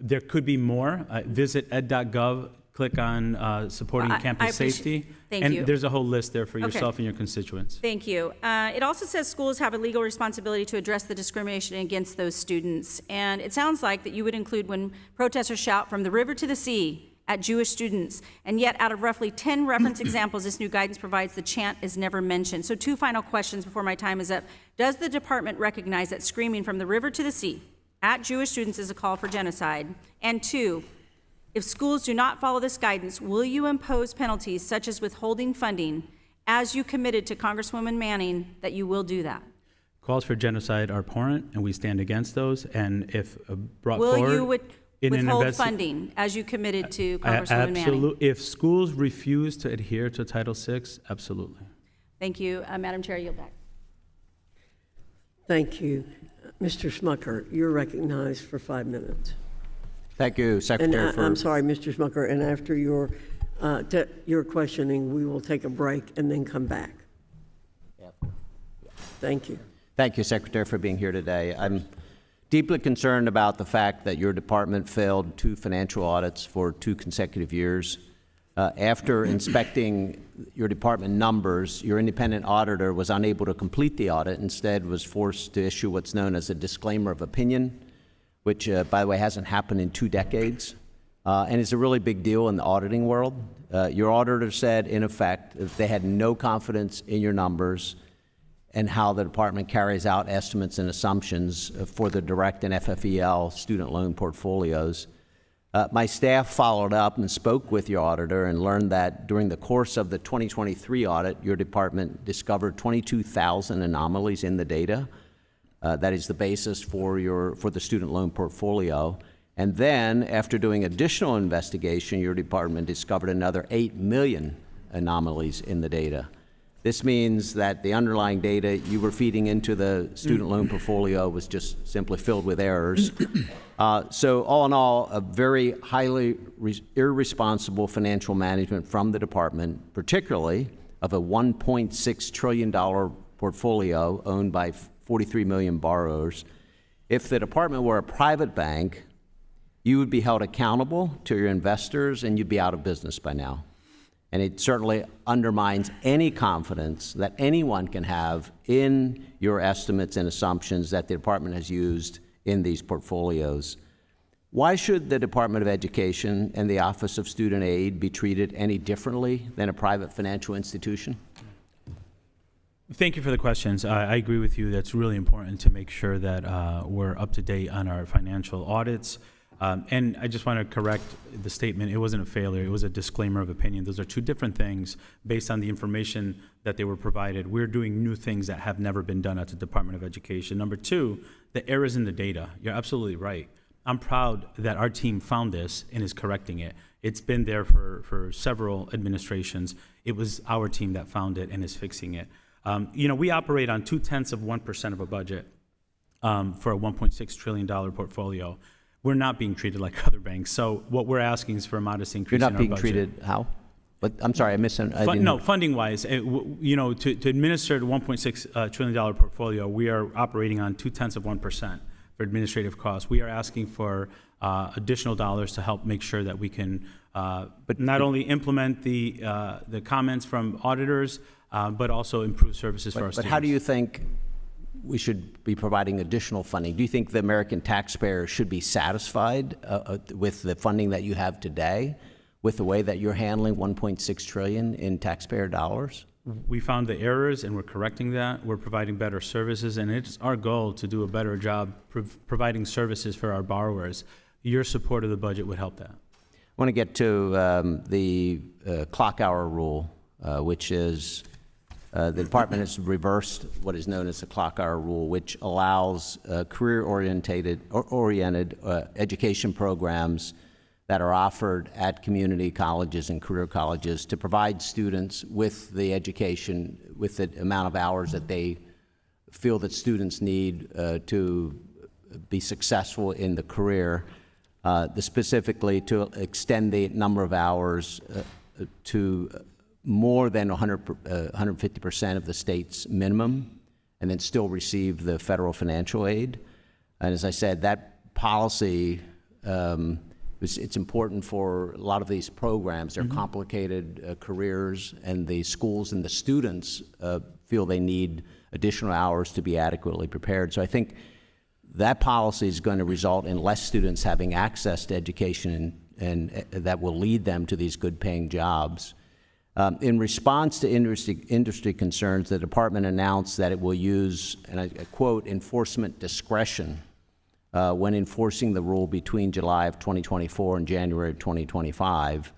S4: There could be more. Visit ed.gov, click on supporting campus safety.
S14: Thank
S4: and
S14: you.
S4: There's a whole list there for yourself and your constituents.
S14: Thank you. It also says schools have a legal responsibility to address the discrimination against those students. And it sounds like that you would include when protesters shout from the river to the sea at Jewish students. And yet, out of roughly 10 reference examples this new guidance provides, the chant is never mentioned. So 2 final questions before my time is up. Does the department recognize that screaming from the river to the sea at Jewish students is a call for genocide? And 2, if schools do not follow this guidance, will you impose penalties such as withholding funding, as you committed to Congresswoman Manning that you will do that?
S4: Calls for genocide are abhorrent, and we stand against those. And if brought
S14: will
S4: forward,
S14: you withhold funding, as you committed to Congresswoman Manning?
S4: If schools refuse to adhere to Title VI, absolutely.
S14: Thank you, Madam Chair. I yield back.
S2: Thank you. Mr. Smucker, you're recognized for 5 minutes.
S13: Thank you, Secretary.
S2: And I'm sorry, Mr. Smucker, and after your questioning, we will take a break and then come back. Thank you.
S13: Thank you, Secretary, for being here today. I'm deeply concerned about the fact that your department failed 2 financial audits for 2 consecutive years. After inspecting your department numbers, your independent auditor was unable to complete the audit, instead was forced to issue what's known as a disclaimer of opinion, which, by the way, hasn't happened in 2 decades, and is a really big deal in the auditing world. Your auditor said, in effect, that they had no confidence in your numbers and how the department carries out estimates and assumptions for the direct and FFEL student loan portfolios. My staff followed up and spoke with your auditor and learned that during the course of the 2023 audit, your department discovered 22,000 anomalies in the data. That is the basis for the student loan portfolio. And then, after doing additional investigation, your department discovered another 8 million anomalies in the data. This means that the underlying data you were feeding into the student loan portfolio was just simply filled with errors. So all in all, a very highly irresponsible financial management from the department, particularly of a $1.6 trillion portfolio owned by 43 million borrowers. If the department were a private bank, you would be held accountable to your investors and you'd be out of business by now. And it certainly undermines any confidence that anyone can have in your estimates and assumptions that the department has used in these portfolios. Why should the Department of Education and the Office of Student Aid be treated any differently than a private financial institution?
S4: Thank you for the questions. I agree with you. That's really important to make sure that we're up to date on our financial audits. And I just want to correct the statement. It wasn't a failure. It was a disclaimer of opinion. Those are two different things based on the information that they were provided. We're doing new things that have never been done at the Department of Education. Number two, the errors in the data. You're absolutely right. I'm proud that our team found this and is correcting it. It's been there for several administrations. It was our team that found it and is fixing it. We operate on 0.2% of a budget for a $1.6 trillion portfolio. We're not being treated like other banks. So what we're asking is for a modest increase in our budget.
S13: You're not being treated how? But I'm sorry, I missed.
S4: No, funding-wise, to administer the $1.6 trillion portfolio, we are operating on 0.2% for administrative costs. We are asking for additional dollars to help make sure that we can, not only implement the comments from auditors, but also improve services for our students.
S13: But how do you think we should be providing additional funding? Do you think the American taxpayer should be satisfied with the funding that you have today, with the way that you're handling $1.6 trillion in taxpayer dollars?
S4: We found the errors and we're correcting that. We're providing better services, and it's our goal to do a better job providing services for our borrowers. Your support of the budget would help that.
S13: I want to get to the clock hour rule, which is the department has reversed what is known as the clock hour rule, which allows career-oriented education programs that are offered at community colleges and career colleges to provide students with the education, with the amount of hours that they feel that students need to be successful in the career, specifically to extend the number of hours to more than 150% of the state's minimum, and then still receive the federal financial aid. And as I said, that policy, it's important for a lot of these programs. They're complicated careers, and the schools and the students feel they need additional hours to be adequately prepared. So I think that policy is going to result in less students having access to education, and that will lead them to these good-paying jobs. In response to industry concerns, the department announced that it will use, and I quote, enforcement discretion when enforcing the rule between July of 2024 and January of 2025.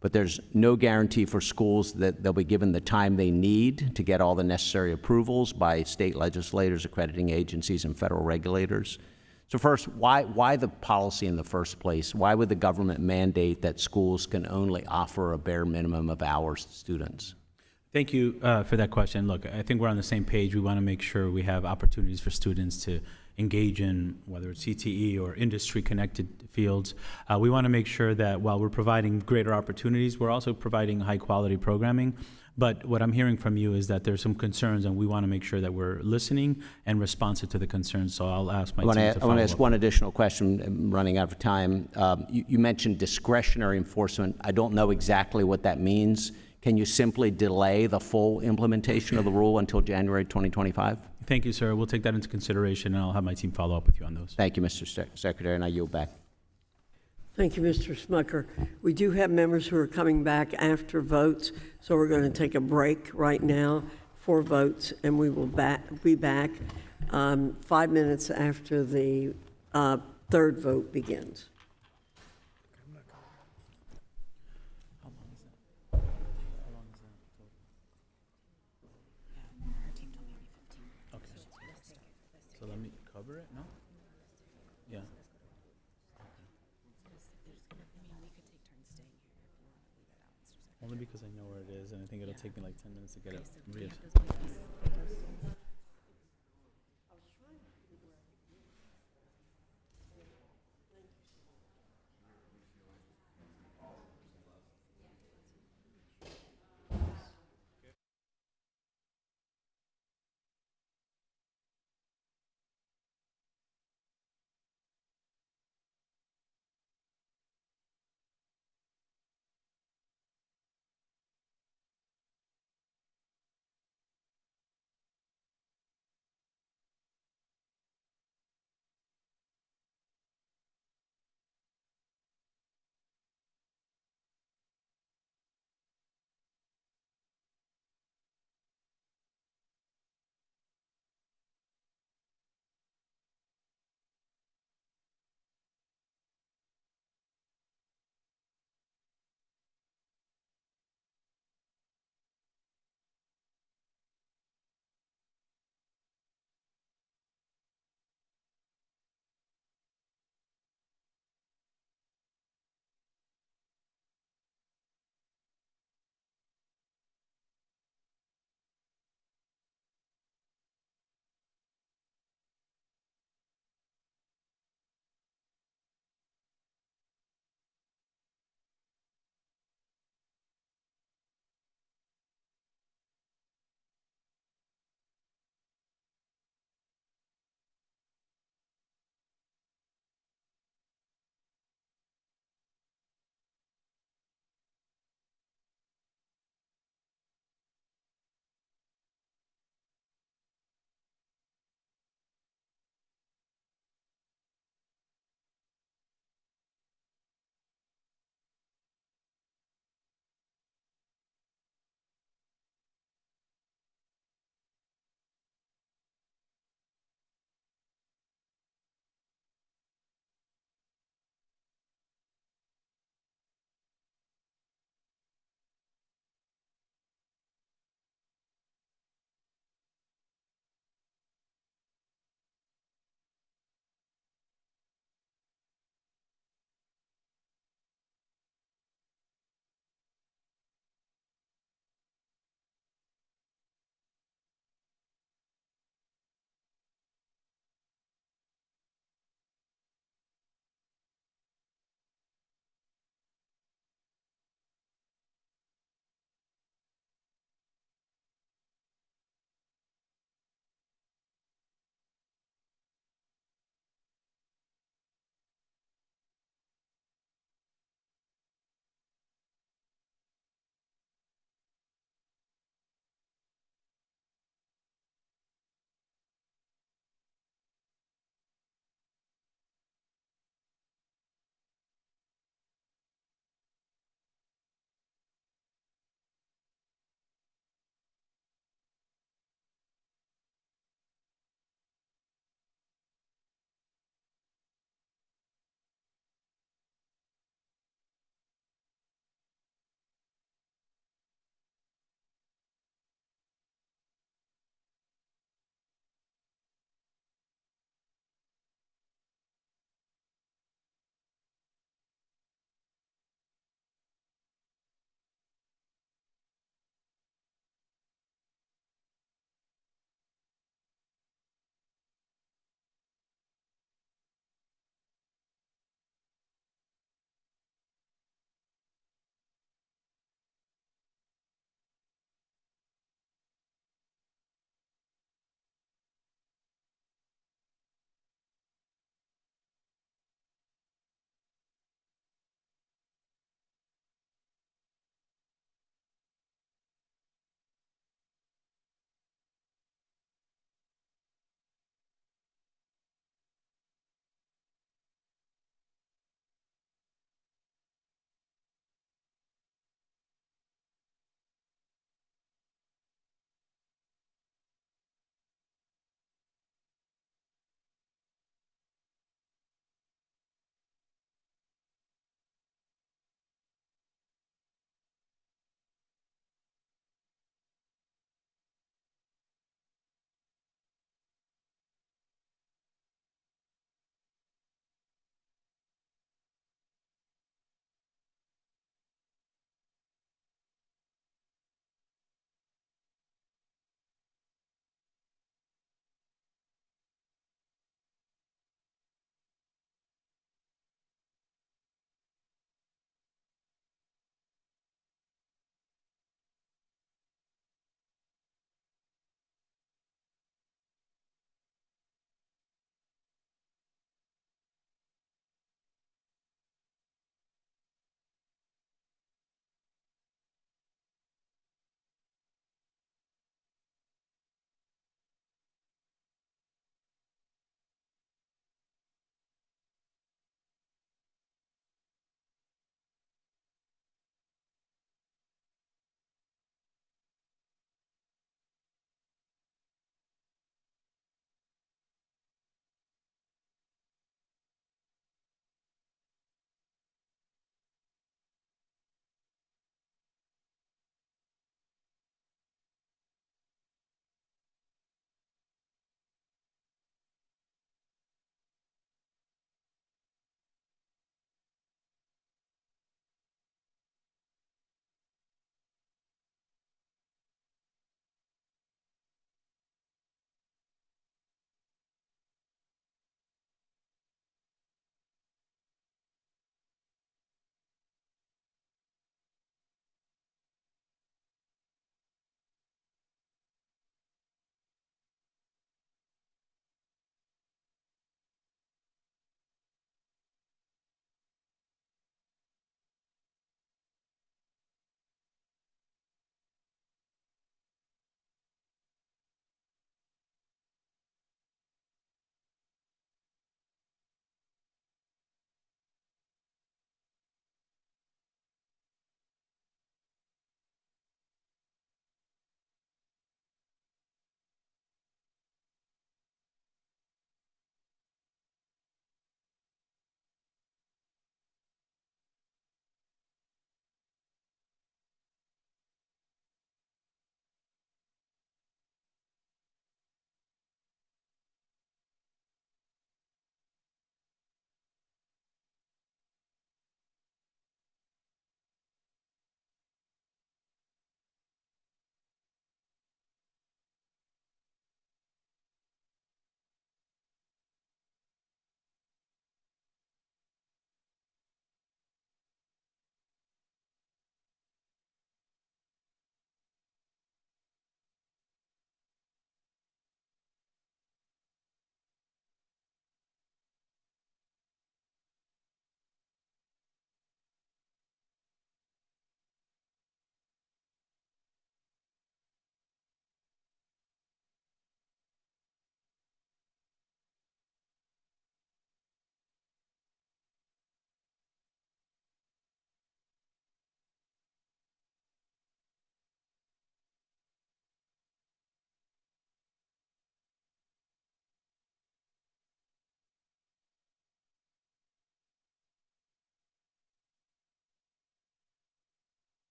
S13: But there's no guarantee for schools that they'll be given the time they need to get all the necessary approvals by state legislators, accrediting agencies, and federal regulators. So first, why the policy in the first place? Why would the government mandate that schools can only offer a bare minimum of hours to students?
S4: Thank you for that question. Look, I think we're on the same page. We want to make sure we have opportunities for students to engage in, whether it's CTE or industry-connected fields. We want to make sure that while we're providing greater opportunities, we're also providing high-quality programming. But what I'm hearing from you is that there's some concerns, and we want to make sure that we're listening and responsive to the concerns. So I'll ask my team to follow up.
S13: I want to ask one additional question. I'm running out of time. You mentioned discretionary enforcement. I don't know exactly what that means. Can you simply delay the full implementation of the rule until January 2025?
S4: Thank you, sir. We'll take that into consideration, and I'll have my team follow up with you on those.
S13: Thank you, Mr. Secretary, and I yield back.
S2: Thank you, Mr. Smucker. We do have members who are coming back after votes, so we're going to take a break right now for votes, and we will be back 5 minutes after the third vote begins.
S4: Only because I know where it is, and I think it'll take me like 10 minutes to get it. Read.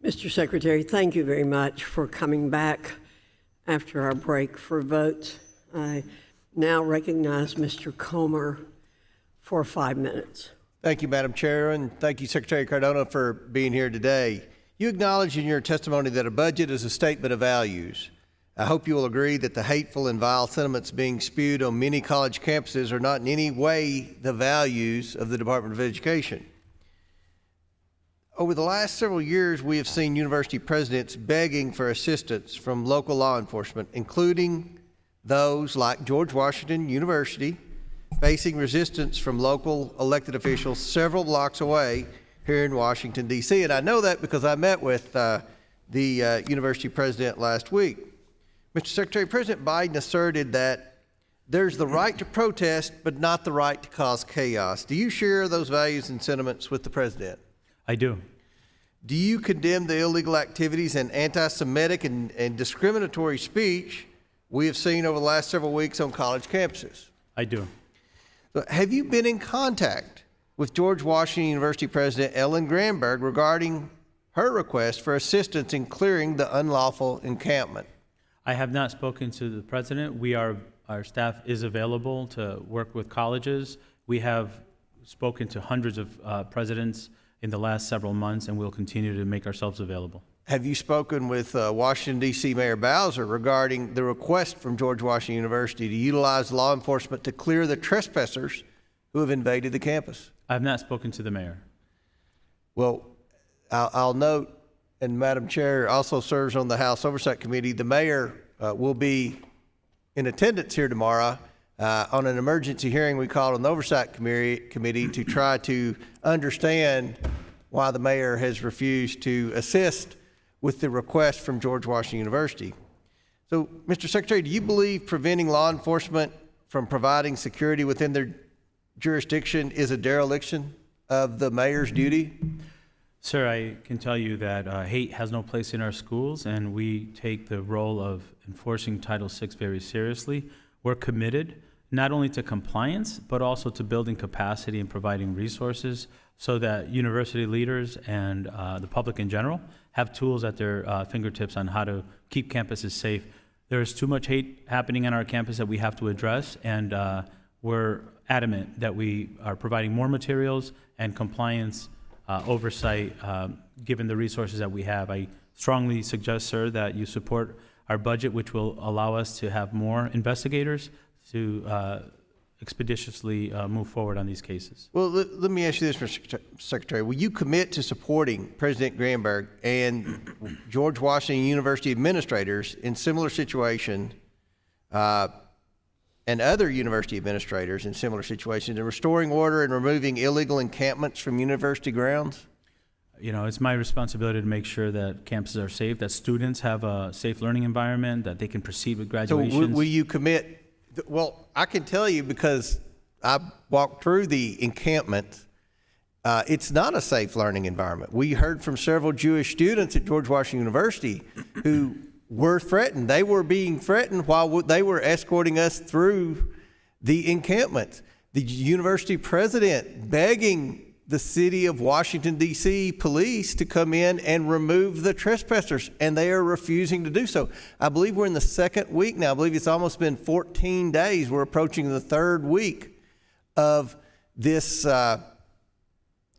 S2: Mr. Secretary, thank you very much for coming back after our break for votes. I now recognize Mr. Comer for 5 minutes.
S19: Thank you, Madam Chair, and thank you, Secretary Cardona, for being here today. You acknowledge in your testimony that a budget is a statement of values. I hope you will agree that the hateful and vile sentiments being spewed on many college campuses are not in any way the values of the Department of Education. Over the last several years, we have seen university presidents begging for assistance from local law enforcement, including those like George Washington University, facing resistance from local elected officials several blocks away here in Washington, D.C. And I know that because I met with the university president last week. Mr. Secretary, President Biden asserted that there's the right to protest, but not the right to cause chaos. Do you share those values and sentiments with the president?
S4: I do.
S19: Do you condemn the illegal activities and anti-Semitic and discriminatory speech we have seen over the last several weeks on college campuses?
S4: I do.
S19: So have you been in contact with George Washington University President Ellen Granberg regarding her request for assistance in clearing the unlawful encampment?
S4: I have not spoken to the president. Our staff is available to work with colleges. We have spoken to hundreds of presidents in the last several months, and we'll continue to make ourselves available.
S19: Have you spoken with Washington, D.C. Mayor Bowser regarding the request from George Washington University to utilize law enforcement to clear the trespassers who have invaded the campus?
S4: I have not spoken to the mayor.
S19: Well, I'll note, and Madam Chair also serves on the House Oversight Committee, the mayor will be in attendance here tomorrow on an emergency hearing we called on the Oversight Committee to try to understand why the mayor has refused to assist with the request from George Washington University. So, Mr. Secretary, do you believe preventing law enforcement from providing security within their jurisdiction is a dereliction of the mayor's duty?
S4: Sir, I can tell you that hate has no place in our schools, and we take the role of enforcing Title VI very seriously. We're committed not only to compliance, but also to building capacity and providing resources so that university leaders and the public in general have tools at their fingertips on how to keep campuses safe. There is too much hate happening on our campus that we have to address, and we're adamant that we are providing more materials and compliance oversight given the resources that we have. I strongly suggest, sir, that you support our budget, which will allow us to have more investigators to expeditiously move forward on these cases.
S19: Well, let me ask you this, Mr. Secretary. Will you commit to supporting President Granberg and George Washington University administrators in similar situation and other university administrators in similar situations in restoring order and removing illegal encampments from university grounds?
S4: You know, it's my responsibility to make sure that campuses are safe, that students have a safe learning environment, that they can proceed with graduations.
S19: So will you commit? Well, I can tell you because I walked through the encampment. It's not a safe learning environment. We heard from several Jewish students at George Washington University who were threatened. They were being threatened while they were escorting us through the encampment. The university president begging the city of Washington, D.C. police to come in and remove the trespassers, and they are refusing to do so. I believe we're in the second week now. I believe it's almost been 14 days. We're approaching the third week of this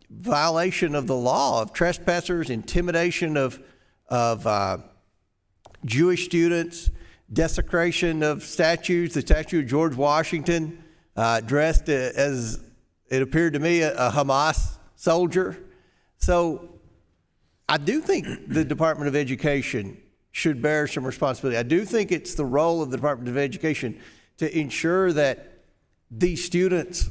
S19: violation of the law of trespassers, intimidation of Jewish students, desecration of statues, the statue of George Washington, dressed as, it appeared to me, a Hamas soldier. So I do think the Department of Education should bear some responsibility. I do think it's the role of the Department of Education to ensure that these students'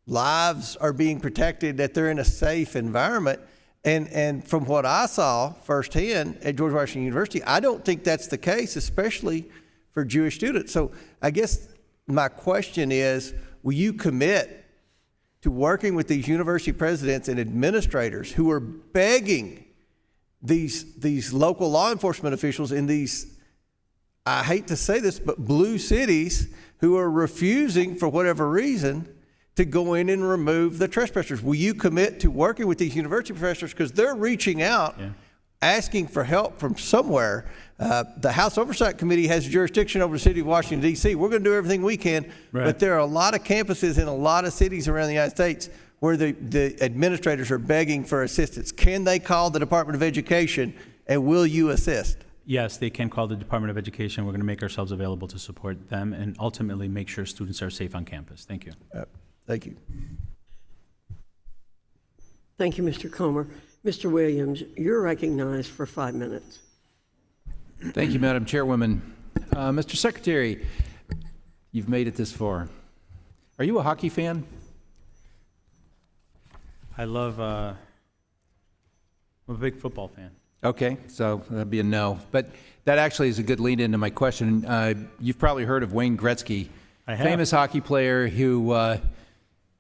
S19: lives are being protected, that they're in a safe environment. And from what I saw firsthand at George Washington University, I don't think that's the case, especially for Jewish students. So I guess my question is, will you commit to working with these university presidents and administrators who are begging these local law enforcement officials in these, I hate to say this, but blue cities who are refusing, for whatever reason, to go in and remove the trespassers. Will you commit to working with these university professors, because they're reaching out, asking for help from somewhere? The House Oversight Committee has jurisdiction over the city of Washington, D.C. We're going to do everything we can, but there are a lot of campuses in a lot of cities around the United States where the administrators are begging for assistance. Can they call the Department of Education, and will you assist?
S4: Yes, they can call the Department of Education. We're going to make ourselves available to support them and ultimately make sure students are safe on campus. Thank you.
S19: Thank you.
S2: Thank you, Mr. Comer. Mr. Williams, you're recognized for 5 minutes.
S20: Thank you, Madam Chairwoman. Mr. Secretary, you've made it this far. Are you a hockey fan?
S4: I love, I'm a big football fan.
S20: Okay, so that'd be a no. But that actually is a good lead into my question. You've probably heard of Wayne Gretzky,
S4: I have.
S20: famous hockey player who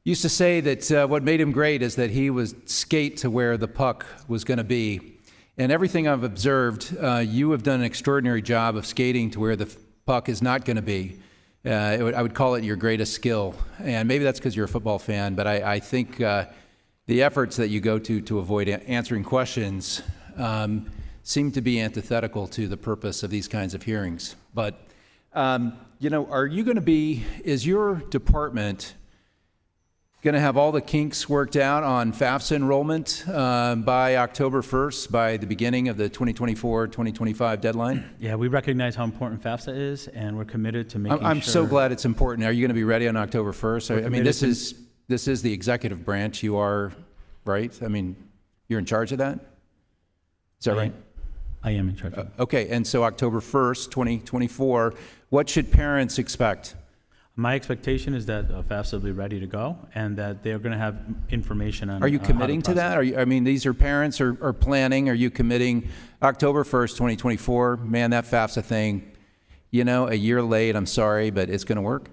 S20: used to say that what made him great is that he would skate to where the puck was going to be. And everything I've observed, you have done an extraordinary job of skating to where the puck is not going to be. I would call it your greatest skill. And maybe that's because you're a football fan, but I think the efforts that you go to avoid answering questions seem to be antithetical to the purpose of these kinds of hearings. But, are you going to be, is your department going to have all the kinks worked out on FAFSA enrollment by October 1st, by the beginning of the 2024-2025 deadline?
S4: Yeah, we recognize how important FAFSA is, and we're committed to making
S20: I'm so glad it's important. Are you going to be ready on October 1st? I mean, this is the executive branch. You are, right? I mean, you're in charge of that? Is that right?
S4: I am in charge of that.
S20: Okay, and so October 1st, 2024, what should parents expect?
S4: My expectation is that FAFSA will be ready to go and that they're going to have information on.
S20: Are you committing to that? I mean, these are parents are planning. Are you committing October 1st, 2024? Man, that FAFSA thing, a year late, I'm sorry, but it's going to work?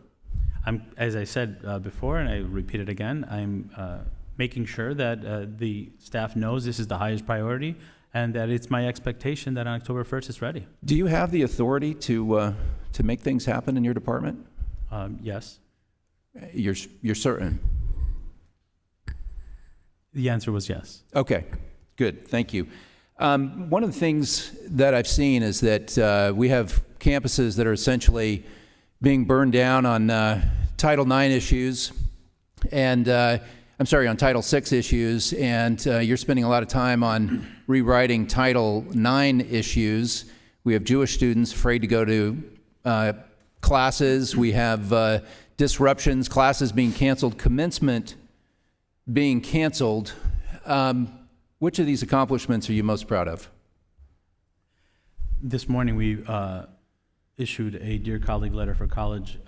S4: As I said before, and I repeat it again, I'm making sure that the staff knows this is the highest priority and that it's my expectation that on October 1st it's ready.
S20: Do you have the authority to make things happen in your department?
S4: Yes.
S20: You're certain?
S4: The answer was yes.
S20: Okay, good, thank you. One of the things that I've seen is that we have campuses that are essentially being burned down on Title IX issues, and on Title VI issues, and you're spending a lot of time on rewriting Title IX issues. We have Jewish students afraid to go to classes. We have disruptions, classes being canceled, commencement being canceled. Which of these accomplishments are you most proud of?
S4: This morning we issued a Dear Colleague letter for college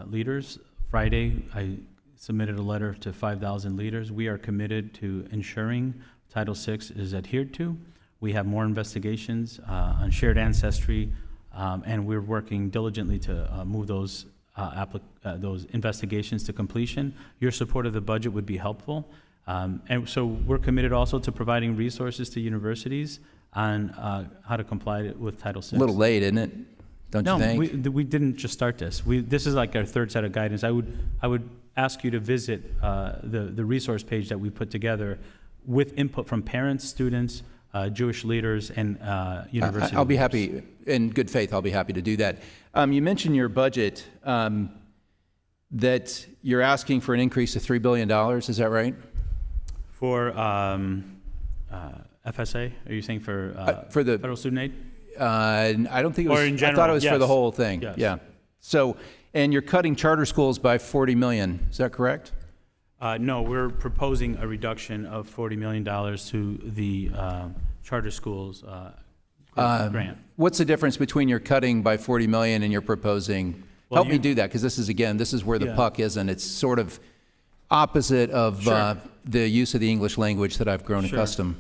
S4: leaders. Friday I submitted a letter to 5,000 leaders. We are committed to ensuring Title VI is adhered to. We have more investigations on shared ancestry, and we're working diligently to move those investigations to completion. Your support of the budget would be helpful. And so we're committed also to providing resources to universities on how to comply with Title VI.
S20: A little late, isn't it? Don't you think?
S4: No, we didn't just start this. This is like our third set of guidance. I would ask you to visit the resource page that we put together with input from parents, students, Jewish leaders, and university
S20: I'll be
S4: leaders.
S20: happy, in good faith, I'll be happy to do that. You mentioned your budget, that you're asking for an increase of $3 billion, is that right?
S4: For FSA, are you saying for
S20: the
S4: federal student aid?
S20: I don't think it was,
S4: Or in general,
S20: I thought it was for
S4: yes.
S20: the whole thing.
S4: Yes.
S20: Yeah. So, and you're cutting charter schools by $40 million, is that correct?
S4: No, we're proposing a reduction of $40 million to the charter schools grant.
S20: What's the difference between your cutting by $40 million and you're proposing?
S4: Well,
S20: Help me do that, because this is where the puck is, and it's sort of opposite of
S4: Sure.
S20: the use of the English language that I've grown
S4: Sure.
S20: accustomed.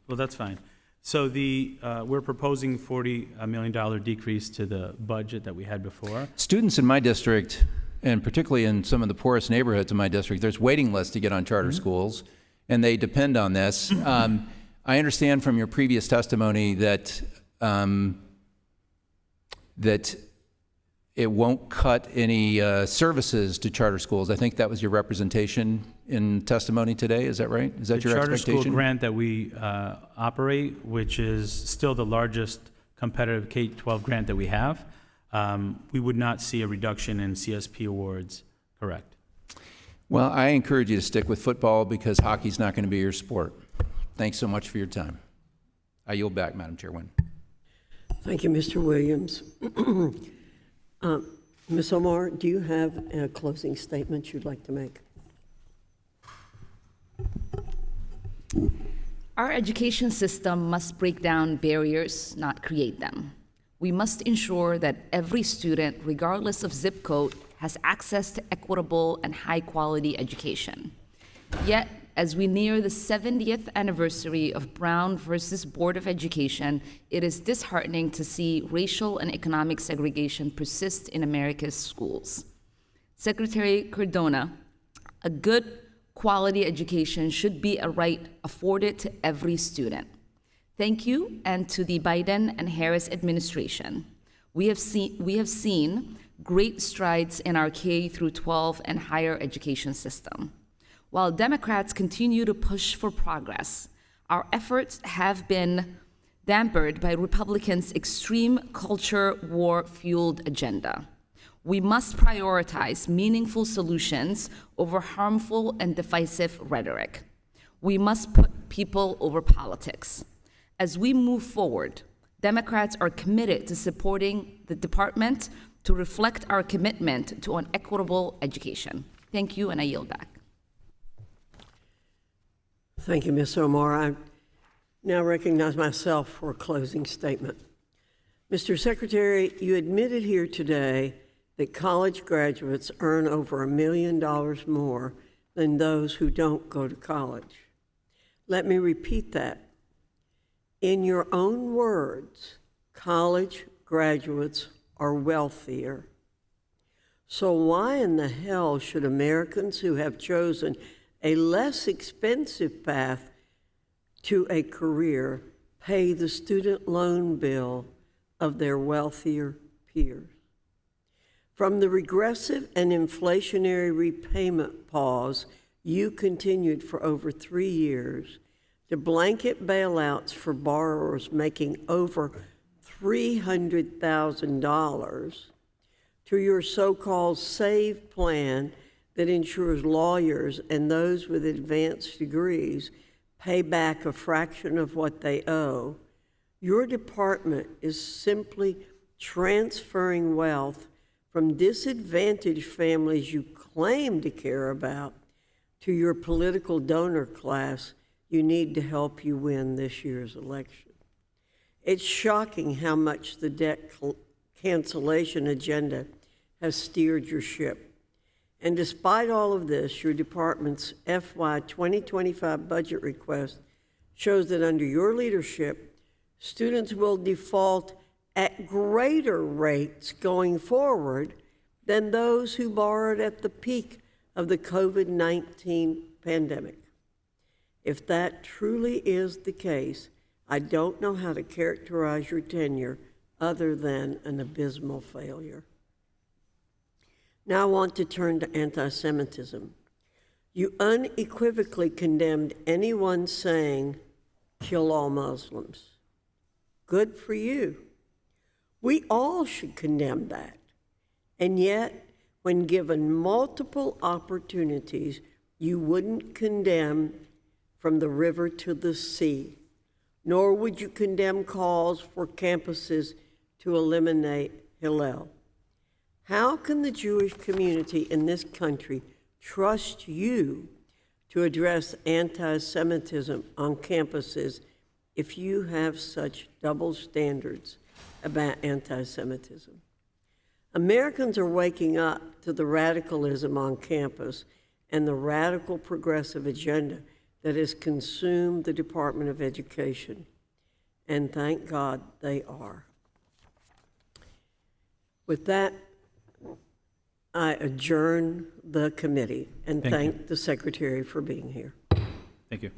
S4: Well, that's fine. So we're proposing $40 million decrease to the budget that we had before.
S20: Students in my district, and particularly in some of the poorest neighborhoods in my district, there's waiting lists to get on charter schools, and they depend on this. I understand from your previous testimony that it won't cut any services to charter schools. I think that was your representation in testimony today. Is that right? Is that your
S4: charter
S20: expectation?
S4: school grant that we operate, which is still the largest competitive K-12 grant that we have, we would not see a reduction in CSP awards, correct?
S20: Well, I encourage you to stick with football because hockey's not going to be your sport. Thanks so much for your time. I yield back, Madam Chairwoman.
S2: Thank you, Mr. Williams. Ms. Omar, do you have a closing statement you'd like to make?
S15: Our education system must break down barriers, not create them. We must ensure that every student, regardless of zip code, has access to equitable and high-quality education. Yet, as we near the 70th anniversary of Brown versus Board of Education, it is disheartening to see racial and economic segregation persist in America's schools. Secretary Cardona, a good quality education should be a right afforded to every student. Thank you, and to the Biden and Harris administration. We have seen great strides in our K-12 and higher education system. While Democrats continue to push for progress, our efforts have been dampened by Republicans' extreme culture war-fueled agenda. We must prioritize meaningful solutions over harmful and divisive rhetoric. We must put people over politics. As we move forward, Democrats are committed to supporting the department to reflect our commitment to an equitable education. Thank you, and I yield back.
S2: Thank you, Ms. Omar. I now recognize myself for a closing statement. Mr. Secretary, you admitted here today that college graduates earn over $1 million more than those who don't go to college. Let me repeat that. In your own words, college graduates are wealthier. So why in the hell should Americans who have chosen a less expensive path to a career pay the student loan bill of their wealthier peers? From the regressive and inflationary repayment pause you continued for over 3 years, to blanket bailouts for borrowers making over $300,000, to your so-called SAVE plan that ensures lawyers and those with advanced degrees pay back a fraction of what they owe, your department is simply transferring wealth from disadvantaged families you claim to care about to your political donor class you need to help you win this year's election. It's shocking how much the debt cancellation agenda has steered your ship. And despite all of this, your department's FY 2025 budget request shows that under your leadership, students will default at greater rates going forward than those who borrowed at the peak of the COVID-19 pandemic. If that truly is the case, I don't know how to characterize your tenure other than an abysmal failure. Now I want to turn to anti-Semitism. You unequivocally condemned anyone saying, "Kill all Muslims." Good for you. We all should condemn that. And yet, when given multiple opportunities, you wouldn't condemn from the river to the sea, nor would you condemn calls for campuses to eliminate Hillel. How can the Jewish community in this country trust you to address anti-Semitism on campuses if you have such double standards about anti-Semitism? Americans are waking up to the radicalism on campus and the radical progressive agenda that has consumed the Department of Education. And thank God they are. With that, I adjourn the committee and thank the Secretary for being here.
S4: Thank you.